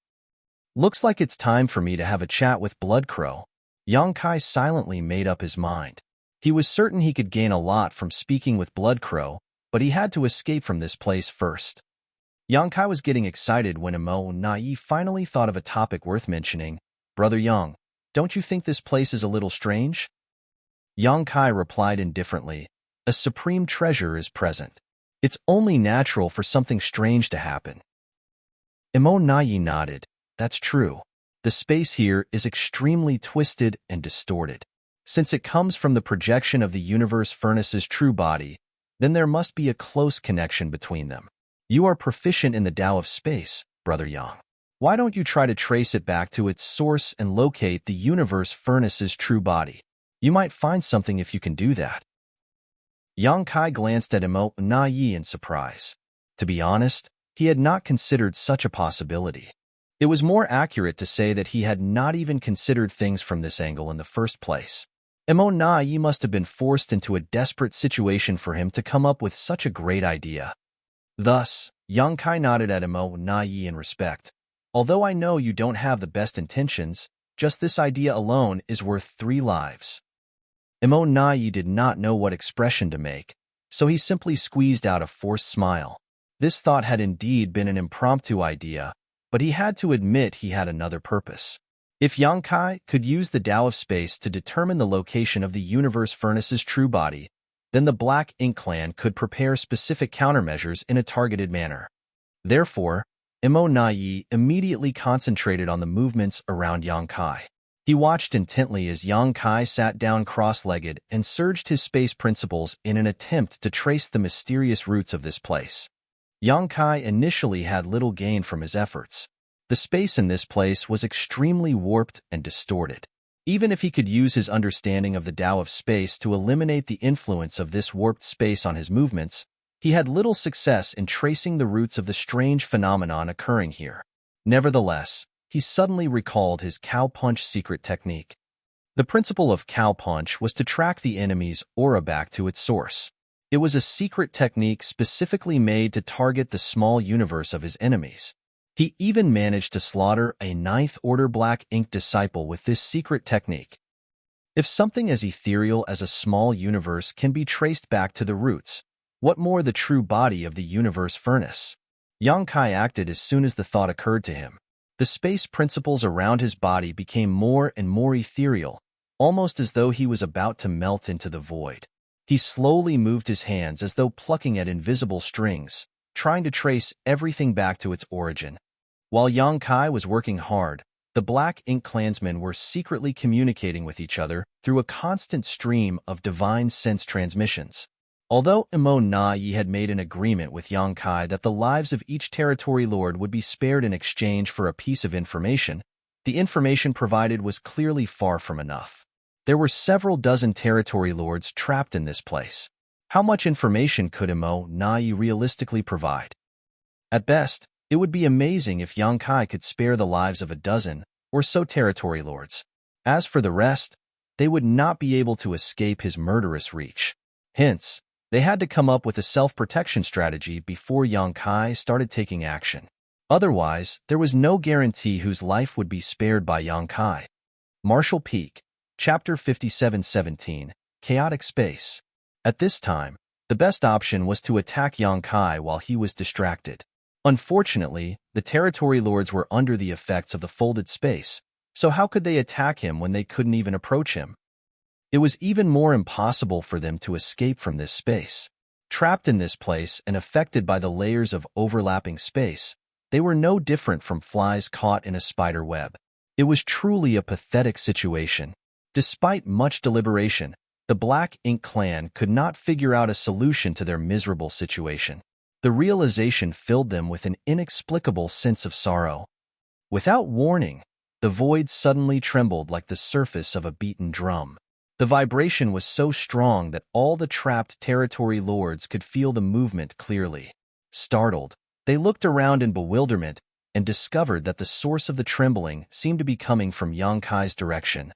Looks like it's time for me to have a chat with Bloodcrow. Yang Kai silently made up his mind. He was certain he could gain a lot from speaking with Bloodcrow, but he had to escape from this place first. Yang Kai was getting excited when Emo Nai finally thought of a topic worth mentioning. Brother Yang, don't you think this place is a little strange? Yang Kai replied indifferently, a supreme treasure is present. It's only natural for something strange to happen. Emo Nai nodded. That's true. The space here is extremely twisted and distorted. Since it comes from the projection of the universe furnace's true body, then there must be a close connection between them. You are proficient in the Tao of space, Brother Yang. Why don't you try to trace it back to its source and locate the universe furnace's true body? You might find something if you can do that. Yang Kai glanced at Emo Nai in surprise. To be honest, he had not considered such a possibility. It was more accurate to say that he had not even considered things from this angle in the first place. Emo Nai must have been forced into a desperate situation for him to come up with such a great idea. Thus, Yang Kai nodded at Emo Nai in respect. Although I know you don't have the best intentions, just this idea alone is worth 3 lives. Emo Nai did not know what expression to make, so he simply squeezed out a forced smile. This thought had indeed been an impromptu idea, but he had to admit he had another purpose. If Yang Kai could use the Tao of space to determine the location of the universe furnace's true body, then the Black Ink Clan could prepare specific countermeasures in a targeted manner. Therefore, Emo Nai immediately concentrated on the movements around Yang Kai. He watched intently as Yang Kai sat down cross-legged and surged his space principles in an attempt to trace the mysterious roots of this place. Yang Kai initially had little gain from his efforts. The space in this place was extremely warped and distorted. Even if he could use his understanding of the Tao of space to eliminate the influence of this warped space on his movements, he had little success in tracing the roots of the strange phenomenon occurring here. Nevertheless, he suddenly recalled his cow punch secret technique. The principle of cow punch was to track the enemy's aura back to its source. It was a secret technique specifically made to target the small universe of his enemies. He even managed to slaughter a 9th-order Black Ink disciple with this secret technique. If something as ethereal as a small universe can be traced back to the roots, what more the true body of the universe furnace? Yang Kai acted as soon as the thought occurred to him. The space principles around his body became more and more ethereal, almost as though he was about to melt into the void. He slowly moved his hands as though plucking at invisible strings, trying to trace everything back to its origin. While Yang Kai was working hard, the Black Ink clansmen were secretly communicating with each other through a constant stream of divine sense transmissions. Although Emo Nai had made an agreement with Yang Kai that the lives of each territory lord would be spared in exchange for a piece of information, the information provided was clearly far from enough. There were several dozen territory lords trapped in this place. How much information could Emo Nai realistically provide? At best, it would be amazing if Yang Kai could spare the lives of a dozen or so territory lords. As for the rest, they would not be able to escape his murderous reach. Hence, they had to come up with a self-protection strategy before Yang Kai started taking action. Otherwise, there was no guarantee whose life would be spared by Yang Kai. Martial Peak, Chapter 5717, Chaotic Space. At this time, the best option was to attack Yang Kai while he was distracted. Unfortunately, the territory lords were under the effects of the folded space, so how could they attack him when they couldn't even approach him? It was even more impossible for them to escape from this space. Trapped in this place and affected by the layers of overlapping space, they were no different from flies caught in a spider web. It was truly a pathetic situation. Despite much deliberation, the Black Ink Clan could not figure out a solution to their miserable situation. The realization filled them with an inexplicable sense of sorrow. Without warning, the void suddenly trembled like the surface of a beaten drum. The vibration was so strong that all the trapped territory lords could feel the movement clearly. Startled, they looked around in bewilderment and discovered that the source of the trembling seemed to be coming from Yang Kai's direction.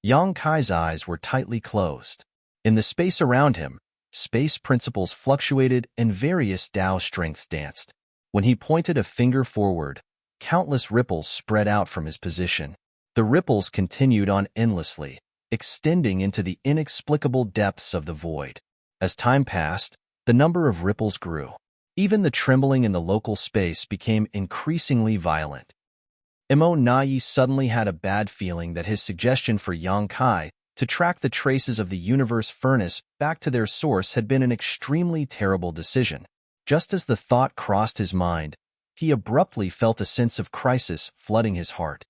Yang Kai's eyes were tightly closed. In the space around him, space principles fluctuated and various Tao strengths danced. When he pointed a finger forward, countless ripples spread out from his position. The ripples continued on endlessly, extending into the inexplicable depths of the void. As time passed, the number of ripples grew. Even the trembling in the local space became increasingly violent. Nai suddenly had a bad feeling that his suggestion for Yang Kai to track the traces of the universe furnace back to their source had been an extremely terrible decision. Just as the thought crossed his mind, he abruptly felt a sense of crisis flooding his heart.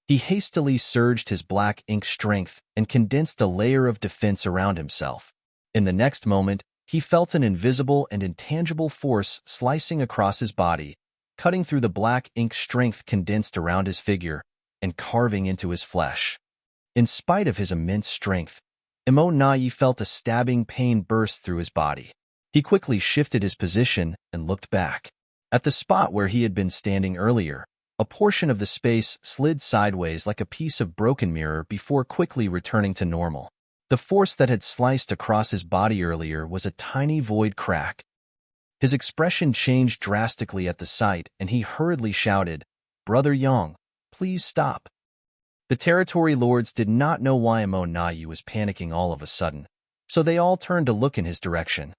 He hastily surged his black ink strength and condensed a layer of defense around himself. In the next moment, he felt an invisible and intangible force slicing across his body, cutting through the black ink strength condensed around his figure and carving into his flesh. In spite of his immense strength, Nai felt a stabbing pain burst through his body. He quickly shifted his position and looked back. At the spot where he had been standing earlier, a portion of the space slid sideways like a piece of broken mirror before quickly returning to normal. The force that had sliced across his body earlier was a tiny void crack. His expression changed drastically at the sight, and he hurriedly shouted, "Brother Yang, please stop." The territory lords did not know why Nai was panicking all of a sudden, so they all turned to look in his direction.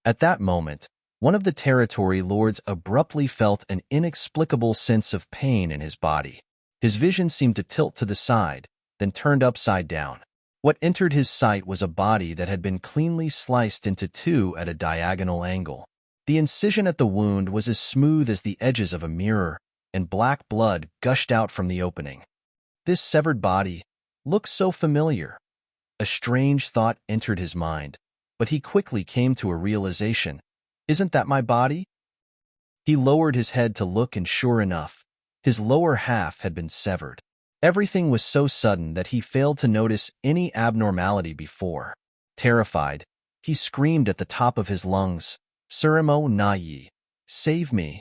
At that moment, one of the territory lords abruptly felt an inexplicable sense of pain in his body. His vision seemed to tilt to the side, then turned upside down. What entered his sight was a body that had been cleanly sliced into two at a diagonal angle. The incision at the wound was as smooth as the edges of a mirror, and black blood gushed out from the opening. This severed body looked so familiar. A strange thought entered his mind, but he quickly came to a realization. Isn't that my body? He lowered his head to look, and sure enough, his lower half had been severed. Everything was so sudden that he failed to notice any abnormality before. Terrified, he screamed at the top of his lungs, "Sir Nai, save me!"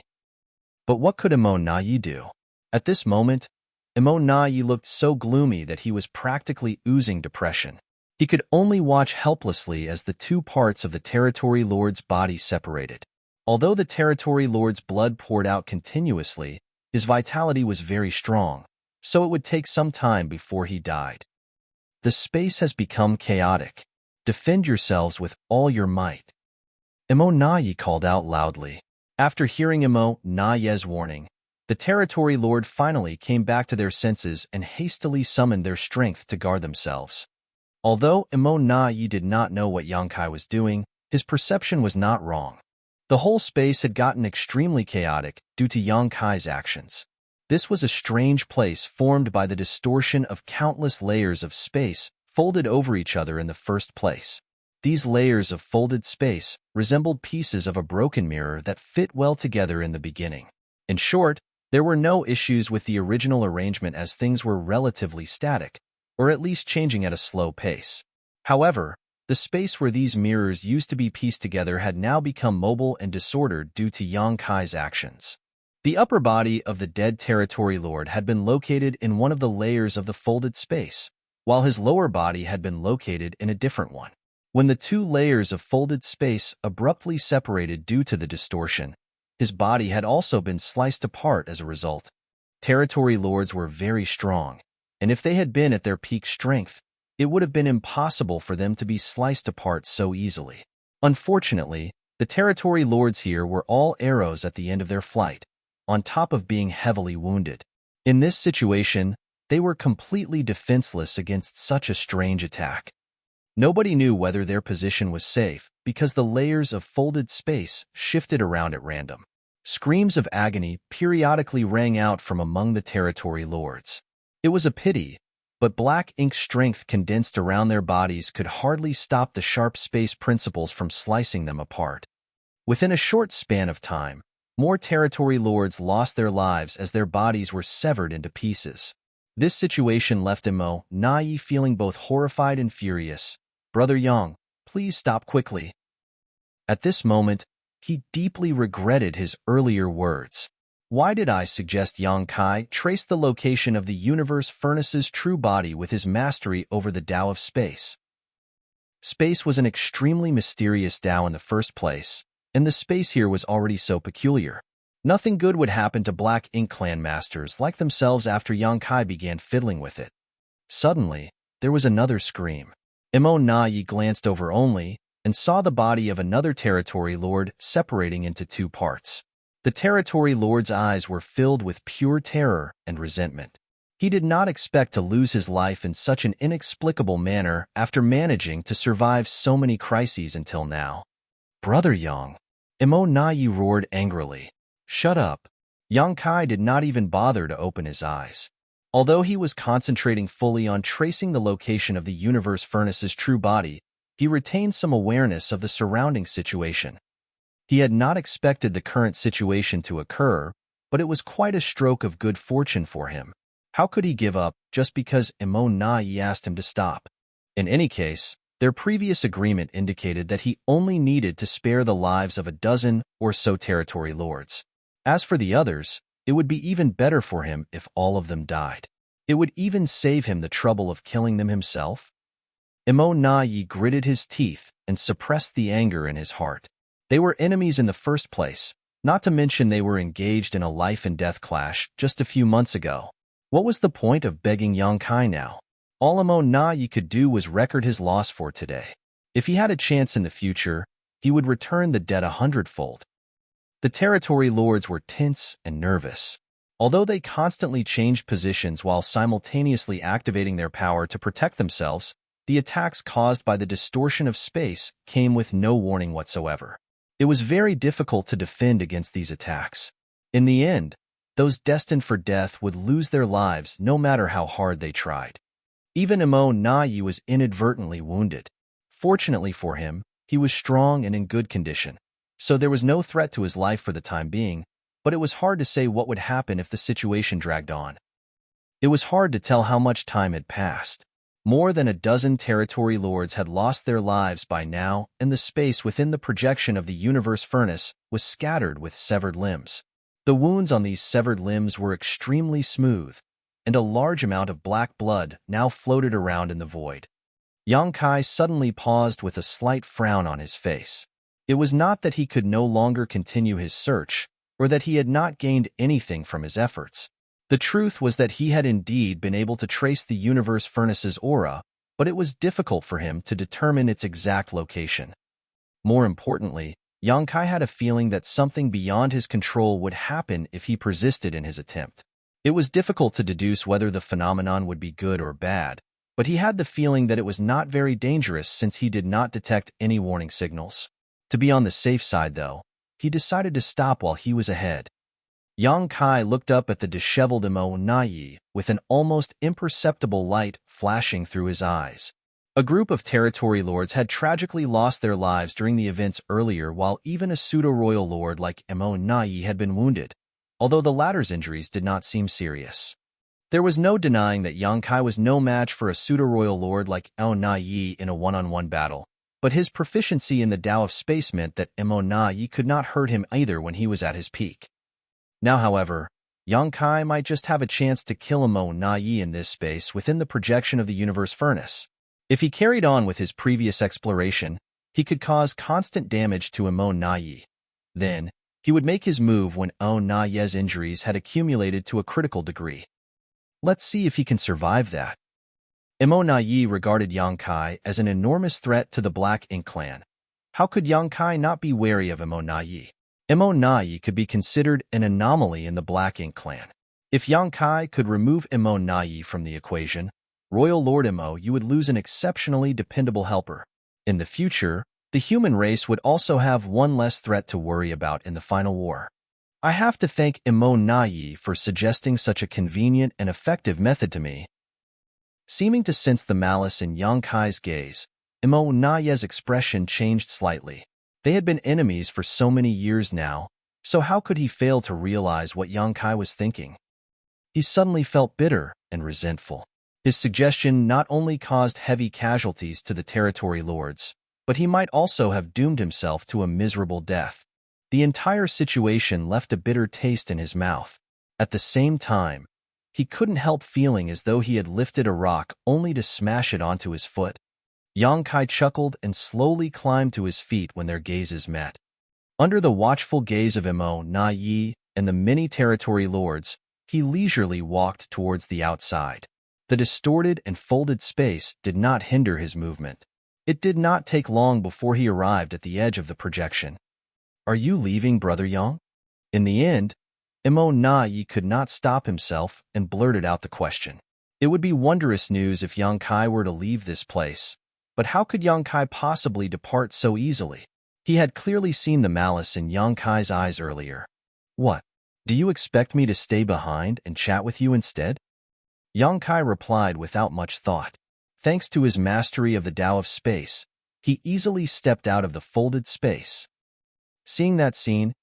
But what could Nai do? At this moment, Nai looked so gloomy that he was practically oozing depression. He could only watch helplessly as the two parts of the territory lord's body separated. Although the territory lord's blood poured out continuously, his vitality was very strong, so it would take some time before he died. The space has become chaotic. Defend yourselves with all your might. Nai called out loudly. After hearing Nai's warning, the territory lord finally came back to their senses and hastily summoned their strength to guard themselves. Although Nai did not know what Yang Kai was doing, his perception was not wrong. The whole space had gotten extremely chaotic due to Yang Kai's actions. This was a strange place formed by the distortion of countless layers of space folded over each other in the first place. These layers of folded space resembled pieces of a broken mirror that fit well together in the beginning. In short, there were no issues with the original arrangement as things were relatively static, or at least changing at a slow pace. However, the space where these mirrors used to be pieced together had now become mobile and disordered due to Yang Kai's actions. The upper body of the dead territory lord had been located in one of the layers of the folded space, while his lower body had been located in a different one. When the two layers of folded space abruptly separated due to the distortion, his body had also been sliced apart as a result. Territory lords were very strong, and if they had been at their peak strength, it would have been impossible for them to be sliced apart so easily. Unfortunately, the territory lords here were all arrows at the end of their flight, on top of being heavily wounded. In this situation, they were completely defenseless against such a strange attack. Nobody knew whether their position was safe because the layers of folded space shifted around at random. Screams of agony periodically rang out from among the territory lords. It was a pity, but black ink strength condensed around their bodies could hardly stop the sharp space principles from slicing them apart. Within a short span of time, more territory lords lost their lives as their bodies were severed into pieces. This situation left Nai feeling both horrified and furious. "Brother Yang, please stop quickly." At this moment, he deeply regretted his earlier words. Why did I suggest Yang Kai trace the location of the universe furnace's true body with his mastery over the Tao of space? Space was an extremely mysterious Tao in the first place, and the space here was already so peculiar. Nothing good would happen to Black Ink clan masters like themselves after Yang Kai began fiddling with it. Suddenly, there was another scream. Emo Nai glanced over only and saw the body of another territory lord separating into two parts. The territory lord's eyes were filled with pure terror and resentment. He did not expect to lose his life in such an inexplicable manner after managing to survive so many crises until now. "Brother Yang," Emo Nai roared angrily. "Shut up." Yang Kai did not even bother to open his eyes. Although he was concentrating fully on tracing the location of the universe furnace's true body, he retained some awareness of the surrounding situation. He had not expected the current situation to occur, but it was quite a stroke of good fortune for him. How could he give up just because Emo Nai asked him to stop? In any case, their previous agreement indicated that he only needed to spare the lives of a dozen or so territory lords. As for the others, it would be even better for him if all of them died. It would even save him the trouble of killing them himself. Emo Nai gritted his teeth and suppressed the anger in his heart. They were enemies in the first place, not to mention they were engaged in a life-and-death clash just a few months ago. What was the point of begging Yang Kai now? All Emo Nai could do was record his loss for today. If he had a chance in the future, he would return the debt 100-fold. The territory lords were tense and nervous. Although they constantly changed positions while simultaneously activating their power to protect themselves, the attacks caused by the distortion of space came with no warning whatsoever. It was very difficult to defend against these attacks. In the end, those destined for death would lose their lives no matter how hard they tried. Even Emo Nai was inadvertently wounded. Fortunately for him, he was strong and in good condition, so there was no threat to his life for the time being, but it was hard to say what would happen if the situation dragged on. It was hard to tell how much time had passed. More than a dozen territory lords had lost their lives by now, and the space within the projection of the universe furnace was scattered with severed limbs. The wounds on these severed limbs were extremely smooth, and a large amount of black blood now floated around in the void. Yang Kai suddenly paused with a slight frown on his face. It was not that he could no longer continue his search, or that he had not gained anything from his efforts. The truth was that he had indeed been able to trace the universe furnace's aura, but it was difficult for him to determine its exact location. More importantly, Yang Kai had a feeling that something beyond his control would happen if he persisted in his attempt. It was difficult to deduce whether the phenomenon would be good or bad, but he had the feeling that it was not very dangerous since he did not detect any warning signals. To be on the safe side, though, he decided to stop while he was ahead. Yang Kai looked up at the disheveled Emo Nai with an almost imperceptible light flashing through his eyes. A group of territory lords had tragically lost their lives during the events earlier, while even a pseudo-royal lord like Emo Nai had been wounded, although the latter's injuries did not seem serious. There was no denying that Yang Kai was no match for a pseudo-royal lord like Emo Nai in a one-on-one battle, but his proficiency in the Tao of Space meant that Emo Nai could not hurt him either when he was at his peak. Now, however, Yang Kai might just have a chance to kill Emo Nai in this space within the projection of the universe furnace. If he carried on with his previous exploration, he could cause constant damage to Emo Nai. Then, he would make his move when Emo Nai's injuries had accumulated to a critical degree. Let's see if he can survive that. Emo Nai regarded Yang Kai as an enormous threat to the Black Ink clan. How could Yang Kai not be wary of Emo Nai? Emo Nai could be considered an anomaly in the Black Ink clan. If Yang Kai could remove Emo Nai from the equation, Royal Lord Emo, you would lose an exceptionally dependable helper. In the future, the human race would also have one less threat to worry about in the final war. I have to thank Emo Nai for suggesting such a convenient and effective method to me. Seeming to sense the malice in Yang Kai's gaze, Emo Nai's expression changed slightly. They had been enemies for so many years now, so how could he fail to realize what Yang Kai was thinking? He suddenly felt bitter and resentful. His suggestion not only caused heavy casualties to the territory lords, but he might also have doomed himself to a miserable death. The entire situation left a bitter taste in his mouth. At the same time, he couldn't help feeling as though he had lifted a rock only to smash it onto his foot. Yang Kai chuckled and slowly climbed to his feet when their gazes met. Under the watchful gaze of Emo Nai and the many territory lords, he leisurely walked towards the outside. The distorted and folded space did not hinder his movement. It did not take long before he arrived at the edge of the projection. "Are you leaving, Brother Yang?" In the end, Emo Na-yi could not stop himself and blurted out the question. It would be wondrous news if Yang Kai were to leave this place, but how could Yang Kai possibly depart so easily? He had clearly seen the malice in Yang Kai's eyes earlier. "What? Do you expect me to stay behind and chat with you instead?" Yang Kai replied without much thought. Thanks to his mastery of the Tao of space, he easily stepped out of the folded space. Seeing that scene,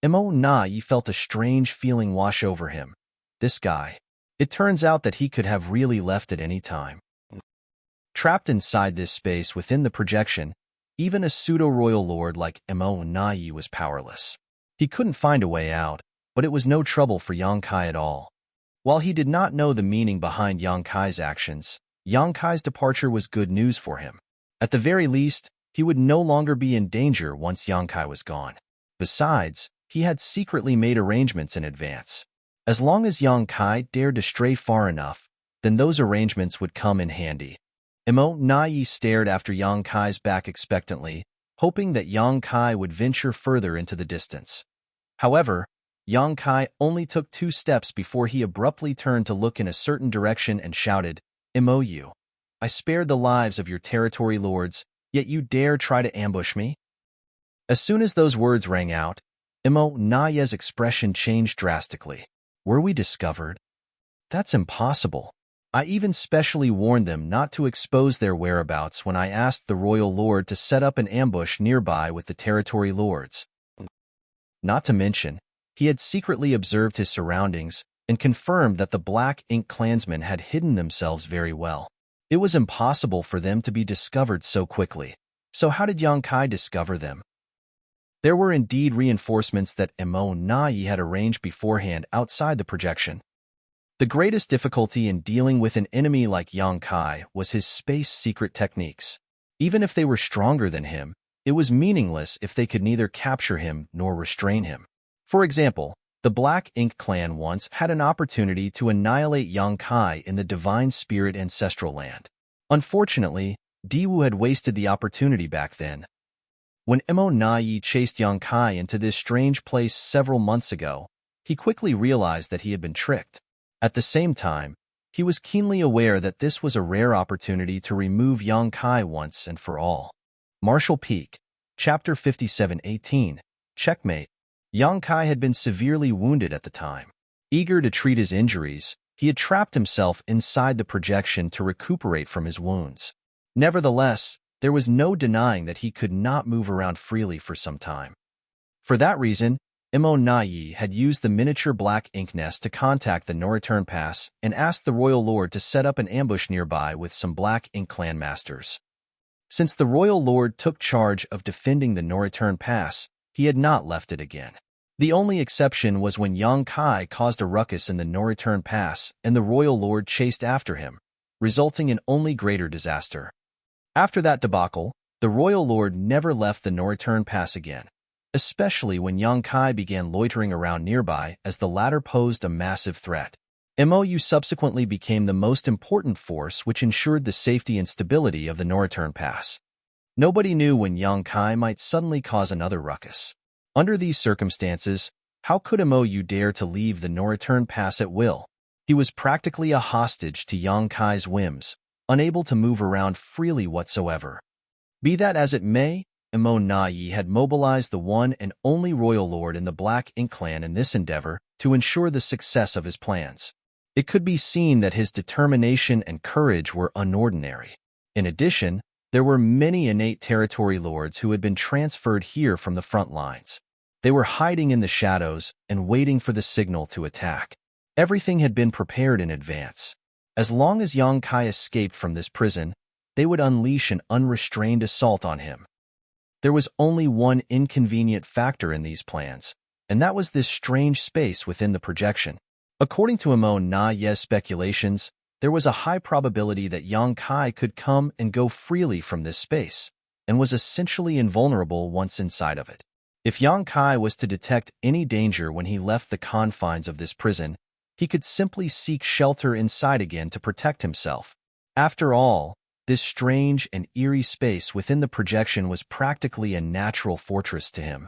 Emo Na-yi felt a strange feeling wash over him. This guy. It turns out that he could have really left at any time. Trapped inside this space within the projection, even a pseudo-royal lord like Emo Na-yi was powerless. He couldn't find a way out, but it was no trouble for Yang Kai at all. While he did not know the meaning behind Yang Kai's actions, Yang Kai's departure was good news for him. At the very least, he would no longer be in danger once Yang Kai was gone. Besides, he had secretly made arrangements in advance. As long as Yang Kai dared to stray far enough, then those arrangements would come in handy. Emo Na-yi stared after Yang Kai's back expectantly, hoping that Yang Kai would venture further into the distance. However, Yang Kai only took 2 steps before he abruptly turned to look in a certain direction and shouted, "Emo, you! I spared the lives of your territory lords, yet you dare try to ambush me?" As soon as those words rang out, Emo Na-yi's expression changed drastically. "Were we discovered? That's impossible. I even specially warned them not to expose their whereabouts when I asked the royal lord to set up an ambush nearby with the territory lords." Not to mention, he had secretly observed his surroundings and confirmed that the Black Ink clansmen had hidden themselves very well. It was impossible for them to be discovered so quickly. So how did Yang Kai discover them? There were indeed reinforcements that Emo Na-yi had arranged beforehand outside the projection. The greatest difficulty in dealing with an enemy like Yang Kai was his space secret techniques. Even if they were stronger than him, it was meaningless if they could neither capture him nor restrain him. For example, the Black Ink clan once had an opportunity to annihilate Yang Kai in the Divine Spirit Ancestral Land. Unfortunately, Diwu had wasted the opportunity back then. When Emo Na-yi chased Yang Kai into this strange place several months ago, he quickly realized that he had been tricked. At the same time, he was keenly aware that this was a rare opportunity to remove Yang Kai once and for all. Martial Peak, Chapter 57-18, Checkmate. Yang Kai had been severely wounded at the time. Eager to treat his injuries, he had trapped himself inside the projection to recuperate from his wounds. Nevertheless, there was no denying that he could not move around freely for some time. For that reason, Emo Na-yi had used the miniature Black Ink nest to contact the No-Return Pass and asked the royal lord to set up an ambush nearby with some Black Ink clan masters. Since the royal lord took charge of defending the No-Return Pass, he had not left it again. The only exception was when Yang Kai caused a ruckus in the No-Return Pass and the royal lord chased after him, resulting in only greater disaster. After that debacle, the royal lord never left the No-Return Pass again, especially when Yang Kai began loitering around nearby as the latter posed a massive threat. MOU subsequently became the most important force which ensured the safety and stability of the No-Return Pass. Nobody knew when Yang Kai might suddenly cause another ruckus. Under these circumstances, how could MOU dare to leave the No-Return Pass at will? He was practically a hostage to Yang Kai's whims, unable to move around freely whatsoever. Be that as it may, Emo Na-yi had mobilized the one and only royal lord in the Black Ink clan in this endeavor to ensure the success of his plans. It could be seen that his determination and courage were unordinary. In addition, there were many innate territory lords who had been transferred here from the front lines. They were hiding in the shadows and waiting for the signal to attack. Everything had been prepared in advance. As long as Yang Kai escaped from this prison, they would unleash an unrestrained assault on him. There was only one inconvenient factor in these plans, and that was this strange space within the projection. According to Emo Na-yi's speculations, there was a high probability that Yang Kai could come and go freely from this space, and was essentially invulnerable once inside of it. If Yang Kai was to detect any danger when he left the confines of this prison, He could simply seek shelter inside again to protect himself. After all, this strange and eerie space within the projection was practically a natural fortress to him.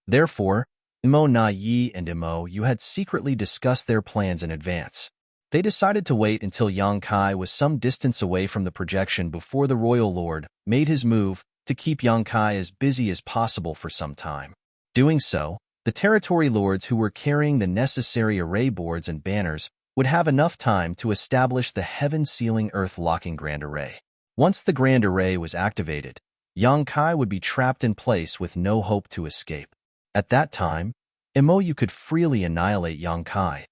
Therefore, Imo Na Yi and Imo Yu had secretly discussed their plans in advance. They decided to wait until Yang Kai was some distance away from the projection before the royal lord made his move to keep Yang Kai as busy as possible for some time. Doing so, the territory lords who were carrying the necessary array boards and banners would have enough time to establish the heaven-sealing earth-locking Grand Array. Once the Grand Array was activated, Yang Kai would be trapped in place with no hope to escape. At that time, Imo Yu could freely annihilate Yang Kai.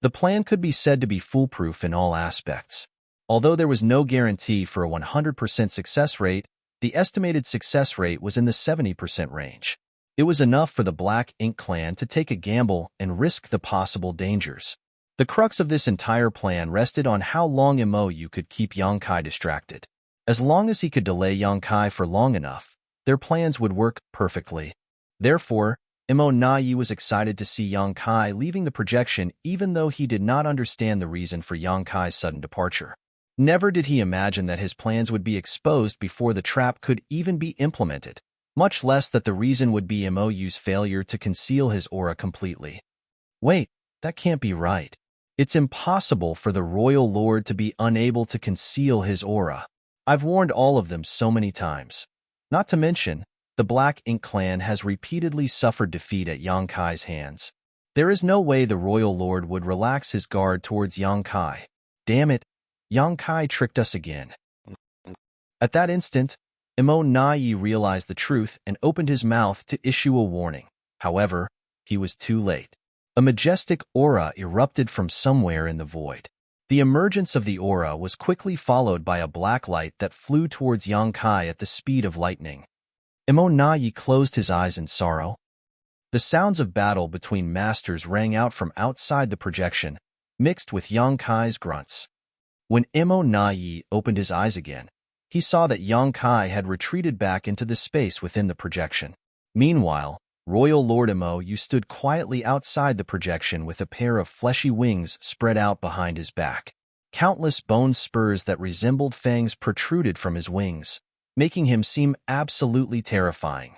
The plan could be said to be foolproof in all aspects. Although there was no guarantee for a 100% success rate, the estimated success rate was in the 70% range. It was enough for the Black Ink clan to take a gamble and risk the possible dangers. The crux of this entire plan rested on how long Imo Yu could keep Yang Kai distracted. As long as he could delay Yang Kai for long enough, their plans would work perfectly. Therefore, Imo Na Yi was excited to see Yang Kai leaving the projection even though he did not understand the reason for Yang Kai's sudden departure. Never did he imagine that his plans would be exposed before the trap could even be implemented, much less that the reason would be Imo Yu's failure to conceal his aura completely. Wait, that can't be right. It's impossible for the royal lord to be unable to conceal his aura. I've warned all of them so many times. Not to mention, the Black Ink clan has repeatedly suffered defeat at Yang Kai's hands. There is no way the royal lord would relax his guard towards Yang Kai. Damn it, Yang Kai tricked us again. At that instant, Imo Na Yi realized the truth and opened his mouth to issue a warning. However, he was too late. A majestic aura erupted from somewhere in the void. The emergence of the aura was quickly followed by a black light that flew towards Yang Kai at the speed of lightning. Imo Na Yi closed his eyes in sorrow. The sounds of battle between masters rang out from outside the projection, mixed with Yang Kai's grunts. When Imo Na Yi opened his eyes again, he saw that Yang Kai had retreated back into the space within the projection. Meanwhile, Royal Lord Imo Yu stood quietly outside the projection with a pair of fleshy wings spread out behind his back. Countless bone spurs that resembled fangs protruded from his wings, making him seem absolutely terrifying.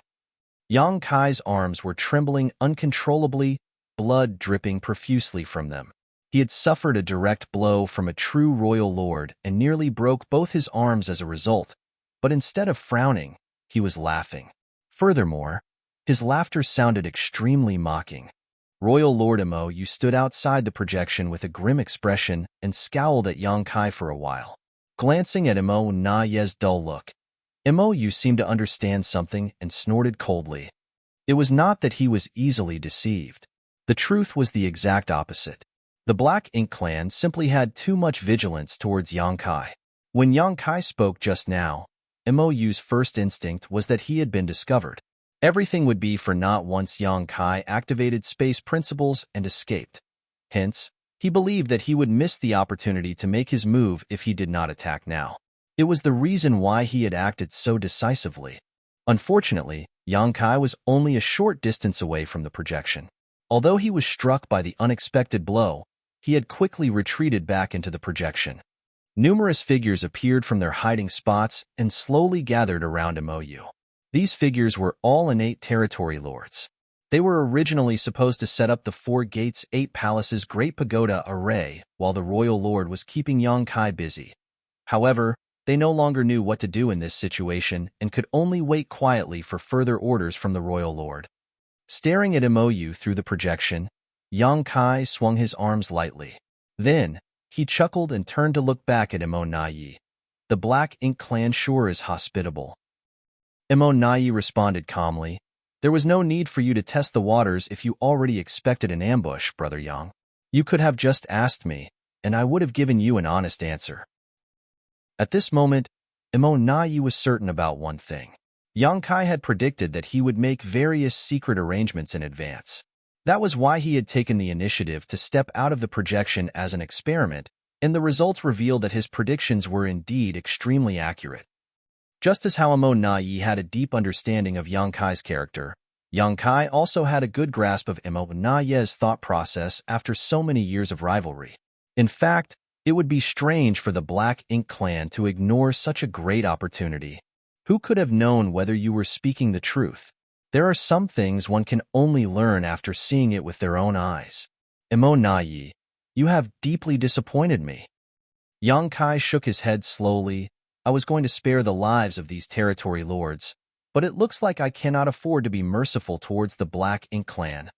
Yang Kai's arms were trembling uncontrollably, blood dripping profusely from them. He had suffered a direct blow from a true royal lord and nearly broke both his arms as a result, but instead of frowning, he was laughing. Furthermore, his laughter sounded extremely mocking. Royal Lord Imo Yu stood outside the projection with a grim expression and scowled at Yang Kai for a while. Glancing at Imo Na Yi's dull look, Imo Yu seemed to understand something and snorted coldly. It was not that he was easily deceived. The truth was the exact opposite. The Black Ink clan simply had too much vigilance towards Yang Kai. When Yang Kai spoke just now, Imo Yu's first instinct was that he had been discovered. Everything would be for naught once Yang Kai activated space principles and escaped. Hence, he believed that he would miss the opportunity to make his move if he did not attack now. It was the reason why he had acted so decisively. Unfortunately, Yang Kai was only a short distance away from the projection. Although he was struck by the unexpected blow, he had quickly retreated back into the projection. Numerous figures appeared from their hiding spots and slowly gathered around Imo Yu. These figures were all innate territory lords. They were originally supposed to set up the 4 Gates 8 Palaces Great Pagoda array while the royal lord was keeping Yang Kai busy. However, they no longer knew what to do in this situation and could only wait quietly for further orders from the royal lord. Staring at Imo Yu through the projection, Yang Kai swung his arms lightly. Then, he chuckled and turned to look back at Imo Na Yi. The Black Ink clan sure is hospitable. Imo Na Yi responded calmly. There was no need for you to test the waters if you already expected an ambush, Brother Yang. You could have just asked me, and I would have given you an honest answer. At this moment, Imo Na Yi was certain about one thing. Yang Kai had predicted that he would make various secret arrangements in advance. That was why he had taken the initiative to step out of the projection as an experiment, and the results revealed that his predictions were indeed extremely accurate. Just as how Imo Na Yi had a deep understanding of Yang Kai's character, Young Kai also had a good grasp of Imo Naye's thought process after so many years of rivalry. In fact, it would be strange for the Black Ink clan to ignore such a great opportunity. Who could have known whether you were speaking the truth? There are some things one can only learn after seeing it with their own eyes. Imo Nayi, you have deeply disappointed me. Yang Kai shook his head slowly. I was going to spare the lives of these territory lords, but it looks like I cannot afford to be merciful towards the Black Ink clan.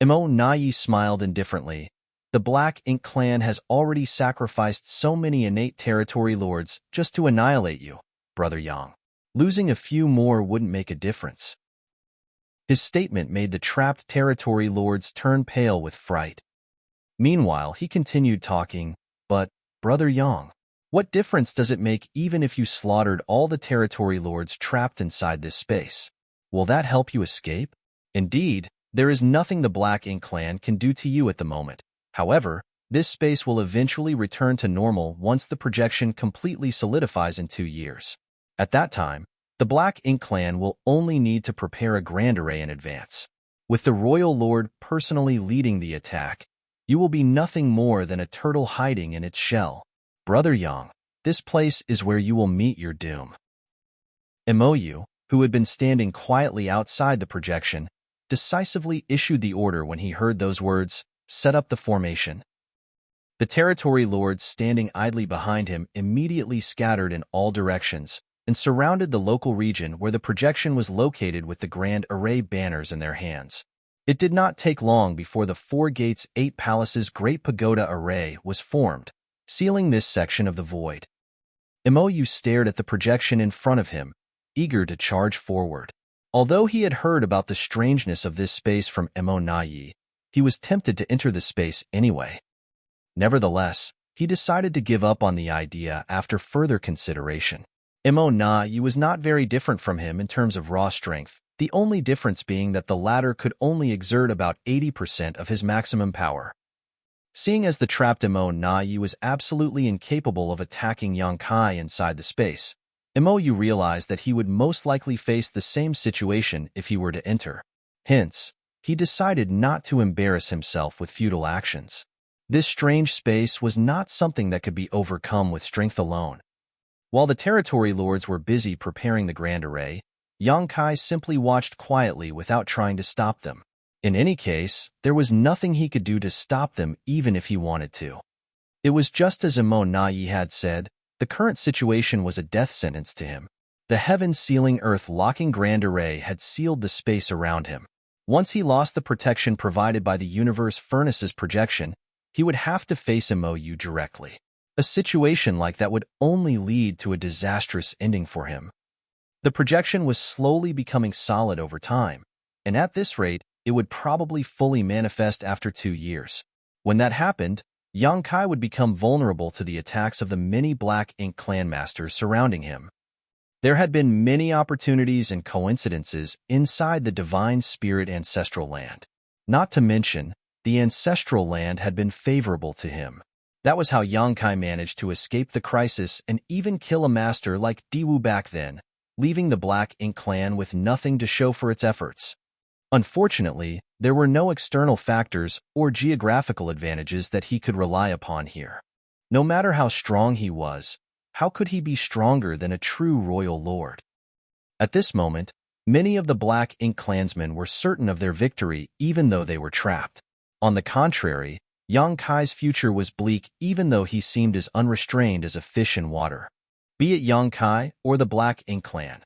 Imo Nayi smiled indifferently. The Black Ink clan has already sacrificed so many innate territory lords just to annihilate you, Brother Yang. Losing a few more wouldn't make a difference. His statement made the trapped territory lords turn pale with fright. Meanwhile, he continued talking, but, Brother Yang, what difference does it make even if you slaughtered all the territory lords trapped inside this space? Will that help you escape? Indeed, there is nothing the Black Ink clan can do to you at the moment. However, this space will eventually return to normal once the projection completely solidifies in 2 years. At that time, the Black Ink clan will only need to prepare a grand array in advance. With the Royal Lord personally leading the attack, you will be nothing more than a turtle hiding in its shell. Brother Yang, this place is where you will meet your doom. Imoyu, who had been standing quietly outside the projection, decisively issued the order when he heard those words, set up the formation. The territory lords standing idly behind him immediately scattered in all directions and surrounded the local region where the projection was located with the grand array banners in their hands. It did not take long before the 4 gates 8 palaces great pagoda array was formed, sealing this section of the void. Imoyu stared at the projection in front of him, eager to charge forward. Although he had heard about the strangeness of this space from Imo Nayi, he was tempted to enter the space anyway. Nevertheless, he decided to give up on the idea after further consideration. Imo Nayi was not very different from him in terms of raw strength, the only difference being that the latter could only exert about 80% of his maximum power. Seeing as the trapped Imo Nayi was absolutely incapable of attacking Yang Kai inside the space, Imoyu realized that he would most likely face the same situation if he were to enter. Hence, he decided not to embarrass himself with futile actions. This strange space was not something that could be overcome with strength alone. While the territory lords were busy preparing the grand array, Yang Kai simply watched quietly without trying to stop them. In any case, there was nothing he could do to stop them even if he wanted to. It was just as Imo Nayi had said, the current situation was a death sentence to him. The heaven-sealing earth-locking grand array had sealed the space around him. Once he lost the protection provided by the universe furnace's projection, he would have to face Imoyu directly. A situation like that would only lead to a disastrous ending for him. The projection was slowly becoming solid over time, and at this rate, it would probably fully manifest after 2 years. When that happened, Yang Kai would become vulnerable to the attacks of the many Black Ink clan masters surrounding him. There had been many opportunities and coincidences inside the Divine Spirit ancestral land. Not to mention, the ancestral land had been favorable to him. That was how Yang Kai managed to escape the crisis and even kill a master like Diwu back then, leaving the Black Ink clan with nothing to show for its efforts. Unfortunately, there were no external factors or geographical advantages that he could rely upon here. No matter how strong he was, how could he be stronger than a true royal lord? At this moment, many of the Black Ink clansmen were certain of their victory even though they were trapped. On the contrary, Yang Kai's future was bleak even though he seemed as unrestrained as a fish in water. Be it Yang Kai or the Black Ink clan,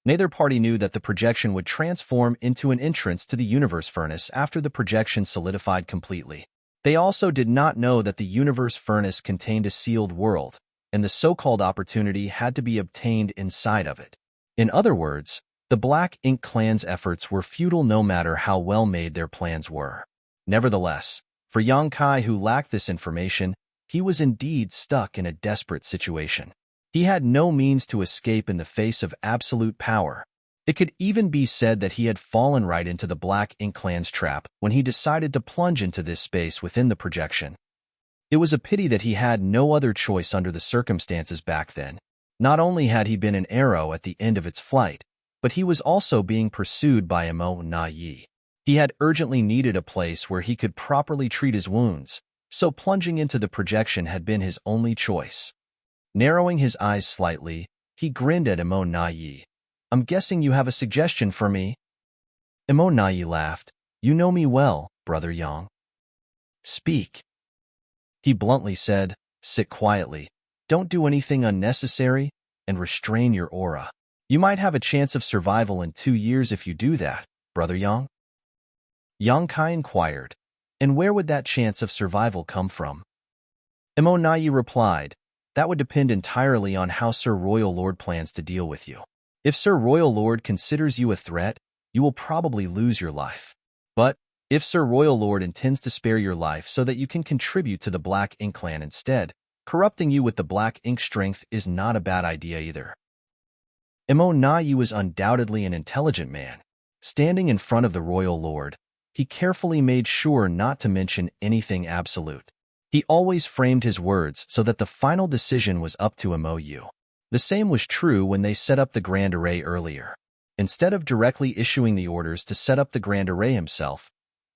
neither party knew that the projection would transform into an entrance to the universe furnace after the projection solidified completely. They also did not know that the universe furnace contained a sealed world, and the so-called opportunity had to be obtained inside of it. In other words, the Black Ink clan's efforts were futile no matter how well made their plans were. Nevertheless, for Yang Kai who lacked this information, he was indeed stuck in a desperate situation. He had no means to escape in the face of absolute power. It could even be said that he had fallen right into the Black Ink clan's trap when he decided to plunge into this space within the projection. It was a pity that he had no other choice under the circumstances back then. Not only had he been an arrow at the end of its flight, but he was also being pursued by Emo Nai. He had urgently needed a place where he could properly treat his wounds, so plunging into the projection had been his only choice. Narrowing his eyes slightly, he grinned at Emo Nai. "I'm guessing you have a suggestion for me?" Emo Nai laughed. "You know me well, Brother Yang." "Speak," he bluntly said. "Sit quietly. Don't do anything unnecessary, and restrain your aura. You might have a chance of survival in 2 years if you do that, Brother Yang." Yang Kai inquired, "And where would that chance of survival come from?" Emo Nai replied, "That would depend entirely on how Sir Royal Lord plans to deal with you. If Sir Royal Lord considers you a threat, you will probably lose your life. But if Sir Royal Lord intends to spare your life so that you can contribute to the Black Ink clan instead, corrupting you with the Black Ink strength is not a bad idea either." Emo Nai was undoubtedly an intelligent man. Standing in front of the Royal Lord, he carefully made sure not to mention anything absolute. He always framed his words so that the final decision was up to Emo Yu. The same was true when they set up the Grand Array earlier. Instead of directly issuing the orders to set up the Grand Array himself,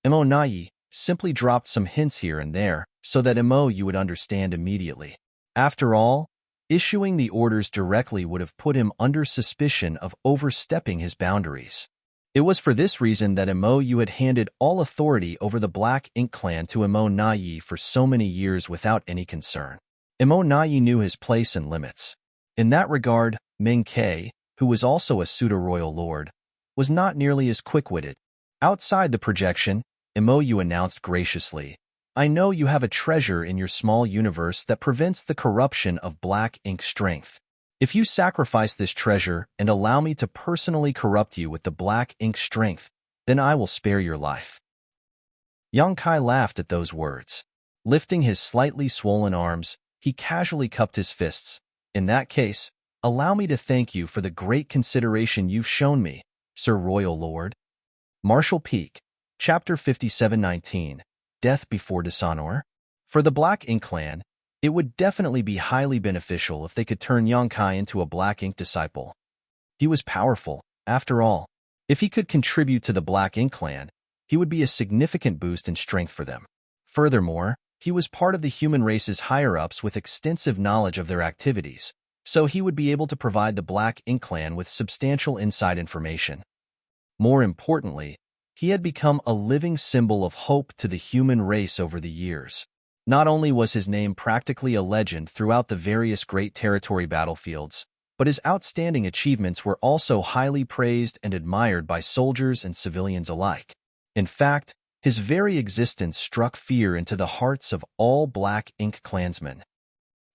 Emo Nai simply dropped some hints here and there so that Emo Yu would understand immediately. After all, issuing the orders directly would have put him under suspicion of overstepping his boundaries. It was for this reason that Emo Yu had handed all authority over the Black Ink clan to Emo Nai for so many years without any concern. Emo Nai knew his place and limits. In that regard, Ming Kei, who was also a pseudo-royal lord, was not nearly as quick-witted. Outside the projection, Emo Yu announced graciously, "I know you have a treasure in your small universe that prevents the corruption of Black Ink strength. If you sacrifice this treasure and allow me to personally corrupt you with the Black Ink strength, then I will spare your life." Yang Kai laughed at those words. Lifting his slightly swollen arms, he casually cupped his fists. "In that case, allow me to thank you for the great consideration you've shown me, Sir Royal Lord." Martial Peak, Chapter 5719, Death Before Dishonor. For the Black Ink clan, it would definitely be highly beneficial if they could turn Yang Kai into a Black Ink disciple. He was powerful, after all. If he could contribute to the Black Ink clan, he would be a significant boost in strength for them. Furthermore, he was part of the human race's higher-ups with extensive knowledge of their activities, so he would be able to provide the Black Ink clan with substantial inside information. More importantly, he had become a living symbol of hope to the human race over the years. Not only was his name practically a legend throughout the various Great Territory battlefields, but his outstanding achievements were also highly praised and admired by soldiers and civilians alike. In fact, his very existence struck fear into the hearts of all Black Ink clansmen.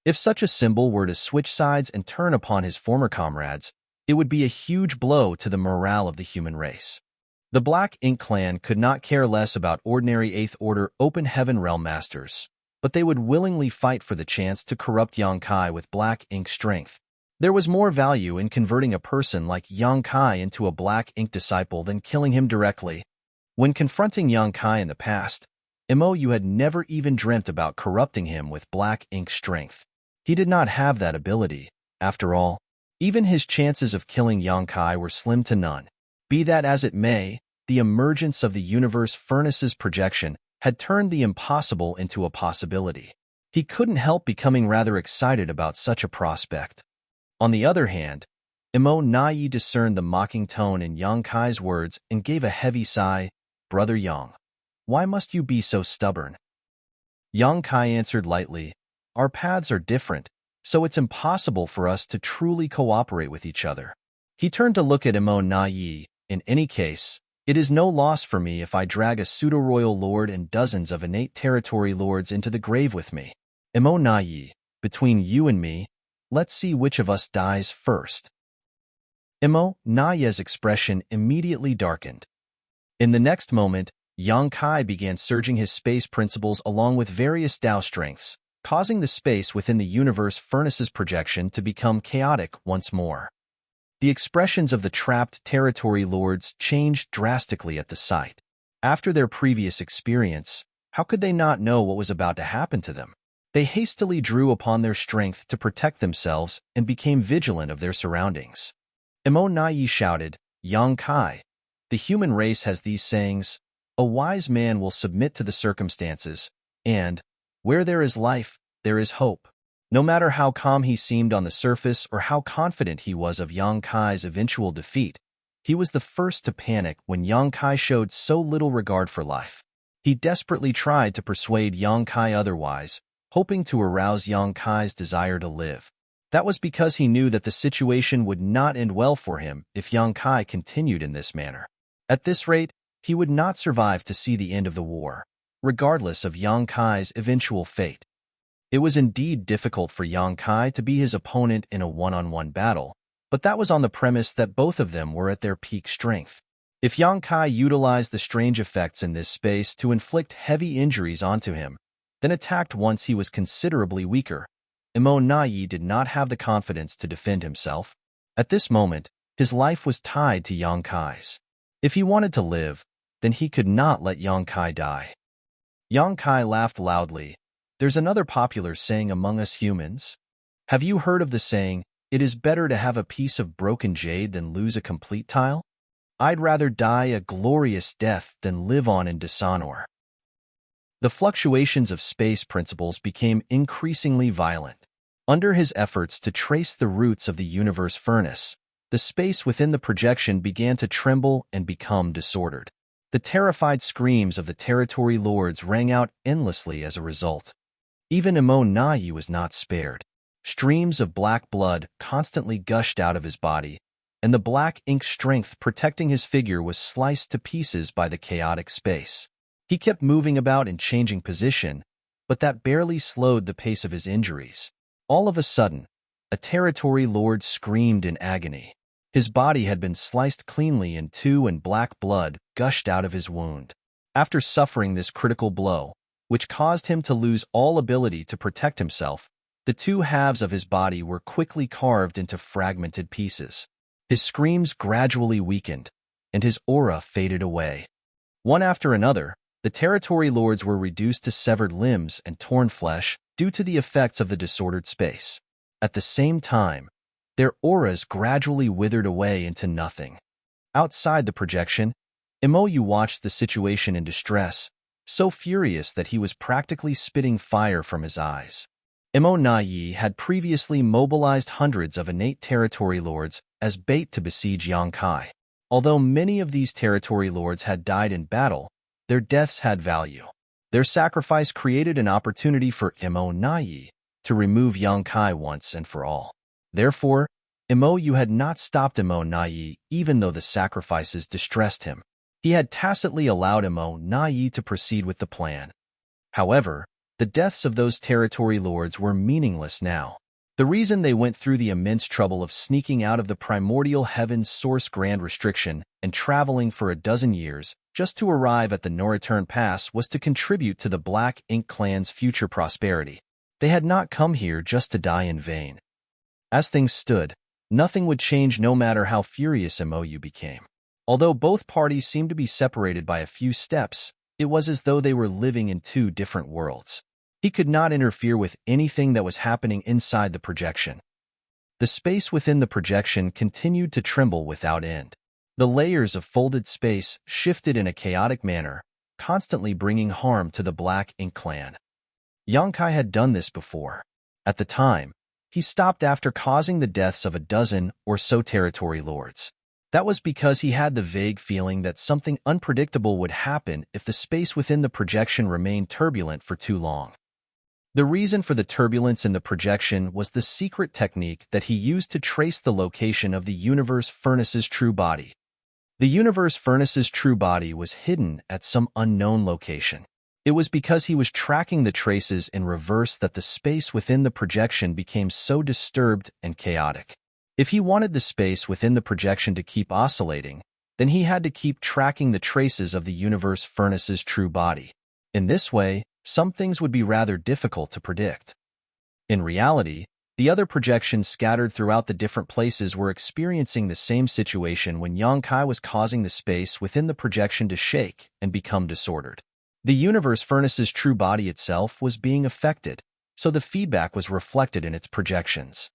If such a symbol were to switch sides and turn upon his former comrades, it would be a huge blow to the morale of the human race. The Black Ink clan could not care less about ordinary 8th Order Open Heaven Realm Masters, but they would willingly fight for the chance to corrupt Yang Kai with Black Ink strength. There was more value in converting a person like Yang Kai into a Black Ink disciple than killing him directly. When confronting Yang Kai in the past, Emo Yu had never even dreamt about corrupting him with Black Ink strength. He did not have that ability, after all. Even his chances of killing Yang Kai were slim to none. Be that as it may, the emergence of the universe furnace's projection had turned the impossible into a possibility. He couldn't help becoming rather excited about such a prospect. On the other hand, Emo Nai discerned the mocking tone in Yang Kai's words and gave a heavy sigh. "Brother Yang, why must you be so stubborn?" Yang Kai answered lightly, "Our paths are different, so it's impossible for us to truly cooperate with each other." He turned to look at Emo Nai. "In any case, it is no loss for me if I drag a pseudo-royal lord and dozens of innate territory lords into the grave with me. Emo Nai, between you and me, let's see which of us dies first." Emo Nai's expression immediately darkened. In the next moment, Yang Kai began surging his space principles along with various Tao strengths, causing the space within the universe furnace's projection to become chaotic once more. The expressions of the trapped territory lords changed drastically at the sight. After their previous experience, how could they not know what was about to happen to them? They hastily drew upon their strength to protect themselves and became vigilant of their surroundings. Emo Nai shouted, Yang Kai. The human race has these sayings, a wise man will submit to the circumstances, and, where there is life, there is hope. No matter how calm he seemed on the surface or how confident he was of Yang Kai's eventual defeat, he was the first to panic when Yang Kai showed so little regard for life. He desperately tried to persuade Yang Kai otherwise, hoping to arouse Yang Kai's desire to live. That was because he knew that the situation would not end well for him if Yang Kai continued in this manner. At this rate, he would not survive to see the end of the war, regardless of Yang Kai's eventual fate. It was indeed difficult for Yang Kai to be his opponent in a one-on-one battle, but that was on the premise that both of them were at their peak strength. If Yang Kai utilized the strange effects in this space to inflict heavy injuries onto him, then attacked once he was considerably weaker, Emo Nai did not have the confidence to defend himself. At this moment, his life was tied to Yang Kai's. If he wanted to live, then he could not let Yang Kai die. Yang Kai laughed loudly. There's another popular saying among us humans. Have you heard of the saying, it is better to have a piece of broken jade than lose a complete tile? I'd rather die a glorious death than live on in dishonor. The fluctuations of space principles became increasingly violent. Under his efforts to trace the roots of the universe furnace, the space within the projection began to tremble and become disordered. The terrified screams of the territory lords rang out endlessly as a result. Even Emo Nai was not spared. Streams of black blood constantly gushed out of his body, and the black ink strength protecting his figure was sliced to pieces by the chaotic space. He kept moving about and changing position, but that barely slowed the pace of his injuries. All of a sudden, a territory lord screamed in agony. His body had been sliced cleanly in two and black blood gushed out of his wound. After suffering this critical blow, which caused him to lose all ability to protect himself, the two halves of his body were quickly carved into fragmented pieces. His screams gradually weakened, and his aura faded away. One after another, the territory lords were reduced to severed limbs and torn flesh due to the effects of the disordered space. At the same time, their auras gradually withered away into nothing. Outside the projection, Imoyu watched the situation in distress, so furious that he was practically spitting fire from his eyes. Emo Nai had previously mobilized hundreds of innate territory lords as bait to besiege Yang Kai. Although many of these territory lords had died in battle, their deaths had value. Their sacrifice created an opportunity for Emo Nai to remove Yang Kai once and for all. Therefore, Imoyu had not stopped Emo Nai even though the sacrifices distressed him. He had tacitly allowed Emo Nai to proceed with the plan. However, the deaths of those territory lords were meaningless now. The reason they went through the immense trouble of sneaking out of the primordial heaven's source grand restriction and traveling for a dozen years just to arrive at the no-return pass was to contribute to the Black Ink clan's future prosperity. They had not come here just to die in vain. As things stood, nothing would change no matter how furious Imoyu became. Although both parties seemed to be separated by a few steps, it was as though they were living in two different worlds. He could not interfere with anything that was happening inside the projection. The space within the projection continued to tremble without end. The layers of folded space shifted in a chaotic manner, constantly bringing harm to the Black Ink clan. Yang Kai had done this before. At the time, he stopped after causing the deaths of a dozen or so territory lords. That was because he had the vague feeling that something unpredictable would happen if the space within the projection remained turbulent for too long. The reason for the turbulence in the projection was the secret technique that he used to trace the location of the universe furnace's true body. The universe furnace's true body was hidden at some unknown location. It was because he was tracking the traces in reverse that the space within the projection became so disturbed and chaotic. If he wanted the space within the projection to keep oscillating, then he had to keep tracking the traces of the universe furnace's true body. In this way, some things would be rather difficult to predict. In reality, the other projections scattered throughout the different places were experiencing the same situation when Yang Kai was causing the space within the projection to shake and become disordered. The universe furnace's true body itself was being affected, so the feedback was reflected in its projections.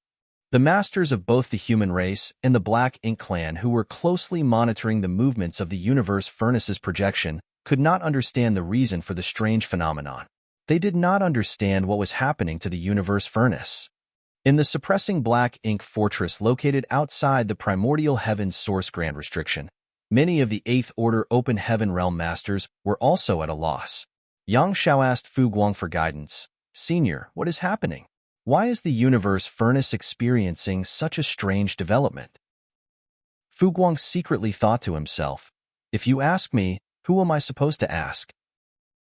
The masters of both the human race and the Black Ink clan, who were closely monitoring the movements of the universe furnace's projection, could not understand the reason for the strange phenomenon. They did not understand what was happening to the universe furnace. In the suppressing Black Ink fortress located outside the primordial heaven's source grand restriction, many of the Eighth Order Open Heaven Realm Masters were also at a loss. Yang Xiao asked Fu Guang for guidance. Senior, what is happening? Why is the universe furnace experiencing such a strange development? Fu Guang secretly thought to himself, if you ask me, who am I supposed to ask?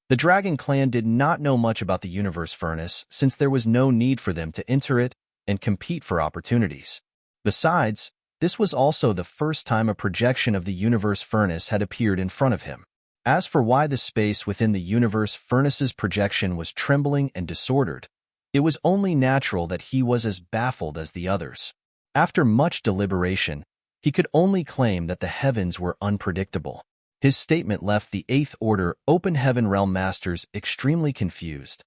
The Dragon Clan did not know much about the universe furnace since there was no need for them to enter it and compete for opportunities. Besides, this was also the first time a projection of the universe furnace had appeared in front of him. As for why the space within the universe furnace's projection was trembling and disordered, it was only natural that he was as baffled as the others. After much deliberation, he could only claim that the heavens were unpredictable. His statement left the Eighth Order Open Heaven Realm Masters extremely confused.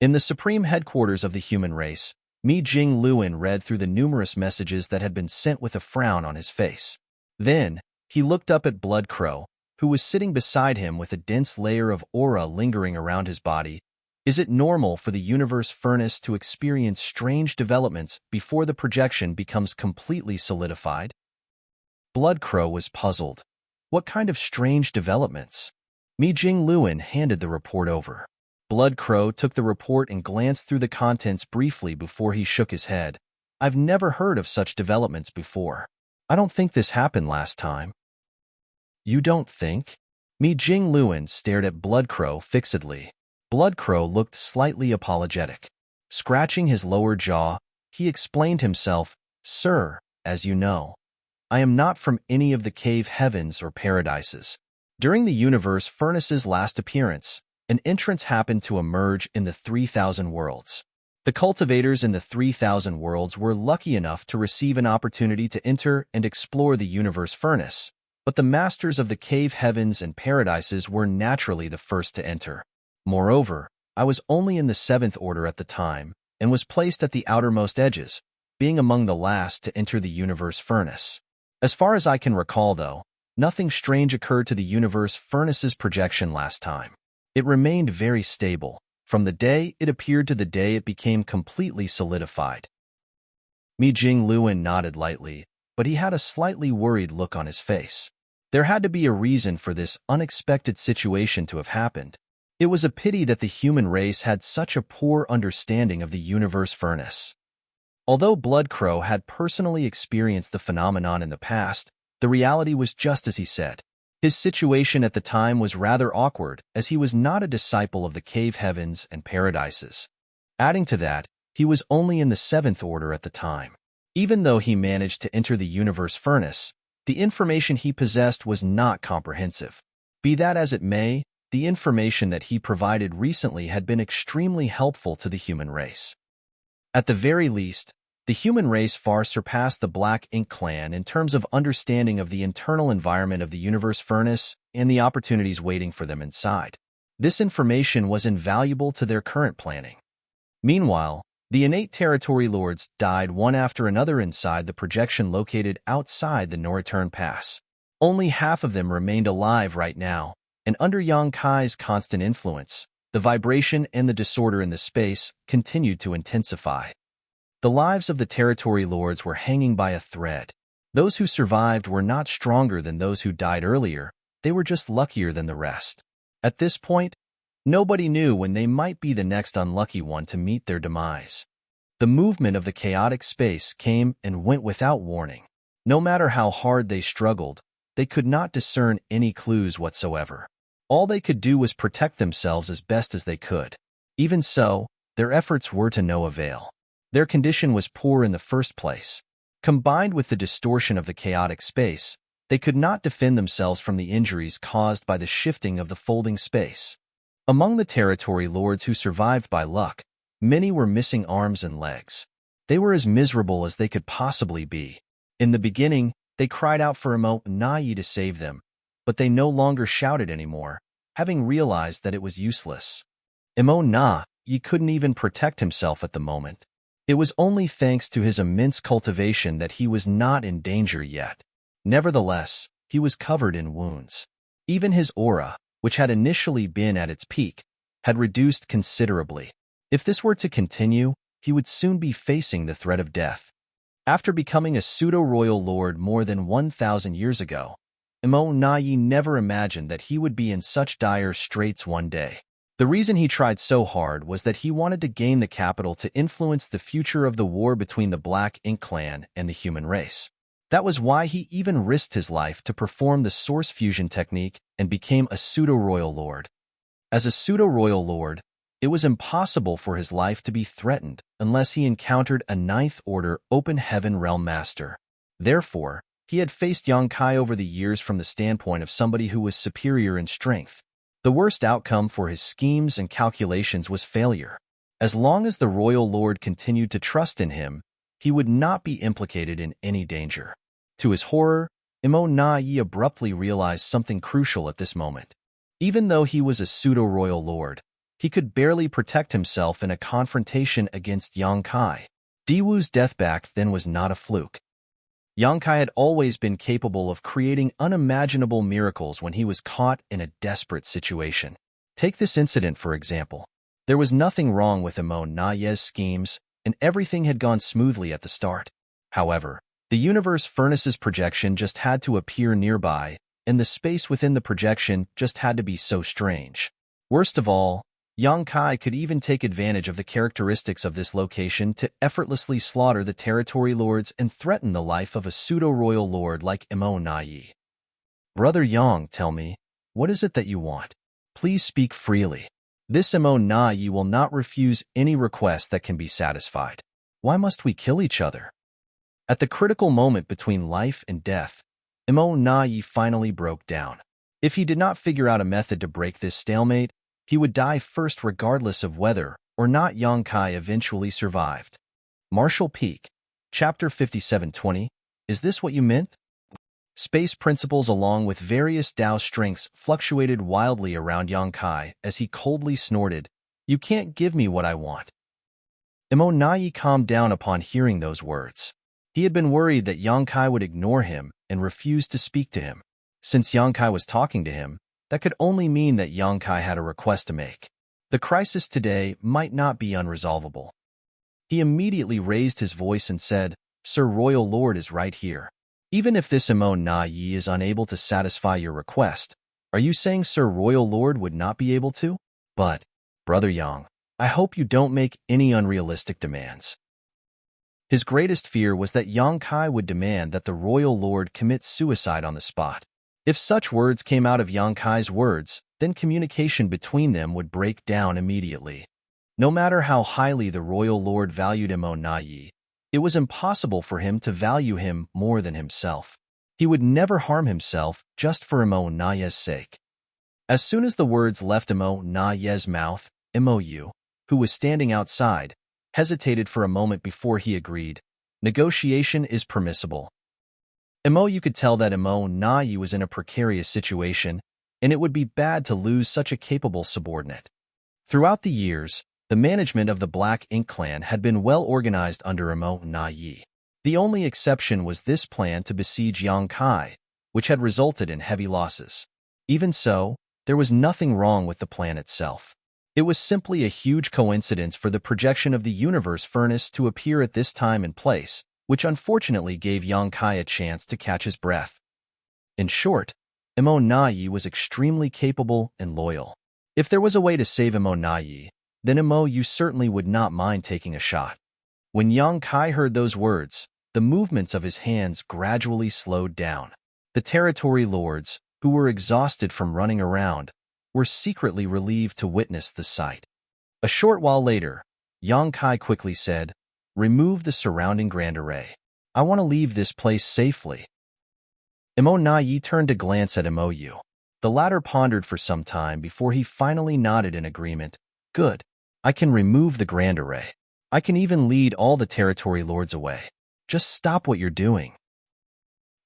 In the supreme headquarters of the human race, Mi Jing Luan read through the numerous messages that had been sent with a frown on his face. Then, he looked up at Blood Crow, who was sitting beside him with a dense layer of aura lingering around his body. Is it normal for the universe furnace to experience strange developments before the projection becomes completely solidified? Blood Crow was puzzled. What kind of strange developments? Mi Jing Luan handed the report over. Blood Crow took the report and glanced through the contents briefly before he shook his head. I've never heard of such developments before. I don't think this happened last time. You don't think? Mi Jing Luan stared at Blood Crow fixedly. Blood Crow looked slightly apologetic. Scratching his lower jaw, he explained himself, Sir, as you know, I am not from any of the cave heavens or paradises. During the universe furnace's last appearance, an entrance happened to emerge in the 3,000 worlds. The cultivators in the 3,000 worlds were lucky enough to receive an opportunity to enter and explore the universe furnace, but the masters of the cave heavens and paradises were naturally the first to enter. Moreover, I was only in the Seventh Order at the time, and was placed at the outermost edges, being among the last to enter the universe furnace. As far as I can recall, though, nothing strange occurred to the universe furnace's projection last time. It remained very stable, from the day it appeared to the day it became completely solidified. Mi Jing Luan nodded lightly, but he had a slightly worried look on his face. There had to be a reason for this unexpected situation to have happened. It was a pity that the human race had such a poor understanding of the universe furnace. Although Blood Crow had personally experienced the phenomenon in the past, the reality was just as he said. His situation at the time was rather awkward, as he was not a disciple of the cave heavens and paradises. Adding to that, he was only in the Seventh Order at the time. Even though he managed to enter the universe furnace, the information he possessed was not comprehensive. Be that as it may, the information that he provided recently had been extremely helpful to the human race. At the very least, the human race far surpassed the Black Ink clan in terms of understanding of the internal environment of the universe furnace and the opportunities waiting for them inside. This information was invaluable to their current planning. Meanwhile, the innate territory lords died one after another inside the projection located outside the No-Return Pass. Only half of them remained alive right now, and under Yang Kai's constant influence, the vibration and the disorder in the space continued to intensify. The lives of the territory lords were hanging by a thread. Those who survived were not stronger than those who died earlier, they were just luckier than the rest. At this point, nobody knew when they might be the next unlucky one to meet their demise. The movement of the chaotic space came and went without warning. No matter how hard they struggled, they could not discern any clues whatsoever. All they could do was protect themselves as best as they could. Even so, their efforts were to no avail. Their condition was poor in the first place. Combined with the distortion of the chaotic space, they could not defend themselves from the injuries caused by the shifting of the folding space. Among the territory lords who survived by luck, many were missing arms and legs. They were as miserable as they could possibly be. In the beginning, they cried out for Emo Nai to save them, but they no longer shouted anymore, having realized that it was useless. Emo Na Yi couldn't even protect himself at the moment. It was only thanks to his immense cultivation that he was not in danger yet. Nevertheless, he was covered in wounds. Even his aura, which had initially been at its peak, had reduced considerably. If this were to continue, he would soon be facing the threat of death. After becoming a pseudo-royal lord more than 1,000 years ago, Nayi never imagined that he would be in such dire straits one day. The reason he tried so hard was that he wanted to gain the capital to influence the future of the war between the Black Ink clan and the human race. That was why he even risked his life to perform the source fusion technique and became a pseudo-royal lord. As a pseudo-royal lord, it was impossible for his life to be threatened unless he encountered a Ninth Order Open Heaven Realm Master. Therefore, he had faced Yongkai over the years from the standpoint of somebody who was superior in strength. The worst outcome for his schemes and calculations was failure. As long as the royal lord continued to trust in him, he would not be implicated in any danger. To his horror, Nayi abruptly realized something crucial at this moment. Even though he was a pseudo-royal lord, he could barely protect himself in a confrontation against Yongkai. Diwu's death back then was not a fluke. Yongkai had always been capable of creating unimaginable miracles when he was caught in a desperate situation. Take this incident, for example. There was nothing wrong with Nayi's schemes, and everything had gone smoothly at the start. However, the universe furnace's projection just had to appear nearby, and the space within the projection just had to be so strange. Worst of all, Yongkai could even take advantage of the characteristics of this location to effortlessly slaughter the territory lords and threaten the life of a pseudo-royal lord like Nayi. Brother Yang, tell me, what is it that you want? Please speak freely. This Nayi will not refuse any request that can be satisfied. Why must we kill each other? At the critical moment between life and death, Nayi finally broke down. If he did not figure out a method to break this stalemate, he would die first regardless of whether or not Yongkai eventually survived. Martial Peak, Chapter 5720, is this what you meant? Space principles along with various Tao strengths fluctuated wildly around Yongkai as he coldly snorted, "You can't give me what I want." Nayi calmed down upon hearing those words. He had been worried that Yongkai would ignore him and refuse to speak to him. Since Yongkai was talking to him, that could only mean that Yongkai had a request to make. The crisis today might not be unresolvable. He immediately raised his voice and said, "Sir Royal Lord is right here. Even if this Nayi is unable to satisfy your request, are you saying Sir Royal Lord would not be able to? But, Brother Yang, I hope you don't make any unrealistic demands." His greatest fear was that Yongkai would demand that the Royal Lord commit suicide on the spot. If such words came out of Yongkai's words, then communication between them would break down immediately. No matter how highly the Royal Lord valued Nayi, it was impossible for him to value him more than himself. He would never harm himself just for Nayi's sake. As soon as the words left Nayi's mouth, Yu, who was standing outside, hesitated for a moment before he agreed, "Negotiation is permissible." You could tell that Nayi was in a precarious situation, and it would be bad to lose such a capable subordinate. Throughout the years, the management of the Black Ink clan had been well organized under Nayi. The only exception was this plan to besiege Yongkai, which had resulted in heavy losses. Even so, there was nothing wrong with the plan itself. It was simply a huge coincidence for the projection of the universe furnace to appear at this time and place, which unfortunately gave Yongkai a chance to catch his breath. In short, Nayi was extremely capable and loyal. If there was a way to save Nayi, then you certainly would not mind taking a shot. When Yongkai heard those words, the movements of his hands gradually slowed down. The territory lords, who were exhausted from running around, were secretly relieved to witness the sight. A short while later, Yongkai quickly said, "Remove the surrounding grand array. I want to leave this place safely." Nayi turned to glance at Yu. The latter pondered for some time before he finally nodded in agreement. "Good. I can remove the grand array. I can even lead all the territory lords away. Just stop what you're doing."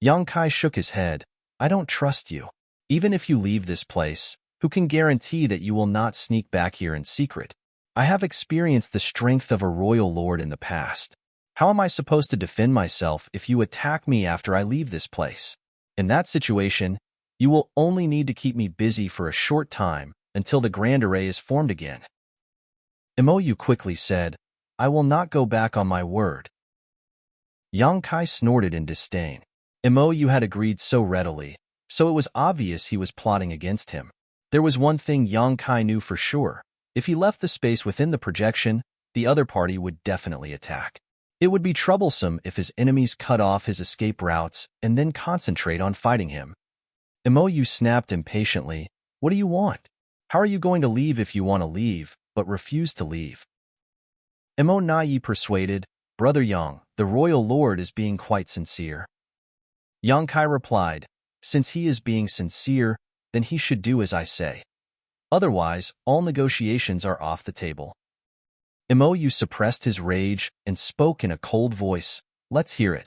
Yongkai shook his head. "I don't trust you. Even if you leave this place, who can guarantee that you will not sneak back here in secret? I have experienced the strength of a royal lord in the past. How am I supposed to defend myself if you attack me after I leave this place? In that situation, you will only need to keep me busy for a short time until the grand array is formed again. Imoyu quickly said, I will not go back on my word. Yang Kai snorted in disdain. Imoyu had agreed so readily, so it was obvious he was plotting against him. There was one thing Yang Kai knew for sure. If he left the space within the projection, the other party would definitely attack. It would be troublesome if his enemies cut off his escape routes and then concentrate on fighting him. Imoyu snapped impatiently, What do you want? How are you going to leave if you want to leave, but refuse to leave? Imo Nai persuaded, Brother Yang, the royal lord is being quite sincere. Yang Kai replied, Since he is being sincere, then he should do as I say. Otherwise, all negotiations are off the table. Imoyu suppressed his rage and spoke in a cold voice, Let's hear it.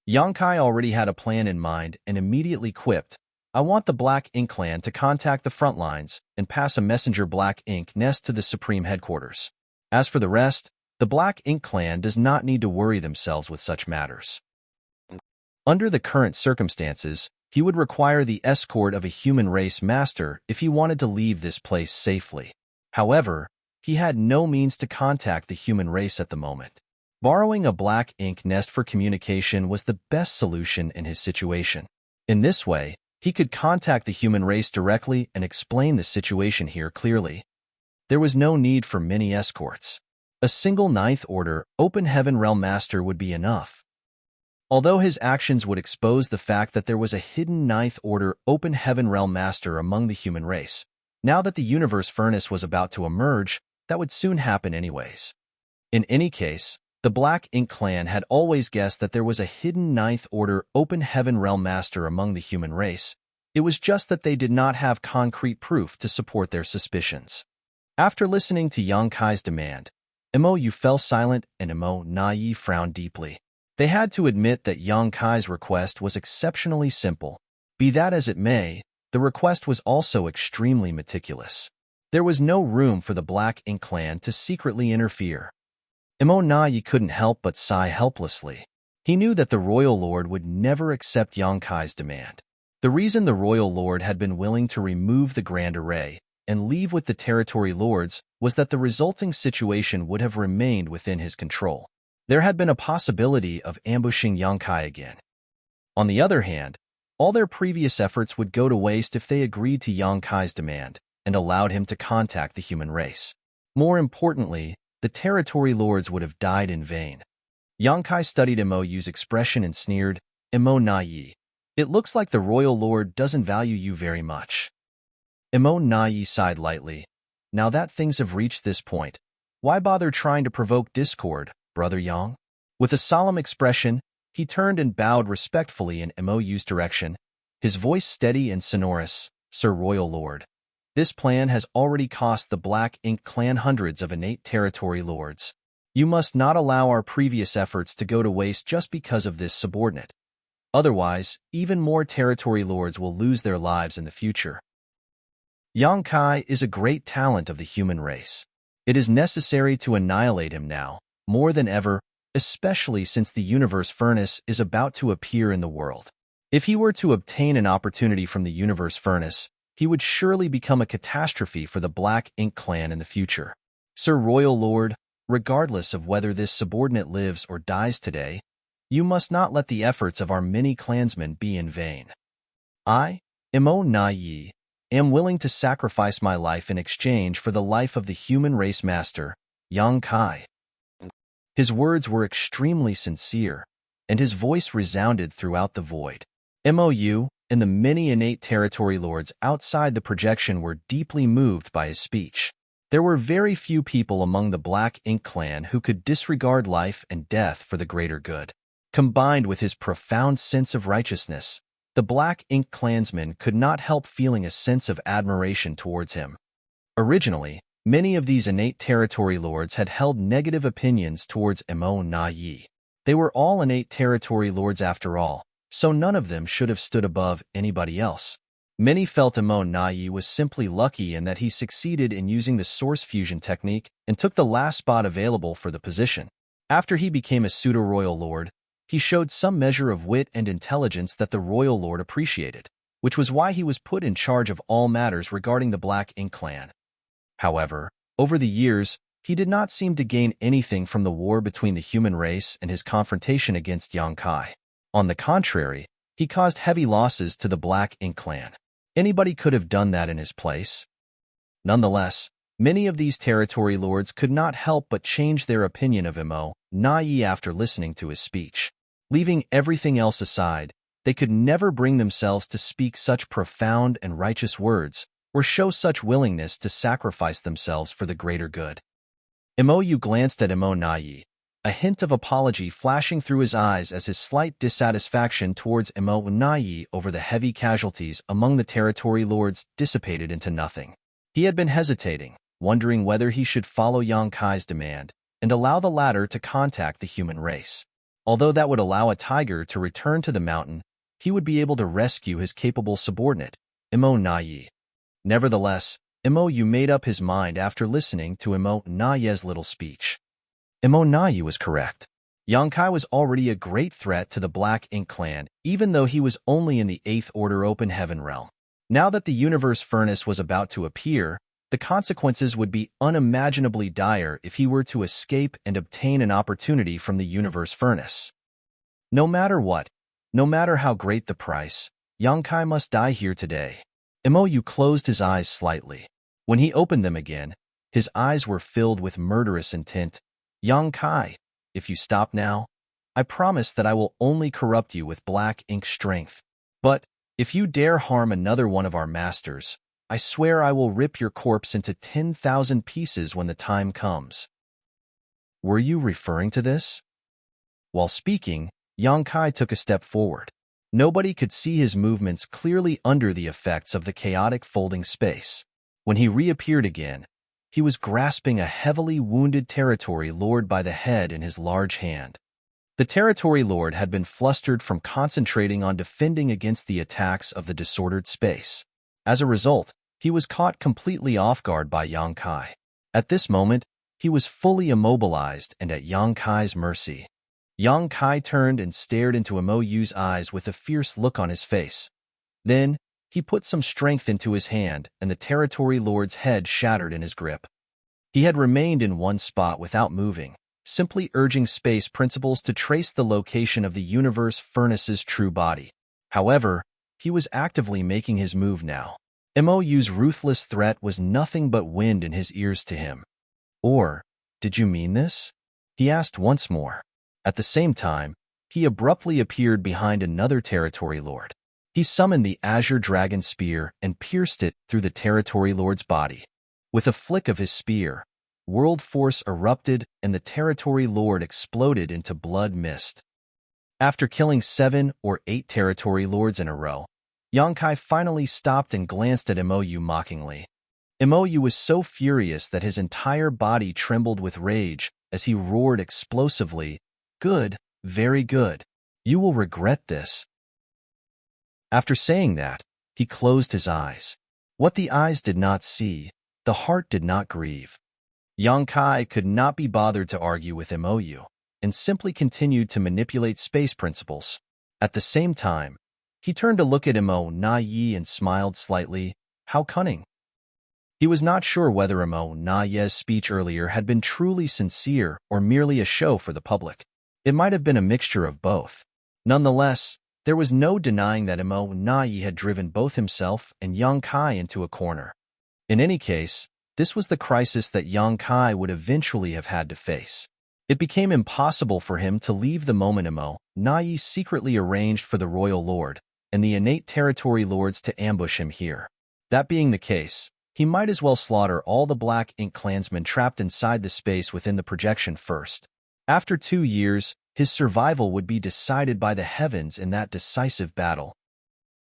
Yang Kai already had a plan in mind and immediately quipped, I want the Black Ink clan to contact the front lines and pass a messenger Black Ink nest to the Supreme Headquarters. As for the rest, the Black Ink clan does not need to worry themselves with such matters. Under the current circumstances, he would require the escort of a human race master if he wanted to leave this place safely. However, he had no means to contact the human race at the moment. Borrowing a Black Ink nest for communication was the best solution in his situation. In this way, he could contact the human race directly and explain the situation here clearly. There was no need for many escorts. A single Ninth Order Open Heaven Realm Master would be enough. Although his actions would expose the fact that there was a hidden Ninth Order Open Heaven Realm Master among the human race, now that the Universe Furnace was about to emerge, that would soon happen anyways. In any case, the Black Ink clan had always guessed that there was a hidden Ninth Order Open Heaven Realm Master among the human race. It was just that they did not have concrete proof to support their suspicions. After listening to Yang Kai's demand, Imoyu fell silent and Imo Nai frowned deeply. They had to admit that Yang Kai's request was exceptionally simple. Be that as it may, the request was also extremely meticulous. There was no room for the Black Ink clan to secretly interfere. Imo Nai couldn't help but sigh helplessly. He knew that the Royal Lord would never accept Yang Kai's demand. The reason the Royal Lord had been willing to remove the Grand Array and leave with the Territory Lords was that the resulting situation would have remained within his control. There had been a possibility of ambushing Yang Kai again. On the other hand, all their previous efforts would go to waste if they agreed to Yang Kai's demand and allowed him to contact the human race. More importantly, the Territory Lords would have died in vain. Yang Kai studied Imoyu's expression and sneered, Imo Nai, it looks like the Royal Lord doesn't value you very much. Imo Nai sighed lightly. Now that things have reached this point, why bother trying to provoke discord, Brother Yang? With a solemn expression, he turned and bowed respectfully in Imoyu's direction, his voice steady and sonorous, Sir Royal Lord. This plan has already cost the Black Ink clan hundreds of innate territory lords. You must not allow our previous efforts to go to waste just because of this subordinate. Otherwise, even more territory lords will lose their lives in the future. Yang Kai is a great talent of the human race. It is necessary to annihilate him now, more than ever, especially since the Universe Furnace is about to appear in the world. If he were to obtain an opportunity from the Universe Furnace, he would surely become a catastrophe for the Black Ink clan in the future. Sir Royal Lord, regardless of whether this subordinate lives or dies today, you must not let the efforts of our many clansmen be in vain. I, Imo Nai, am willing to sacrifice my life in exchange for the life of the human race master, Yang Kai. His words were extremely sincere, and his voice resounded throughout the void. Mou and the many innate territory lords outside the projection were deeply moved by his speech. There were very few people among the Black Ink clan who could disregard life and death for the greater good. Combined with his profound sense of righteousness, the Black Ink clansmen could not help feeling a sense of admiration towards him. Originally, many of these innate territory lords had held negative opinions towards Imo Nai. They were all innate territory lords after all, so none of them should have stood above anybody else. Many felt Emo Nai was simply lucky and that he succeeded in using the source fusion technique and took the last spot available for the position. After he became a pseudo-royal lord, he showed some measure of wit and intelligence that the royal lord appreciated, which was why he was put in charge of all matters regarding the Black Ink clan. However, over the years, he did not seem to gain anything from the war between the human race and his confrontation against Yongkai. On the contrary, he caused heavy losses to the Black Ink clan. Anybody could have done that in his place. Nonetheless, many of these territory lords could not help but change their opinion of Emo Nai after listening to his speech. Leaving everything else aside, they could never bring themselves to speak such profound and righteous words or show such willingness to sacrifice themselves for the greater good. Emo glanced at Emo Nai, a hint of apology flashing through his eyes as his slight dissatisfaction towards Emo Nai over the heavy casualties among the territory lords dissipated into nothing. He had been hesitating, wondering whether he should follow Yongkai's demand and allow the latter to contact the human race. Although that would allow a tiger to return to the mountain, he would be able to rescue his capable subordinate, Emo Nai. Nevertheless, Emo made up his mind after listening to Emo Nai's little speech. Emo Nai was correct. Yongkai was already a great threat to the Black Ink clan, even though he was only in the 8th Order Open Heaven realm. Now that the universe furnace was about to appear, the consequences would be unimaginably dire if he were to escape and obtain an opportunity from the universe furnace. No matter what, no matter how great the price, Yongkai must die here today. Emo closed his eyes slightly. When he opened them again, his eyes were filled with murderous intent. Yongkai, if you stop now, I promise that I will only corrupt you with Black Ink strength. But if you dare harm another one of our masters, I swear I will rip your corpse into 10,000 pieces when the time comes. Were you referring to this? While speaking, Yongkai took a step forward. Nobody could see his movements clearly under the effects of the chaotic folding space. When he reappeared again, he was grasping a heavily wounded territory lord by the head in his large hand. The territory lord had been flustered from concentrating on defending against the attacks of the disordered space. As a result, he was caught completely off guard by Yongkai. At this moment, he was fully immobilized and at Yongkai's mercy. Yongkai turned and stared into Emo's eyes with a fierce look on his face. Then, he put some strength into his hand, and the territory lord's head shattered in his grip. He had remained in one spot without moving, simply urging space principles to trace the location of the universe furnace's true body. However, he was actively making his move now. Emo's ruthless threat was nothing but wind in his ears to him. Or, did you mean this? He asked once more. At the same time, he abruptly appeared behind another territory lord. He summoned the Azure Dragon Spear and pierced it through the territory lord's body. With a flick of his spear, world force erupted and the territory lord exploded into blood mist. After killing 7 or 8 territory lords in a row, Yongkai finally stopped and glanced at Emo mockingly. Emo was so furious that his entire body trembled with rage as he roared explosively, "Good, very good. You will regret this." After saying that, he closed his eyes. What the eyes did not see, the heart did not grieve. Yongkai could not be bothered to argue with Emo and simply continued to manipulate space principles. At the same time, he turned to look at Emo Nai and smiled slightly. How cunning. He was not sure whether Emo Nai's speech earlier had been truly sincere or merely a show for the public. It might have been a mixture of both. Nonetheless, there was no denying that Emo Nai had driven both himself and Yongkai into a corner. In any case, this was the crisis that Yongkai would eventually have had to face. It became impossible for him to leave the moment Emo Nai secretly arranged for the royal lord and the innate territory lords to ambush him here. That being the case, he might as well slaughter all the Black Ink clansmen trapped inside the space within the projection first. After 2 years, his survival would be decided by the heavens in that decisive battle.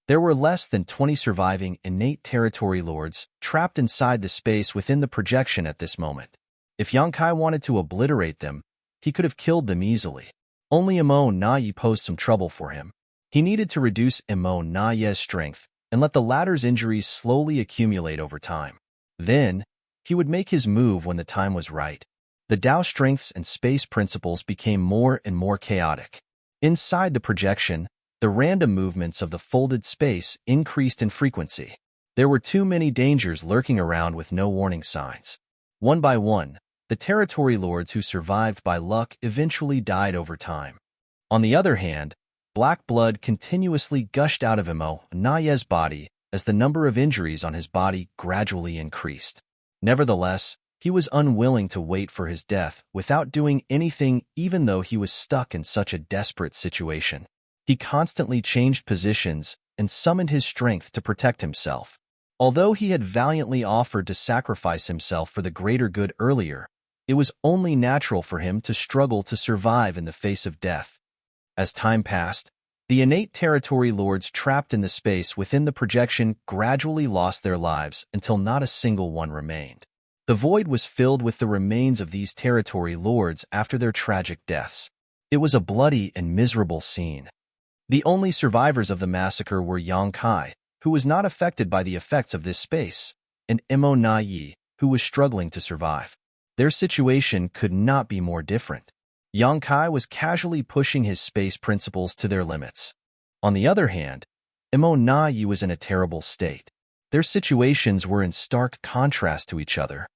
There were less than 20 surviving innate territory lords trapped inside the space within the projection at this moment. If Yongkai wanted to obliterate them, he could have killed them easily. Only Emo Nai posed some trouble for him. He needed to reduce Emo Nai's strength, and let the latter's injuries slowly accumulate over time. Then, he would make his move when the time was right. The Tao strengths and space principles became more and more chaotic. Inside the projection, the random movements of the folded space increased in frequency. There were too many dangers lurking around with no warning signs. One by one, the territory lords who survived by luck eventually died over time. On the other hand, black blood continuously gushed out of Emo Naye's body as the number of injuries on his body gradually increased. Nevertheless, he was unwilling to wait for his death without doing anything, even though he was stuck in such a desperate situation. He constantly changed positions and summoned his strength to protect himself. Although he had valiantly offered to sacrifice himself for the greater good earlier, it was only natural for him to struggle to survive in the face of death. As time passed, the innate territory lords trapped in the space within the projection gradually lost their lives until not a single one remained. The void was filled with the remains of these territory lords after their tragic deaths. It was a bloody and miserable scene. The only survivors of the massacre were Yang Kai, who was not affected by the effects of this space, and Emo Nayi, who was struggling to survive. Their situation could not be more different. Yang Kai was casually pushing his space principles to their limits. On the other hand, Emo Nayi was in a terrible state. Their situations were in stark contrast to each other.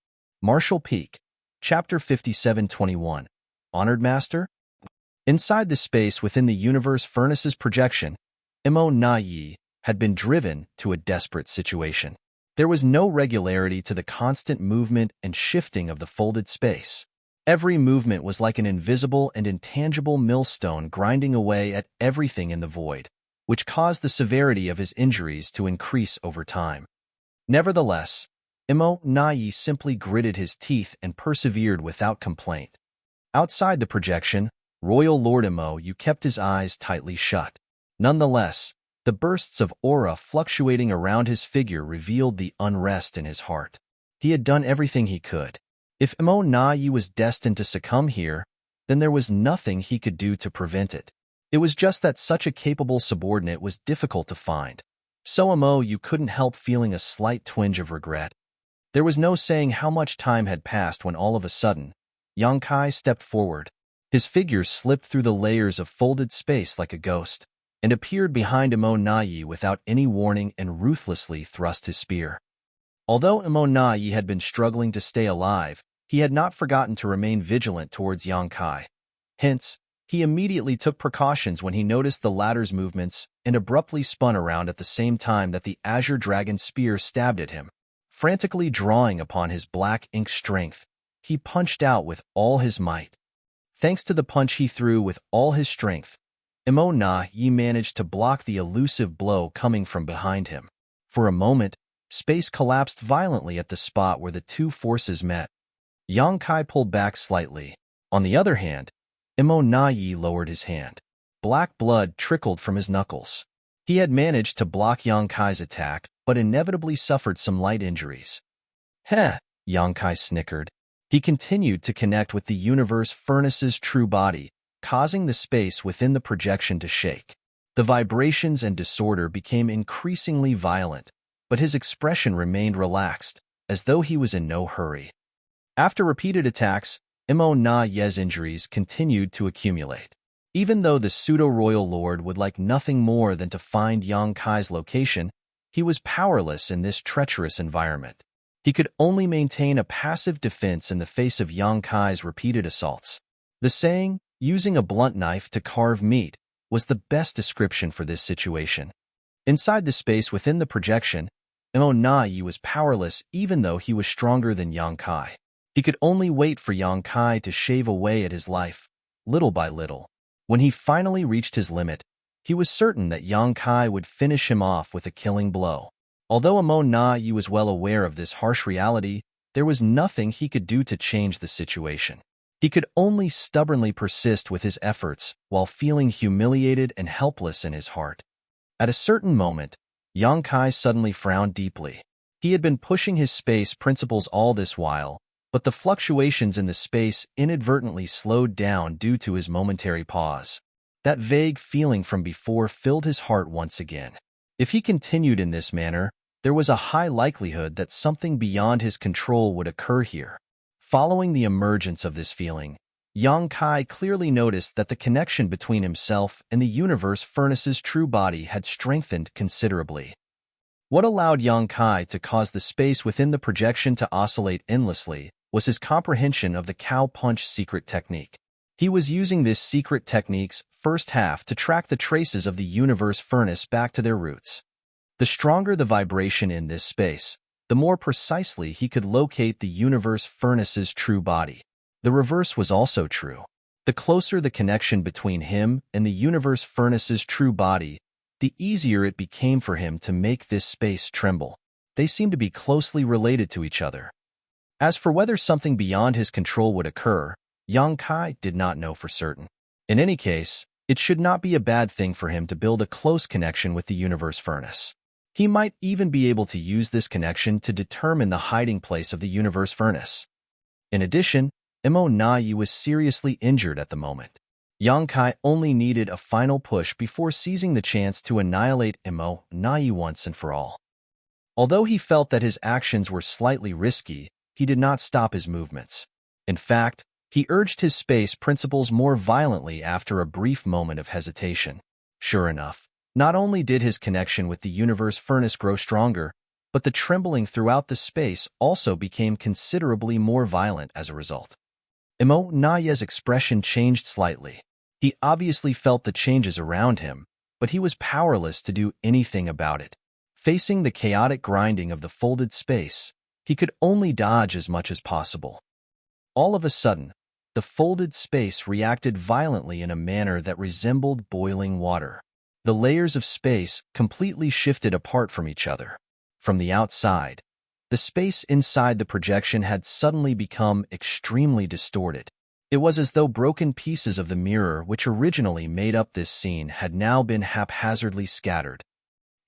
Martial Peak, Chapter 5721, Honored Master? Inside the space within the universe furnace's projection, Emo Nayi had been driven to a desperate situation. There was no regularity to the constant movement and shifting of the folded space. Every movement was like an invisible and intangible millstone grinding away at everything in the void, which caused the severity of his injuries to increase over time. Nevertheless, Emo Nayi simply gritted his teeth and persevered without complaint. Outside the projection, Royal Lord Emo kept his eyes tightly shut. Nonetheless, the bursts of aura fluctuating around his figure revealed the unrest in his heart. He had done everything he could. If Emo Nayi was destined to succumb here, then there was nothing he could do to prevent it. It was just that such a capable subordinate was difficult to find. So Emo couldn't help feeling a slight twinge of regret. There was no saying how much time had passed when all of a sudden, Yang Kai stepped forward. His figure slipped through the layers of folded space like a ghost, and appeared behind Emo Nayi without any warning and ruthlessly thrust his spear. Although Emo Nayi had been struggling to stay alive, he had not forgotten to remain vigilant towards Yang Kai. Hence, he immediately took precautions when he noticed the latter's movements and abruptly spun around at the same time that the Azure Dragon spear stabbed at him. Frantically drawing upon his black ink strength, he punched out with all his might. Thanks to the punch he threw with all his strength, Emo Nayi managed to block the elusive blow coming from behind him. For a moment, space collapsed violently at the spot where the two forces met. Yang Kai pulled back slightly. On the other hand, Emo Nayi lowered his hand. Black blood trickled from his knuckles. He had managed to block Yang Kai's attack, but inevitably suffered some light injuries. Heh, Yang Kai snickered. He continued to connect with the universe furnace's true body, causing the space within the projection to shake. The vibrations and disorder became increasingly violent, but his expression remained relaxed, as though he was in no hurry. After repeated attacks, Emo Nayi's injuries continued to accumulate. Even though the pseudo-royal lord would like nothing more than to find Yang Kai's location, he was powerless in this treacherous environment. He could only maintain a passive defense in the face of Yang Kai's repeated assaults. The saying, using a blunt knife to carve meat, was the best description for this situation. Inside the space within the projection, Emo Nayi was powerless even though he was stronger than Yang Kai. He could only wait for Yang Kai to shave away at his life, little by little. When he finally reached his limit, he was certain that Yang Kai would finish him off with a killing blow. Although Emo Nayi was well aware of this harsh reality, there was nothing he could do to change the situation. He could only stubbornly persist with his efforts while feeling humiliated and helpless in his heart. At a certain moment, Yang Kai suddenly frowned deeply. He had been pushing his space principles all this while, but the fluctuations in the space inadvertently slowed down due to his momentary pause. That vague feeling from before filled his heart once again. If he continued in this manner, there was a high likelihood that something beyond his control would occur here. Following the emergence of this feeling, Yang Kai clearly noticed that the connection between himself and the universe furnace's true body had strengthened considerably. What allowed Yang Kai to cause the space within the projection to oscillate endlessly was his comprehension of the cow punch secret technique. He was using this secret technique's first half to track the traces of the universe furnace back to their roots. The stronger the vibration in this space, the more precisely he could locate the universe furnace's true body. The reverse was also true. The closer the connection between him and the universe furnace's true body, the easier it became for him to make this space tremble. They seemed to be closely related to each other. As for whether something beyond his control would occur, Yang Kai did not know for certain. In any case, it should not be a bad thing for him to build a close connection with the universe furnace. He might even be able to use this connection to determine the hiding place of the universe furnace. In addition, Imo Nai was seriously injured at the moment. Yang Kai only needed a final push before seizing the chance to annihilate Imo Nai once and for all. Although he felt that his actions were slightly risky, he did not stop his movements. In fact, he urged his space principles more violently after a brief moment of hesitation. Sure enough, not only did his connection with the universe furnace grow stronger, but the trembling throughout the space also became considerably more violent as a result. Imo Naya's expression changed slightly. He obviously felt the changes around him, but he was powerless to do anything about it. Facing the chaotic grinding of the folded space, he could only dodge as much as possible. All of a sudden, the folded space reacted violently in a manner that resembled boiling water. The layers of space completely shifted apart from each other. From the outside, the space inside the projection had suddenly become extremely distorted. It was as though broken pieces of the mirror which originally made up this scene had now been haphazardly scattered.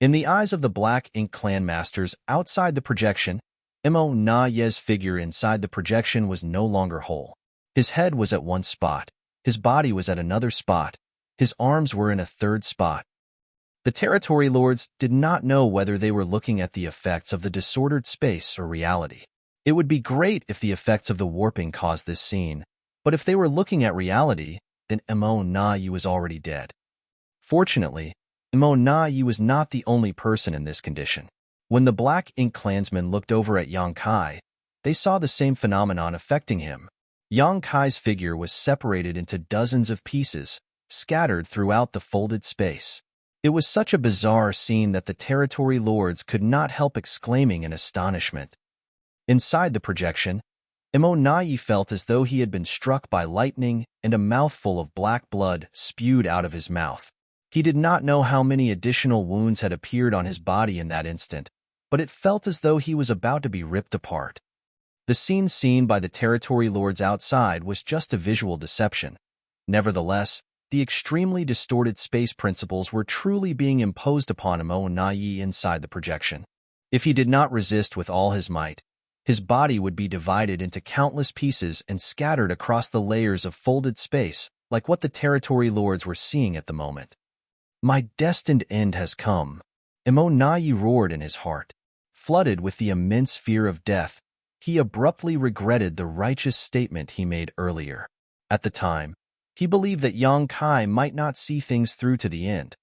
In the eyes of the Black Ink clan masters outside the projection, Imo Naye's figure inside the projection was no longer whole. His head was at one spot, his body was at another spot, his arms were in a third spot. The territory lords did not know whether they were looking at the effects of the disordered space or reality. It would be great if the effects of the warping caused this scene, but if they were looking at reality, then Imo Nayi was already dead. Fortunately, Imo Nayi was not the only person in this condition. When the Black Ink clansmen looked over at Yang Kai, they saw the same phenomenon affecting him. Yang Kai's figure was separated into dozens of pieces, scattered throughout the folded space. It was such a bizarre scene that the territory lords could not help exclaiming in astonishment. Inside the projection, Imo Nayi felt as though he had been struck by lightning and a mouthful of black blood spewed out of his mouth. He did not know how many additional wounds had appeared on his body in that instant, but it felt as though he was about to be ripped apart. The scene seen by the territory lords outside was just a visual deception. Nevertheless, the extremely distorted space principles were truly being imposed upon Imo Nayi inside the projection. If he did not resist with all his might, his body would be divided into countless pieces and scattered across the layers of folded space, like what the territory lords were seeing at the moment. My destined end has come, Imo Nayi roared in his heart. Flooded with the immense fear of death, he abruptly regretted the righteous statement he made earlier. At the time, he believed that Yang Kai might not see things through to the end.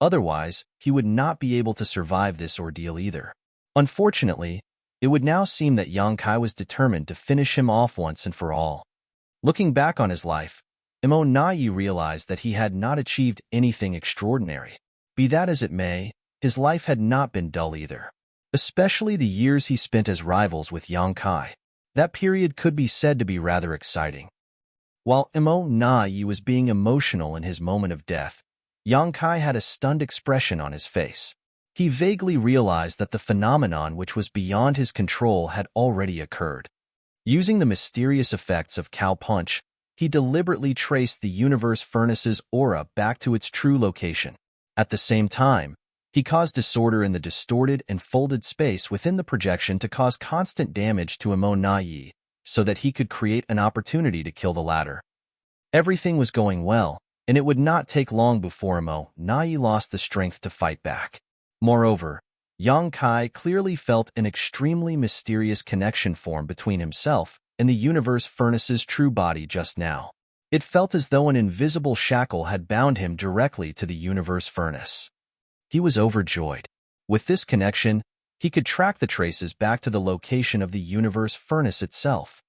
Otherwise, he would not be able to survive this ordeal either. Unfortunately, it would now seem that Yang Kai was determined to finish him off once and for all. Looking back on his life, Imo Nayi realized that he had not achieved anything extraordinary. Be that as it may, his life had not been dull either. Especially the years he spent as rivals with Yang Kai. That period could be said to be rather exciting. While Imo Nayi was being emotional in his moment of death, Yang Kai had a stunned expression on his face. He vaguely realized that the phenomenon which was beyond his control had already occurred. Using the mysterious effects of cow punch, he deliberately traced the universe furnace's aura back to its true location. At the same time, he caused disorder in the distorted and folded space within the projection to cause constant damage to Imo Nayi, so that he could create an opportunity to kill the latter. Everything was going well, and it would not take long before Imo Nayi lost the strength to fight back. Moreover, Yang Kai clearly felt an extremely mysterious connection form between himself and the universe furnace's true body just now. It felt as though an invisible shackle had bound him directly to the universe furnace. He was overjoyed. With this connection, he could track the traces back to the location of the universe furnace itself.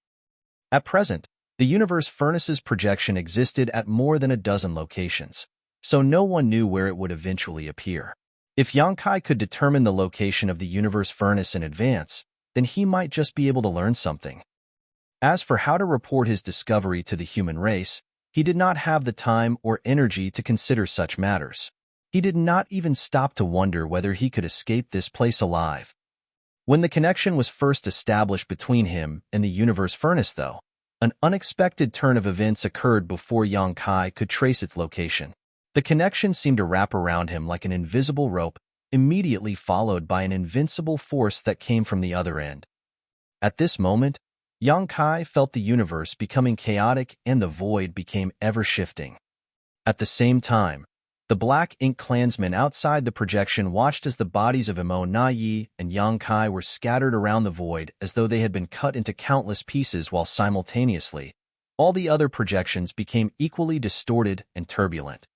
At present, the universe furnace's projection existed at more than a dozen locations, so no one knew where it would eventually appear. If Yang Kai could determine the location of the universe furnace in advance, then he might just be able to learn something. As for how to report his discovery to the human race, he did not have the time or energy to consider such matters. He did not even stop to wonder whether he could escape this place alive. When the connection was first established between him and the universe furnace, though, an unexpected turn of events occurred before Yang Kai could trace its location. The connection seemed to wrap around him like an invisible rope, immediately followed by an invincible force that came from the other end. At this moment, Yang Kai felt the universe becoming chaotic and the void became ever-shifting. At the same time, the Black Ink clansmen outside the projection watched as the bodies of Imo Na Yi and Yang Kai were scattered around the void as though they had been cut into countless pieces, while simultaneously, all the other projections became equally distorted and turbulent.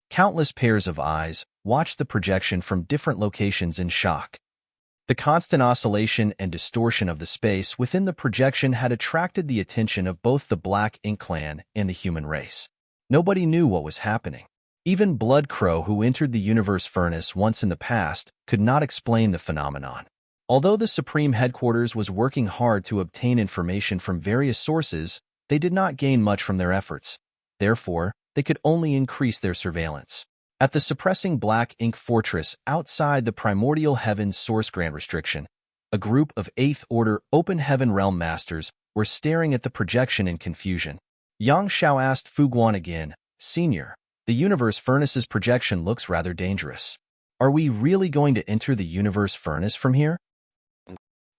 Countless pairs of eyes watched the projection from different locations in shock. The constant oscillation and distortion of the space within the projection had attracted the attention of both the Black Ink clan and the human race. Nobody knew what was happening. Even Blood Crow, who entered the universe furnace once in the past, could not explain the phenomenon. Although the Supreme Headquarters was working hard to obtain information from various sources, they did not gain much from their efforts. Therefore, they could only increase their surveillance. At the suppressing Black Ink Fortress outside the Primordial Heaven's Source Grant Restriction, a group of 8th Order Open Heaven Realm Masters were staring at the projection in confusion. Yang Xiao asked Fu Guan again, "Senior, the universe furnace's projection looks rather dangerous. Are we really going to enter the universe furnace from here?"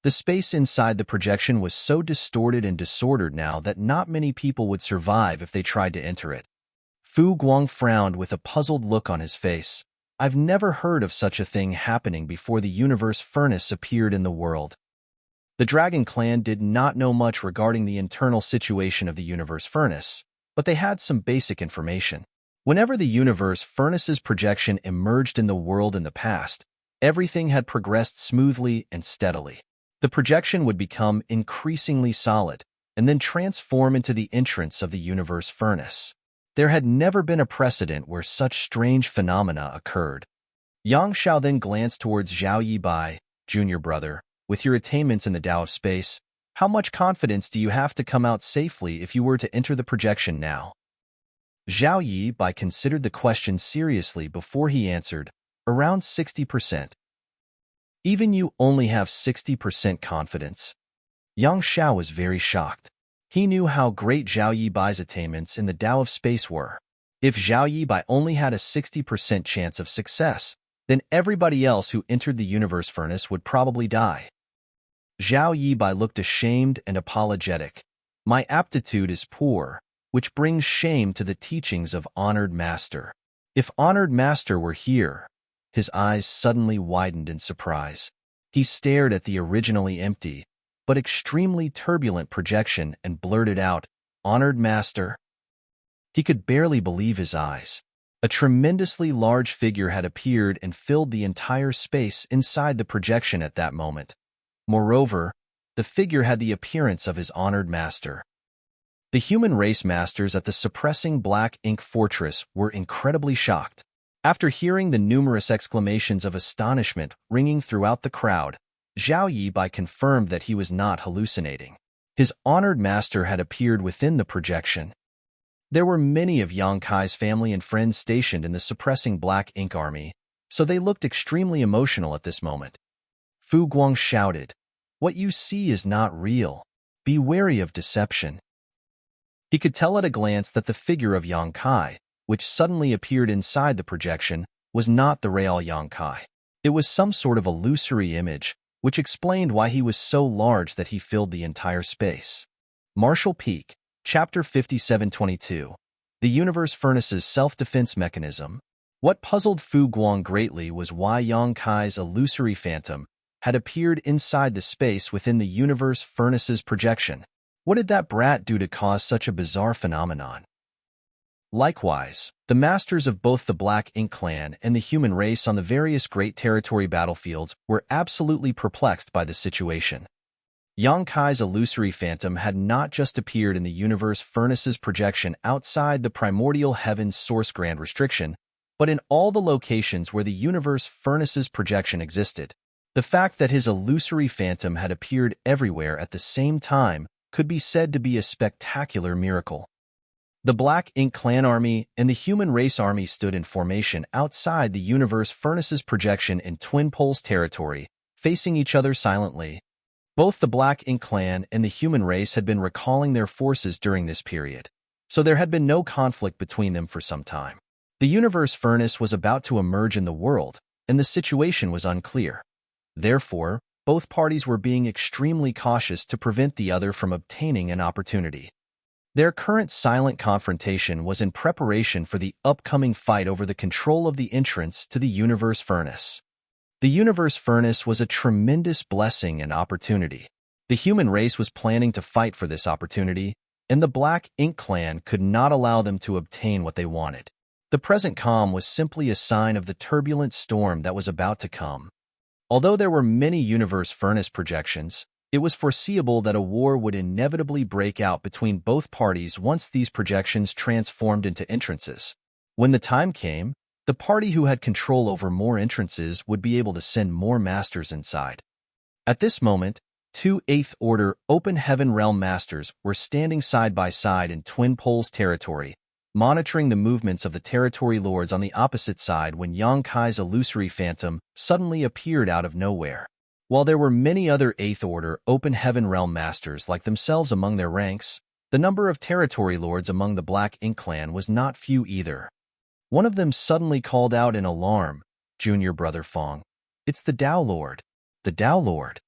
The space inside the projection was so distorted and disordered now that not many people would survive if they tried to enter it. Fu Guang frowned with a puzzled look on his face. "I've never heard of such a thing happening before the universe furnace appeared in the world." The Dragon Clan did not know much regarding the internal situation of the universe furnace, but they had some basic information. Whenever the universe furnace's projection emerged in the world in the past, everything had progressed smoothly and steadily. The projection would become increasingly solid, and then transform into the entrance of the universe furnace. There had never been a precedent where such strange phenomena occurred. Yang Xiao then glanced towards Zhao Yi Bai, "Junior brother, with your attainments in the Tao of Space, how much confidence do you have to come out safely if you were to enter the projection now?" Zhao Yi Bai considered the question seriously before he answered, "Around 60%. Even you only have 60% confidence?" Yang Xiao was very shocked. He knew how great Zhao Yi Bai's attainments in the Tao of Space were. If Zhao Yi Bai only had a 60% chance of success, then everybody else who entered the universe furnace would probably die. Zhao Yi Bai looked ashamed and apologetic. "My aptitude is poor, which brings shame to the teachings of Honored Master." If Honored Master were here, his eyes suddenly widened in surprise. He stared at the originally empty, but extremely turbulent projection and blurted out, "Honored Master?" He could barely believe his eyes. A tremendously large figure had appeared and filled the entire space inside the projection at that moment. Moreover, the figure had the appearance of his Honored Master. The human race masters at the suppressing Black Ink Fortress were incredibly shocked. After hearing the numerous exclamations of astonishment ringing throughout the crowd, Zhao Yi Bai confirmed that he was not hallucinating. His Honored Master had appeared within the projection. There were many of Yang Kai's family and friends stationed in the suppressing Black Ink army, so they looked extremely emotional at this moment. Fu Guang shouted, "What you see is not real. Be wary of deception." He could tell at a glance that the figure of Yang Kai, which suddenly appeared inside the projection, was not the real Yang Kai. It was some sort of illusory image, which explained why he was so large that he filled the entire space. Martial Peak, Chapter 5722. The Universe Furnace's Self-Defense Mechanism. What puzzled Fu Guang greatly was why Yang Kai's illusory phantom had appeared inside the space within the universe furnace's projection. What did that brat do to cause such a bizarre phenomenon? Likewise, the masters of both the Black Ink clan and the human race on the various Great Territory battlefields were absolutely perplexed by the situation. Yang Kai's illusory phantom had not just appeared in the universe furnace's projection outside the primordial heaven's source grand restriction, but in all the locations where the universe furnace's projection existed. The fact that his illusory phantom had appeared everywhere at the same time could be said to be a spectacular miracle. The Black Ink clan army and the human race army stood in formation outside the universe furnace's projection in Twin Poles territory, facing each other silently. Both the Black Ink clan and the human race had been recalling their forces during this period, so there had been no conflict between them for some time. The universe furnace was about to emerge in the world, and the situation was unclear. Therefore, both parties were being extremely cautious to prevent the other from obtaining an opportunity. Their current silent confrontation was in preparation for the upcoming fight over the control of the entrance to the universe furnace. The universe furnace was a tremendous blessing and opportunity. The human race was planning to fight for this opportunity, and the Black Ink clan could not allow them to obtain what they wanted. The present calm was simply a sign of the turbulent storm that was about to come. Although there were many universe furnace projections, it was foreseeable that a war would inevitably break out between both parties once these projections transformed into entrances. When the time came, the party who had control over more entrances would be able to send more masters inside. At this moment, two 8th Order Open Heaven Realm masters were standing side by side in Twin Poles territory, monitoring the movements of the territory lords on the opposite side when Yang Kai's illusory phantom suddenly appeared out of nowhere. While there were many other 8th Order Open Heaven Realm masters like themselves among their ranks, the number of territory lords among the Black Ink clan was not few either. One of them suddenly called out in alarm, "Junior Brother Fong, it's the Tao Lord. The Tao Lord."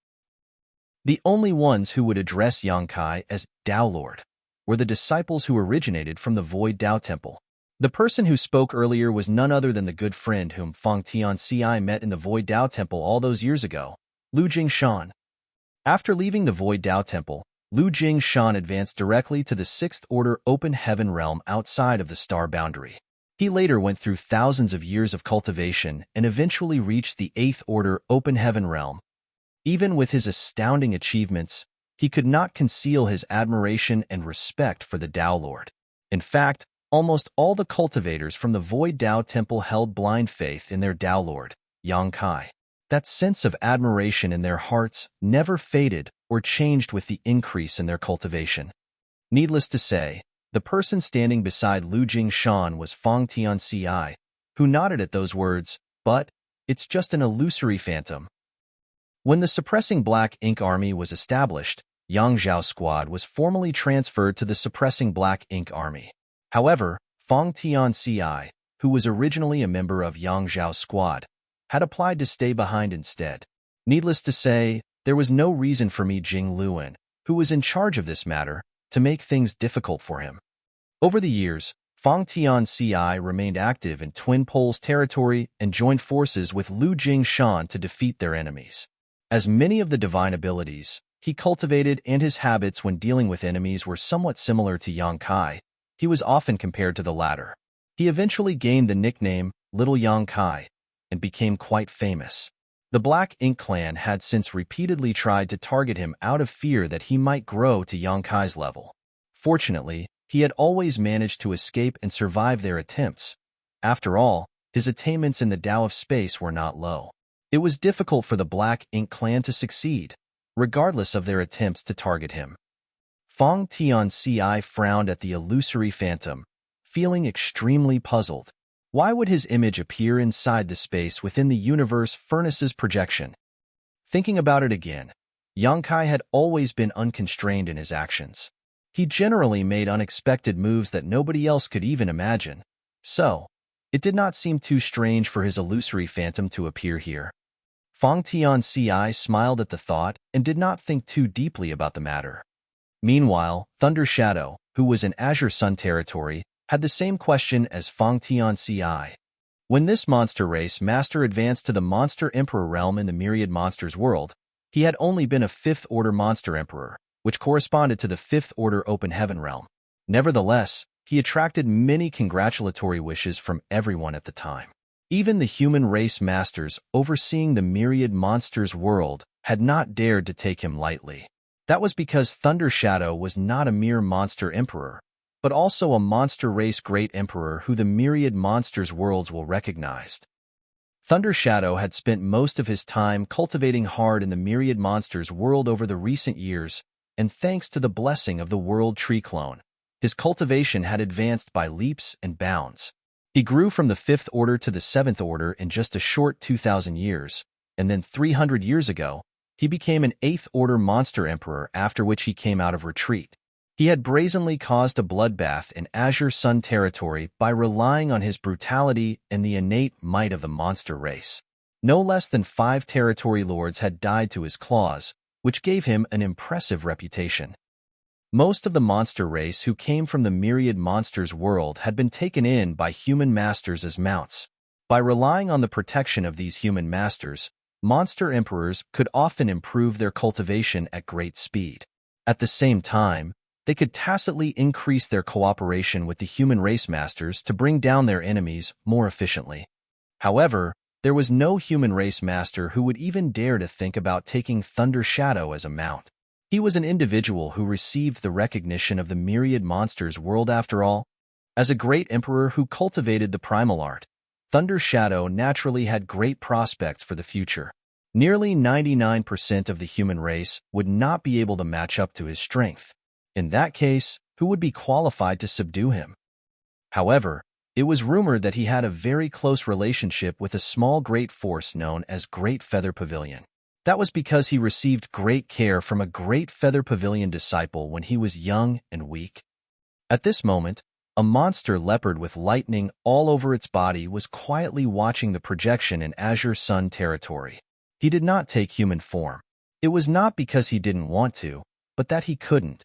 The only ones who would address Yang Kai as Tao Lord were the disciples who originated from the Void Tao Temple. The person who spoke earlier was none other than the good friend whom Fong Tianci met in the Void Tao Temple all those years ago, Lu Jingshan. After leaving the Void Tao Temple, Lu Jingshan advanced directly to the 6th Order Open Heaven Realm outside of the star boundary. He later went through thousands of years of cultivation and eventually reached the 8th Order Open Heaven Realm. Even with his astounding achievements, he could not conceal his admiration and respect for the Tao Lord. In fact, almost all the cultivators from the Void Tao Temple held blind faith in their Tao Lord, Yang Kai. That sense of admiration in their hearts never faded or changed with the increase in their cultivation. Needless to say, the person standing beside Lu Jingshan was Fong Tianci, who nodded at those words, "But it's just an illusory phantom." When the suppressing Black Ink army was established, Yang Zhao's squad was formally transferred to the suppressing Black Ink army. However, Fong Tianci, who was originally a member of Yang Zhao's squad, had applied to stay behind instead. Needless to say, there was no reason for Mi Jing Luan, who was in charge of this matter, to make things difficult for him. Over the years, Fong Tianci remained active in Twin Poles territory and joined forces with Lu Jingshan to defeat their enemies. As many of the divine abilities he cultivated and his habits when dealing with enemies were somewhat similar to Yang Kai, he was often compared to the latter. He eventually gained the nickname Little Yang Kai and became quite famous. The Black Ink clan had since repeatedly tried to target him out of fear that he might grow to Yang Kai's level. Fortunately, he had always managed to escape and survive their attempts. After all, his attainments in the Tao of space were not low. It was difficult for the Black Ink clan to succeed, regardless of their attempts to target him. Fong Tianci frowned at the illusory phantom, feeling extremely puzzled. Why would his image appear inside the space within the universe furnace's projection? Thinking about it again, Yang Kai had always been unconstrained in his actions. He generally made unexpected moves that nobody else could even imagine, so it did not seem too strange for his illusory phantom to appear here. Fong Tianci smiled at the thought and did not think too deeply about the matter. Meanwhile, Thunder Shadow, who was in Azure Sun territory, had the same question as Fong Tianci. When this monster race master advanced to the Monster Emperor realm in the Myriad Monsters world, he had only been a 5th Order Monster Emperor, which corresponded to the 5th Order Open Heaven realm. Nevertheless, he attracted many congratulatory wishes from everyone at the time. Even the human race masters overseeing the Myriad Monsters world had not dared to take him lightly. That was because Thunder Shadow was not a mere monster emperor, but also a monster race great emperor who the Myriad Monsters worlds will recognize. Thunder Shadow had spent most of his time cultivating hard in the Myriad Monsters world over the recent years, and thanks to the blessing of the World Tree Clone, his cultivation had advanced by leaps and bounds. He grew from the 5th Order to the 7th Order in just a short 2,000 years, and then 300 years ago, he became an 8th Order Monster Emperor, after which he came out of retreat. He had brazenly caused a bloodbath in Azure Sun territory by relying on his brutality and the innate might of the monster race. No less than 5 territory lords had died to his claws, which gave him an impressive reputation. Most of the monster race who came from the Myriad Monsters world had been taken in by human masters as mounts. By relying on the protection of these human masters, monster emperors could often improve their cultivation at great speed. At the same time, they could tacitly increase their cooperation with the human race masters to bring down their enemies more efficiently. However, there was no human race master who would even dare to think about taking Thunder Shadow as a mount. He was an individual who received the recognition of the Myriad Monsters world after all. As a great emperor who cultivated the primal art, Thunder Shadow naturally had great prospects for the future. Nearly 99% of the human race would not be able to match up to his strength. In that case, who would be qualified to subdue him? However, it was rumored that he had a very close relationship with a small great force known as Great Feather Pavilion. That was because he received great care from a Great Feather Pavilion disciple when he was young and weak. At this moment, a monster leopard with lightning all over its body was quietly watching the projection in Azure Sun territory. He did not take human form. It was not because he didn't want to, but that he couldn't.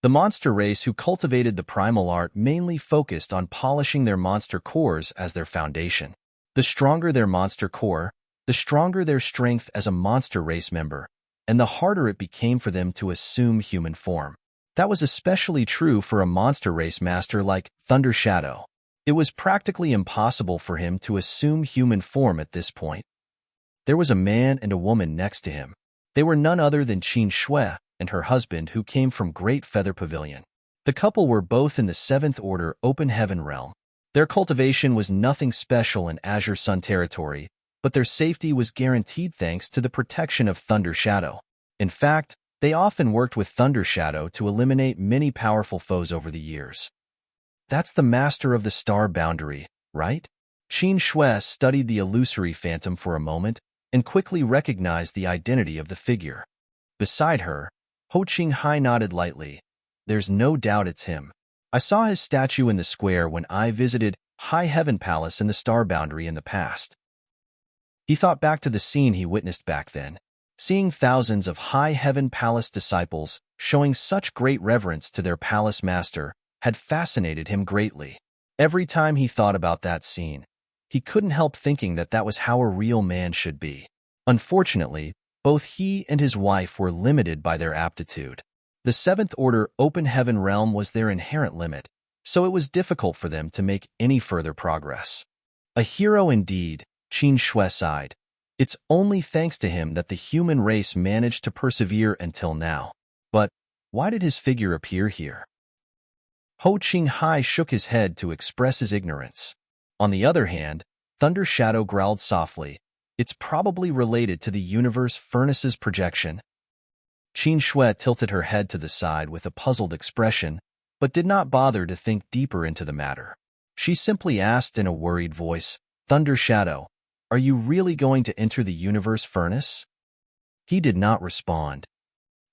The monster race who cultivated the primal art mainly focused on polishing their monster cores as their foundation. The stronger their monster core, the stronger their strength as a monster race member, and the harder it became for them to assume human form. That was especially true for a monster race master like Thunder Shadow. It was practically impossible for him to assume human form at this point. There was a man and a woman next to him. They were none other than Qin Shui and her husband, who came from Great Feather Pavilion. The couple were both in the 7th Order Open Heaven realm. Their cultivation was nothing special in Azure Sun territory, but their safety was guaranteed thanks to the protection of Thunder Shadow. In fact, they often worked with Thunder Shadow to eliminate many powerful foes over the years. That's the master of the star boundary, right? Qin Shui studied the illusory phantom for a moment and quickly recognized the identity of the figure. Beside her, Ho Qinghai nodded lightly. There's no doubt it's him. I saw his statue in the square when I visited High Heaven Palace in the Star Boundary in the past. He thought back to the scene he witnessed back then. Seeing thousands of High Heaven Palace disciples showing such great reverence to their palace master had fascinated him greatly. Every time he thought about that scene, he couldn't help thinking that that was how a real man should be. Unfortunately, both he and his wife were limited by their aptitude. The 7th Order Open Heaven realm was their inherent limit, so it was difficult for them to make any further progress. A hero indeed, Qin Shui sighed. It's only thanks to him that the human race managed to persevere until now. But why did his figure appear here? Ho Qinghai shook his head to express his ignorance. On the other hand, Thunder Shadow growled softly. It's probably related to the universe furnace's projection. Qin Shui tilted her head to the side with a puzzled expression, but did not bother to think deeper into the matter. She simply asked in a worried voice, Thunder Shadow, are you really going to enter the universe furnace? He did not respond.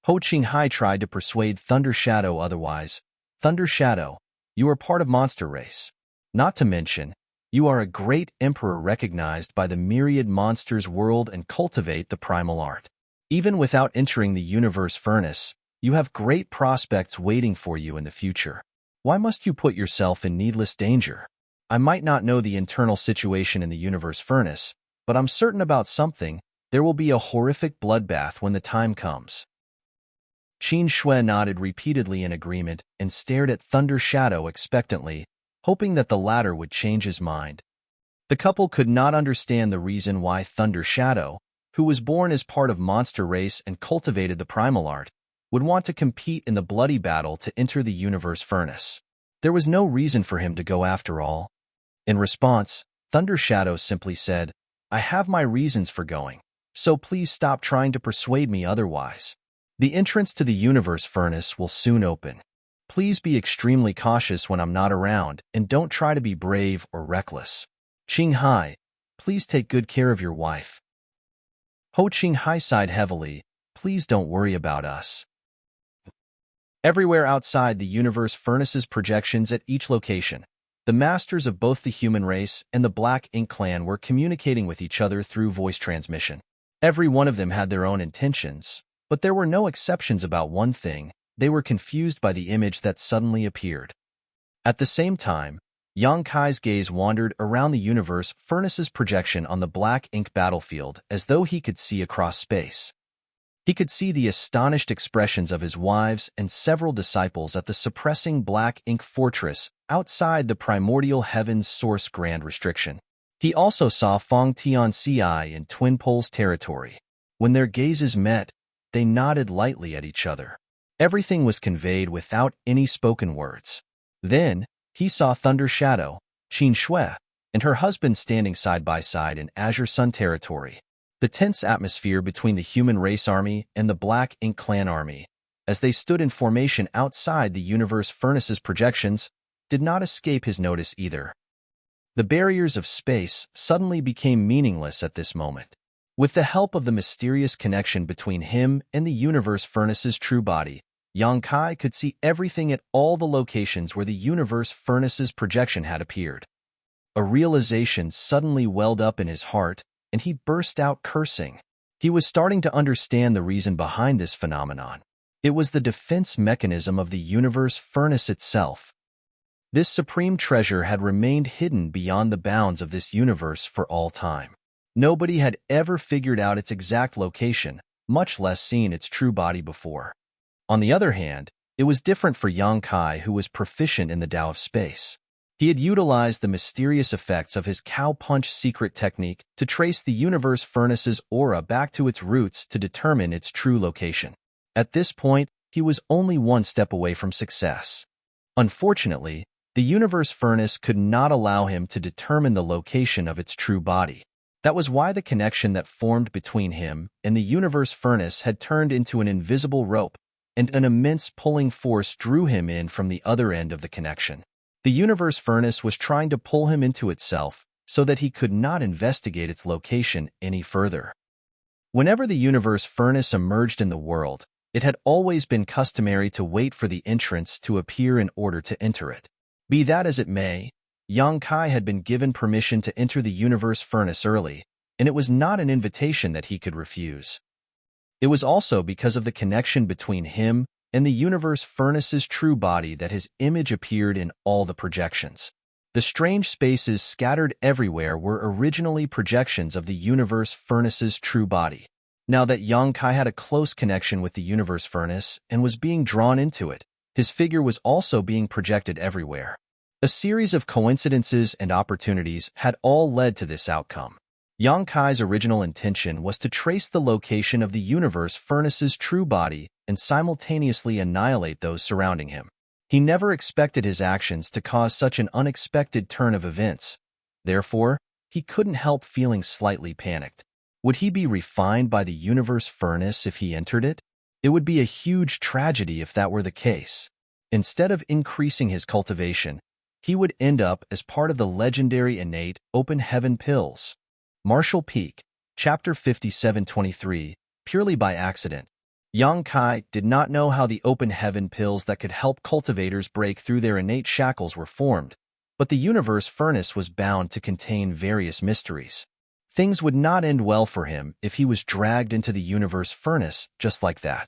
Ho Qinghai tried to persuade Thunder Shadow otherwise. Thunder Shadow, you are part of monster race. Not to mention, you are a great emperor recognized by the Myriad Monsters world and cultivate the primal art. Even without entering the universe furnace, you have great prospects waiting for you in the future. Why must you put yourself in needless danger? I might not know the internal situation in the universe furnace, but I'm certain about something. There will be a horrific bloodbath when the time comes. Qin Shui nodded repeatedly in agreement and stared at Thunder Shadow expectantly, hoping that the latter would change his mind. The couple could not understand the reason why Thunder Shadow, who was born as part of monster race and cultivated the primal art, would want to compete in the bloody battle to enter the universe furnace. There was no reason for him to go after all. In response, Thunder Shadow simply said, I have my reasons for going, so please stop trying to persuade me otherwise. The entrance to the universe furnace will soon open. Please be extremely cautious when I'm not around and don't try to be brave or reckless. Qinghai, please take good care of your wife. Ho Qinghai sighed heavily, please don't worry about us. Everywhere outside the universe furnace's projections at each location, the masters of both the human race and the Black Ink clan were communicating with each other through voice transmission. Every one of them had their own intentions, but there were no exceptions about one thing: they were confused by the image that suddenly appeared. At the same time, Yang Kai's gaze wandered around the universe furnace's projection on the Black Ink battlefield as though he could see across space. He could see the astonished expressions of his wives and several disciples at the suppressing Black Ink fortress outside the primordial heaven's source grand restriction. He also saw Fong Tianci in Twin Poles territory. When their gazes met, they nodded lightly at each other. Everything was conveyed without any spoken words. Then, he saw Thunder Shadow, Qin Shui, and her husband standing side by side in Azure Sun territory. The tense atmosphere between the human race army and the Black Ink clan army, as they stood in formation outside the universe furnace's projections, did not escape his notice either. The barriers of space suddenly became meaningless at this moment. With the help of the mysterious connection between him and the universe furnace's true body, Yang Kai could see everything at all the locations where the universe furnace's projection had appeared. A realization suddenly welled up in his heart, and he burst out cursing. He was starting to understand the reason behind this phenomenon. It was the defense mechanism of the universe furnace itself. This supreme treasure had remained hidden beyond the bounds of this universe for all time. Nobody had ever figured out its exact location, much less seen its true body before. On the other hand, it was different for Yang Kai, who was proficient in the Tao of space. He had utilized the mysterious effects of his cow punch secret technique to trace the universe furnace's aura back to its roots to determine its true location. At this point, he was only one step away from success. Unfortunately, the universe furnace could not allow him to determine the location of its true body. That was why the connection that formed between him and the universe furnace had turned into an invisible rope, and an immense pulling force drew him in from the other end of the connection. The universe furnace was trying to pull him into itself so that he could not investigate its location any further. Whenever the universe furnace emerged in the world, it had always been customary to wait for the entrance to appear in order to enter it. Be that as it may, Yang Kai had been given permission to enter the universe furnace early, and it was not an invitation that he could refuse. It was also because of the connection between him and the universe furnace's true body that his image appeared in all the projections. The strange spaces scattered everywhere were originally projections of the universe furnace's true body. Now that Yang Kai had a close connection with the universe furnace and was being drawn into it, his figure was also being projected everywhere. A series of coincidences and opportunities had all led to this outcome. Yang Kai's original intention was to trace the location of the universe furnace's true body and simultaneously annihilate those surrounding him. He never expected his actions to cause such an unexpected turn of events. Therefore, he couldn't help feeling slightly panicked. Would he be refined by the universe furnace if he entered it? It would be a huge tragedy if that were the case. Instead of increasing his cultivation, he would end up as part of the legendary innate open heaven pills. Martial Peak, Chapter 5723, purely by accident. Yang Kai did not know how the open heaven pills that could help cultivators break through their innate shackles were formed, but the universe furnace was bound to contain various mysteries. Things would not end well for him if he was dragged into the universe furnace just like that.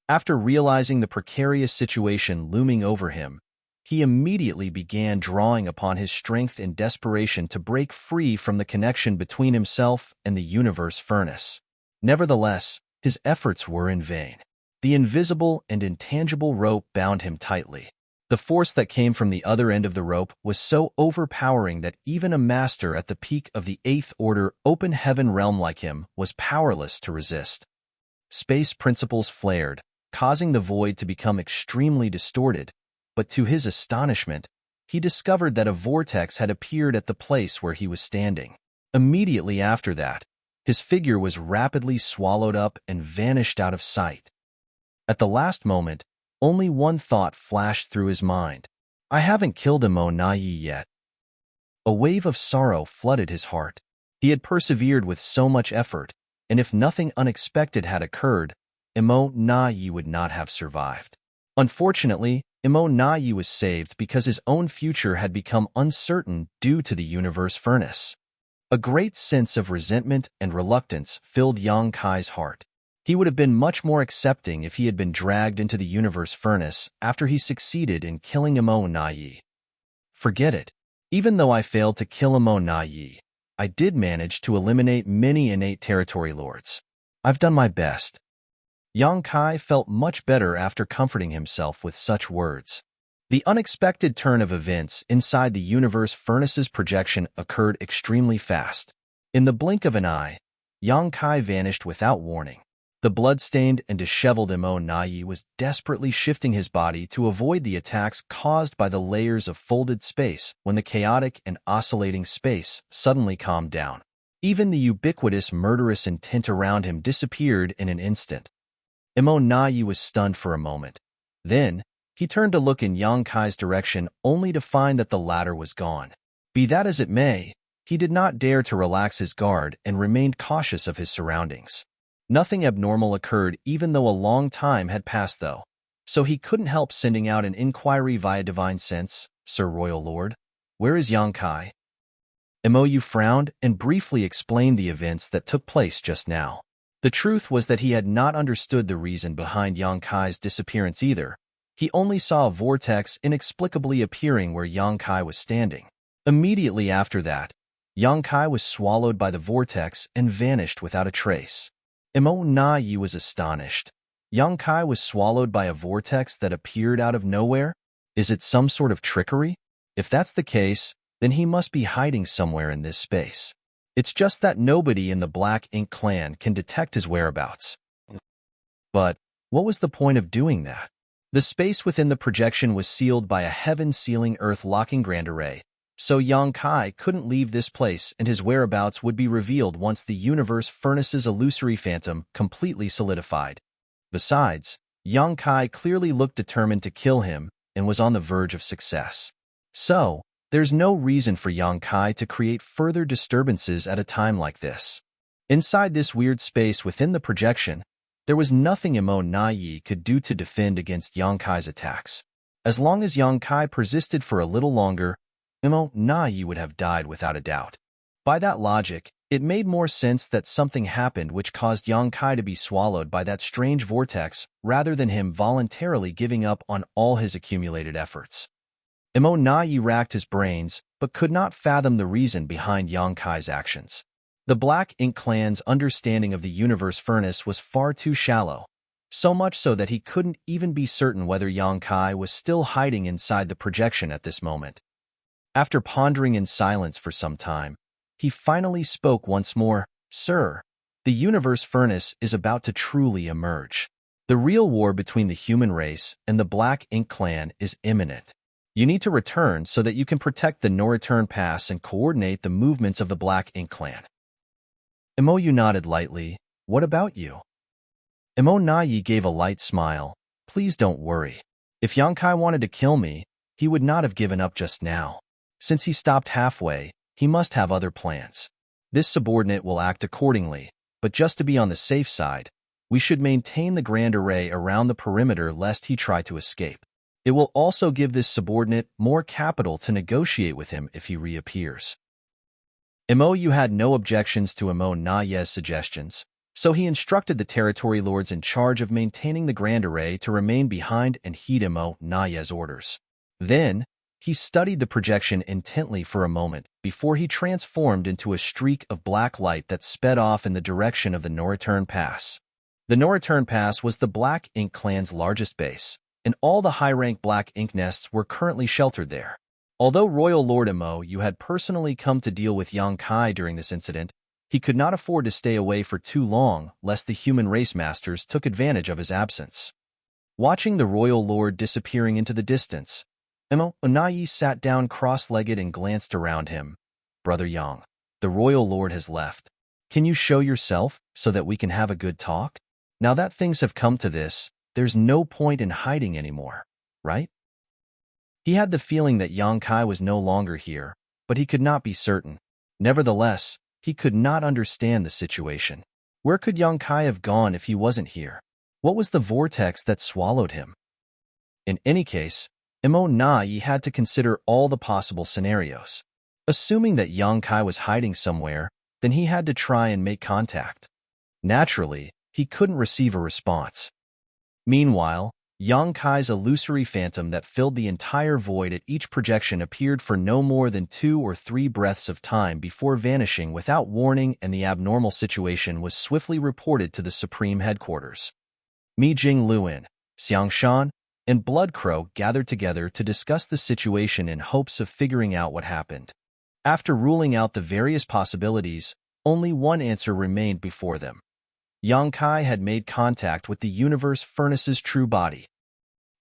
After realizing the precarious situation looming over him, he immediately began drawing upon his strength in desperation to break free from the connection between himself and the universe furnace. Nevertheless, his efforts were in vain. The invisible and intangible rope bound him tightly. The force that came from the other end of the rope was so overpowering that even a master at the peak of the Eighth Order open heaven realm like him was powerless to resist. Space principles flared, causing the void to become extremely distorted, but to his astonishment, he discovered that a vortex had appeared at the place where he was standing. Immediately after that, his figure was rapidly swallowed up and vanished out of sight. At the last moment, only one thought flashed through his mind. I haven't killed Nayi yet. A wave of sorrow flooded his heart. He had persevered with so much effort, and if nothing unexpected had occurred, Nayi would not have survived. Unfortunately, Nayi was saved because his own future had become uncertain due to the universe furnace. A great sense of resentment and reluctance filled Yang Kai's heart. He would have been much more accepting if he had been dragged into the universe furnace after he succeeded in killing Nayi. Forget it. Even though I failed to kill Nayi, I did manage to eliminate many innate territory lords. I've done my best. Yang Kai felt much better after comforting himself with such words. The unexpected turn of events inside the universe furnace's projection occurred extremely fast. In the blink of an eye, Yang Kai vanished without warning. The blood-stained and disheveled Nayi was desperately shifting his body to avoid the attacks caused by the layers of folded space when the chaotic and oscillating space suddenly calmed down. Even the ubiquitous murderous intent around him disappeared in an instant. Nayi was stunned for a moment. Then, he turned to look in Yang Kai's direction only to find that the latter was gone. Be that as it may, he did not dare to relax his guard and remained cautious of his surroundings. Nothing abnormal occurred even though a long time had passed though, so he couldn't help sending out an inquiry via divine sense, Sir Royal Lord, where is Yang Kai? Mou frowned and briefly explained the events that took place just now. The truth was that he had not understood the reason behind Yang Kai's disappearance either. He only saw a vortex inexplicably appearing where Yang Kai was standing. Immediately after that, Yang Kai was swallowed by the vortex and vanished without a trace. Nayi was astonished. Yang Kai was swallowed by a vortex that appeared out of nowhere? Is it some sort of trickery? If that's the case, then he must be hiding somewhere in this space. It's just that nobody in the Black Ink clan can detect his whereabouts. But what was the point of doing that? The space within the projection was sealed by a heaven-sealing earth-locking grand array, so Yang Kai couldn't leave this place and his whereabouts would be revealed once the universe furnace's illusory phantom completely solidified. Besides, Yang Kai clearly looked determined to kill him and was on the verge of success. So, there's no reason for Yang Kai to create further disturbances at a time like this. Inside this weird space within the projection, there was nothing Nayi could do to defend against Yang Kai's attacks. As long as Yang Kai persisted for a little longer, Nayi would have died without a doubt. By that logic, it made more sense that something happened which caused Yang Kai to be swallowed by that strange vortex rather than him voluntarily giving up on all his accumulated efforts. Nayi racked his brains, but could not fathom the reason behind Yang Kai's actions. The Black Ink clan's understanding of the universe furnace was far too shallow, so much so that he couldn't even be certain whether Yang Kai was still hiding inside the projection at this moment. After pondering in silence for some time, he finally spoke once more. Sir, the universe furnace is about to truly emerge. The real war between the human race and the Black Ink clan is imminent. You need to return so that you can protect the no-return pass and coordinate the movements of the Black Ink clan. Mou nodded lightly. What about you? Nayi gave a light smile. Please don't worry. If Yang Kai wanted to kill me, he would not have given up just now. Since he stopped halfway, he must have other plans. This subordinate will act accordingly, but just to be on the safe side, we should maintain the grand array around the perimeter lest he try to escape. It will also give this subordinate more capital to negotiate with him if he reappears. Mou had no objections to Nayi's suggestions, so he instructed the territory lords in charge of maintaining the grand array to remain behind and heed Nayi's orders. Then, he studied the projection intently for a moment before he transformed into a streak of black light that sped off in the direction of the Noreturn Pass. The Noreturn Pass was the Black Ink clan's largest base, and all the high-rank Black Ink nests were currently sheltered there. Although Royal Lord Emo Yu had personally come to deal with Yang Kai during this incident, he could not afford to stay away for too long lest the human race masters took advantage of his absence. Watching the Royal Lord disappearing into the distance, Emo Onayi sat down cross-legged and glanced around him. "Brother Yang, the Royal Lord has left. Can you show yourself so that we can have a good talk? Now that things have come to this, there's no point in hiding anymore, right?" He had the feeling that Yang Kai was no longer here, but he could not be certain. Nevertheless, he could not understand the situation. Where could Yang Kai have gone if he wasn't here? What was the vortex that swallowed him? In any case, Emo Nai had to consider all the possible scenarios. Assuming that Yang Kai was hiding somewhere, then he had to try and make contact. Naturally, he couldn't receive a response. Meanwhile, Yang Kai's illusory phantom that filled the entire void at each projection appeared for no more than 2 or 3 breaths of time before vanishing without warning, and the abnormal situation was swiftly reported to the Supreme Headquarters. Mi Jing Luin, Xiang Shan, and Blood Crow gathered together to discuss the situation in hopes of figuring out what happened. After ruling out the various possibilities, only one answer remained before them. Yang Kai had made contact with the Universe Furnace's true body.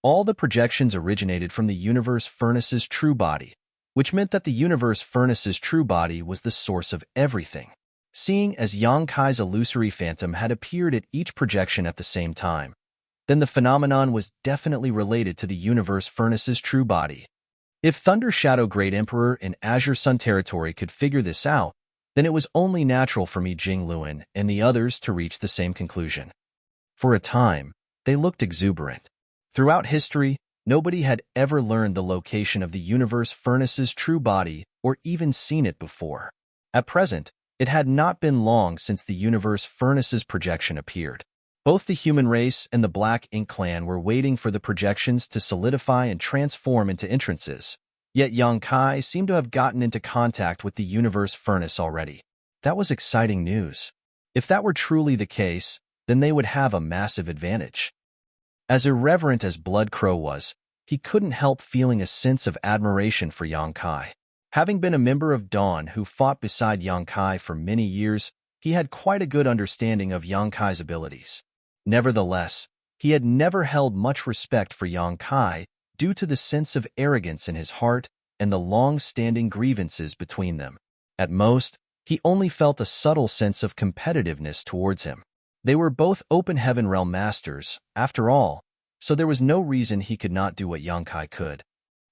All the projections originated from the Universe Furnace's true body, which meant that the Universe Furnace's true body was the source of everything. Seeing as Yang Kai's illusory phantom had appeared at each projection at the same time, then the phenomenon was definitely related to the Universe Furnace's true body. If Thunder Shadow Great Emperor in Azure Sun Territory could figure this out, then it was only natural for Mi Jing Luin and the others to reach the same conclusion. For a time, they looked exuberant. Throughout history, nobody had ever learned the location of the Universe Furnace's true body or even seen it before. At present, it had not been long since the Universe Furnace's projection appeared. Both the human race and the Black Ink clan were waiting for the projections to solidify and transform into entrances. Yet Yang Kai seemed to have gotten into contact with the Universe Furnace already. That was exciting news. If that were truly the case, then they would have a massive advantage. As irreverent as Blood Crow was, he couldn't help feeling a sense of admiration for Yang Kai. Having been a member of Dawn who fought beside Yang Kai for many years, he had quite a good understanding of Yang Kai's abilities. Nevertheless, he had never held much respect for Yang Kai due to the sense of arrogance in his heart and the long-standing grievances between them. At most, he only felt a subtle sense of competitiveness towards him. They were both Open Heaven Realm masters, after all, so there was no reason he could not do what Yang Kai could.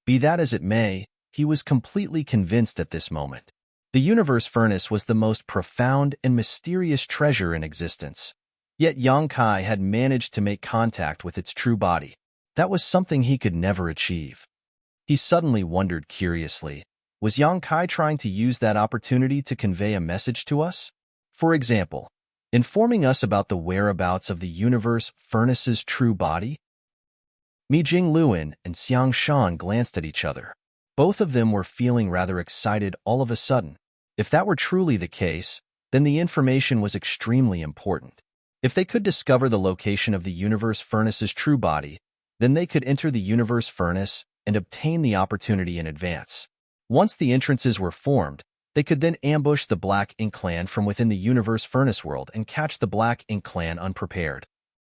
Be that as it may, he was completely convinced at this moment. The Universe Furnace was the most profound and mysterious treasure in existence, yet Yang Kai had managed to make contact with its true body. That was something he could never achieve. He suddenly wondered curiously, was Yang Kai trying to use that opportunity to convey a message to us? For example, informing us about the whereabouts of the Universe Furnace's true body? Mi Jing Luin and Xiang Shan glanced at each other. Both of them were feeling rather excited all of a sudden. If that were truly the case, then the information was extremely important. If they could discover the location of the Universe Furnace's true body, then they could enter the Universe Furnace and obtain the opportunity in advance. Once the entrances were formed, they could then ambush the Black Ink clan from within the Universe Furnace world and catch the Black Ink clan unprepared.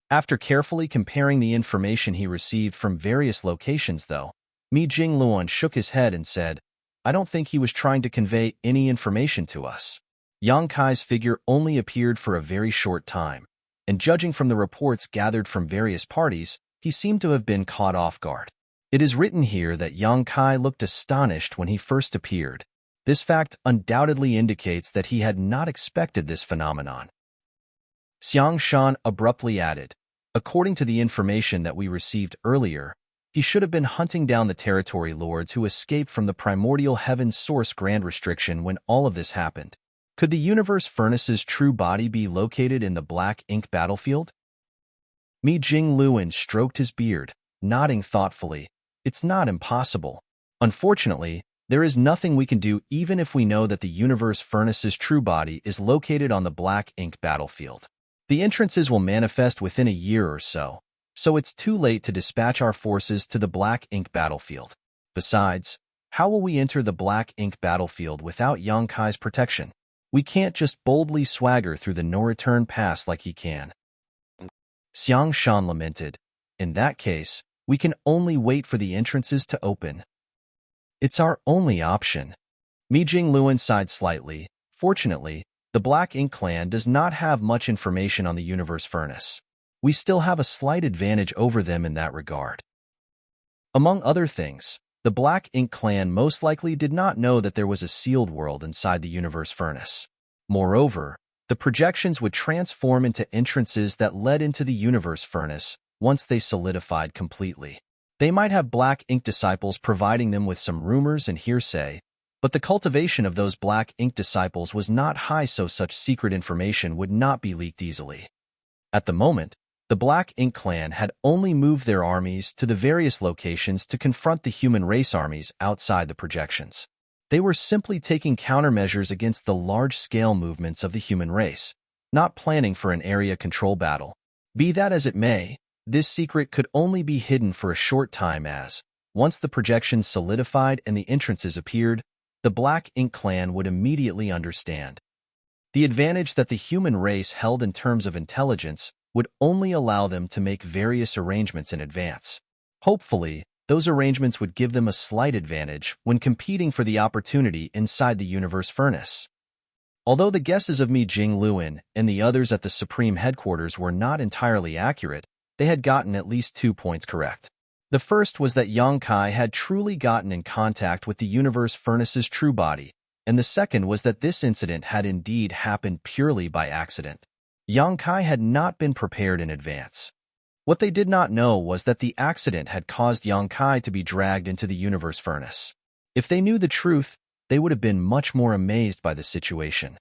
After carefully comparing the information he received from various locations, though, Mi Jing Luan shook his head and said, "I don't think he was trying to convey any information to us." Yang Kai's figure only appeared for a very short time, and judging from the reports gathered from various parties, he seemed to have been caught off guard. It is written here that Yang Kai looked astonished when he first appeared. This fact undoubtedly indicates that he had not expected this phenomenon. Xiang Shan abruptly added, "According to the information that we received earlier, he should have been hunting down the territory lords who escaped from the primordial heaven source grand restriction when all of this happened. Could the Universe Furnace's true body be located in the Black Ink battlefield?" Mi Jing Luin stroked his beard, nodding thoughtfully. It's not impossible. Unfortunately, there is nothing we can do even if we know that the universe furnace's true body is located on the black ink battlefield. The entrances will manifest within a year or so, so it's too late to dispatch our forces to the black ink battlefield. Besides, how will we enter the black ink battlefield without Yonkai's protection? We can't just boldly swagger through the no-return pass like he can. Xiang Shan lamented. In that case, we can only wait for the entrances to open. It's our only option. Mi Jingluan sighed slightly. Fortunately, the Black Ink clan does not have much information on the universe furnace. We still have a slight advantage over them in that regard. Among other things, the Black Ink clan most likely did not know that there was a sealed world inside the universe furnace. Moreover, the projections would transform into entrances that led into the universe furnace once they solidified completely. They might have Black Ink disciples providing them with some rumors and hearsay, but the cultivation of those Black Ink disciples was not high, so such secret information would not be leaked easily. At the moment, the Black Ink clan had only moved their armies to the various locations to confront the human race armies outside the projections. They were simply taking countermeasures against the large-scale movements of the human race, not planning for an area control battle. Be that as it may, this secret could only be hidden for a short time as, once the projections solidified and the entrances appeared, the Black Ink clan would immediately understand. The advantage that the human race held in terms of intelligence would only allow them to make various arrangements in advance. Hopefully, those arrangements would give them a slight advantage when competing for the opportunity inside the universe furnace. Although the guesses of Mi Jingluan and the others at the Supreme Headquarters were not entirely accurate, they had gotten at least 2 points correct. The first was that Yongkai had truly gotten in contact with the universe furnace's true body, and the second was that this incident had indeed happened purely by accident. Yongkai had not been prepared in advance. What they did not know was that the accident had caused Yongkai to be dragged into the universe furnace. If they knew the truth, they would have been much more amazed by the situation.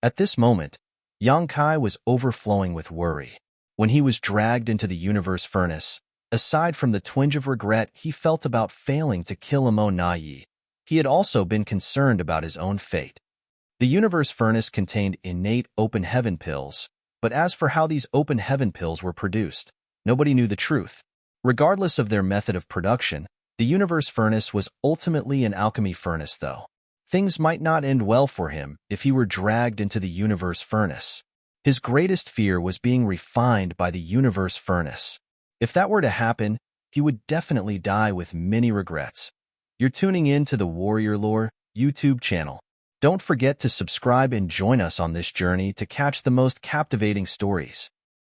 At this moment, Yongkai was overflowing with worry. When he was dragged into the universe furnace, aside from the twinge of regret he felt about failing to kill Amo Nayi, he had also been concerned about his own fate. The universe furnace contained innate open heaven pills, but as for how these open heaven pills were produced, nobody knew the truth. Regardless of their method of production, the universe furnace was ultimately an alchemy furnace, though. Things might not end well for him if he were dragged into the universe furnace. His greatest fear was being refined by the universe furnace. If that were to happen, he would definitely die with many regrets. You're tuning in to the Warrior Lore YouTube channel. Don't forget to subscribe and join us on this journey to catch the most captivating stories.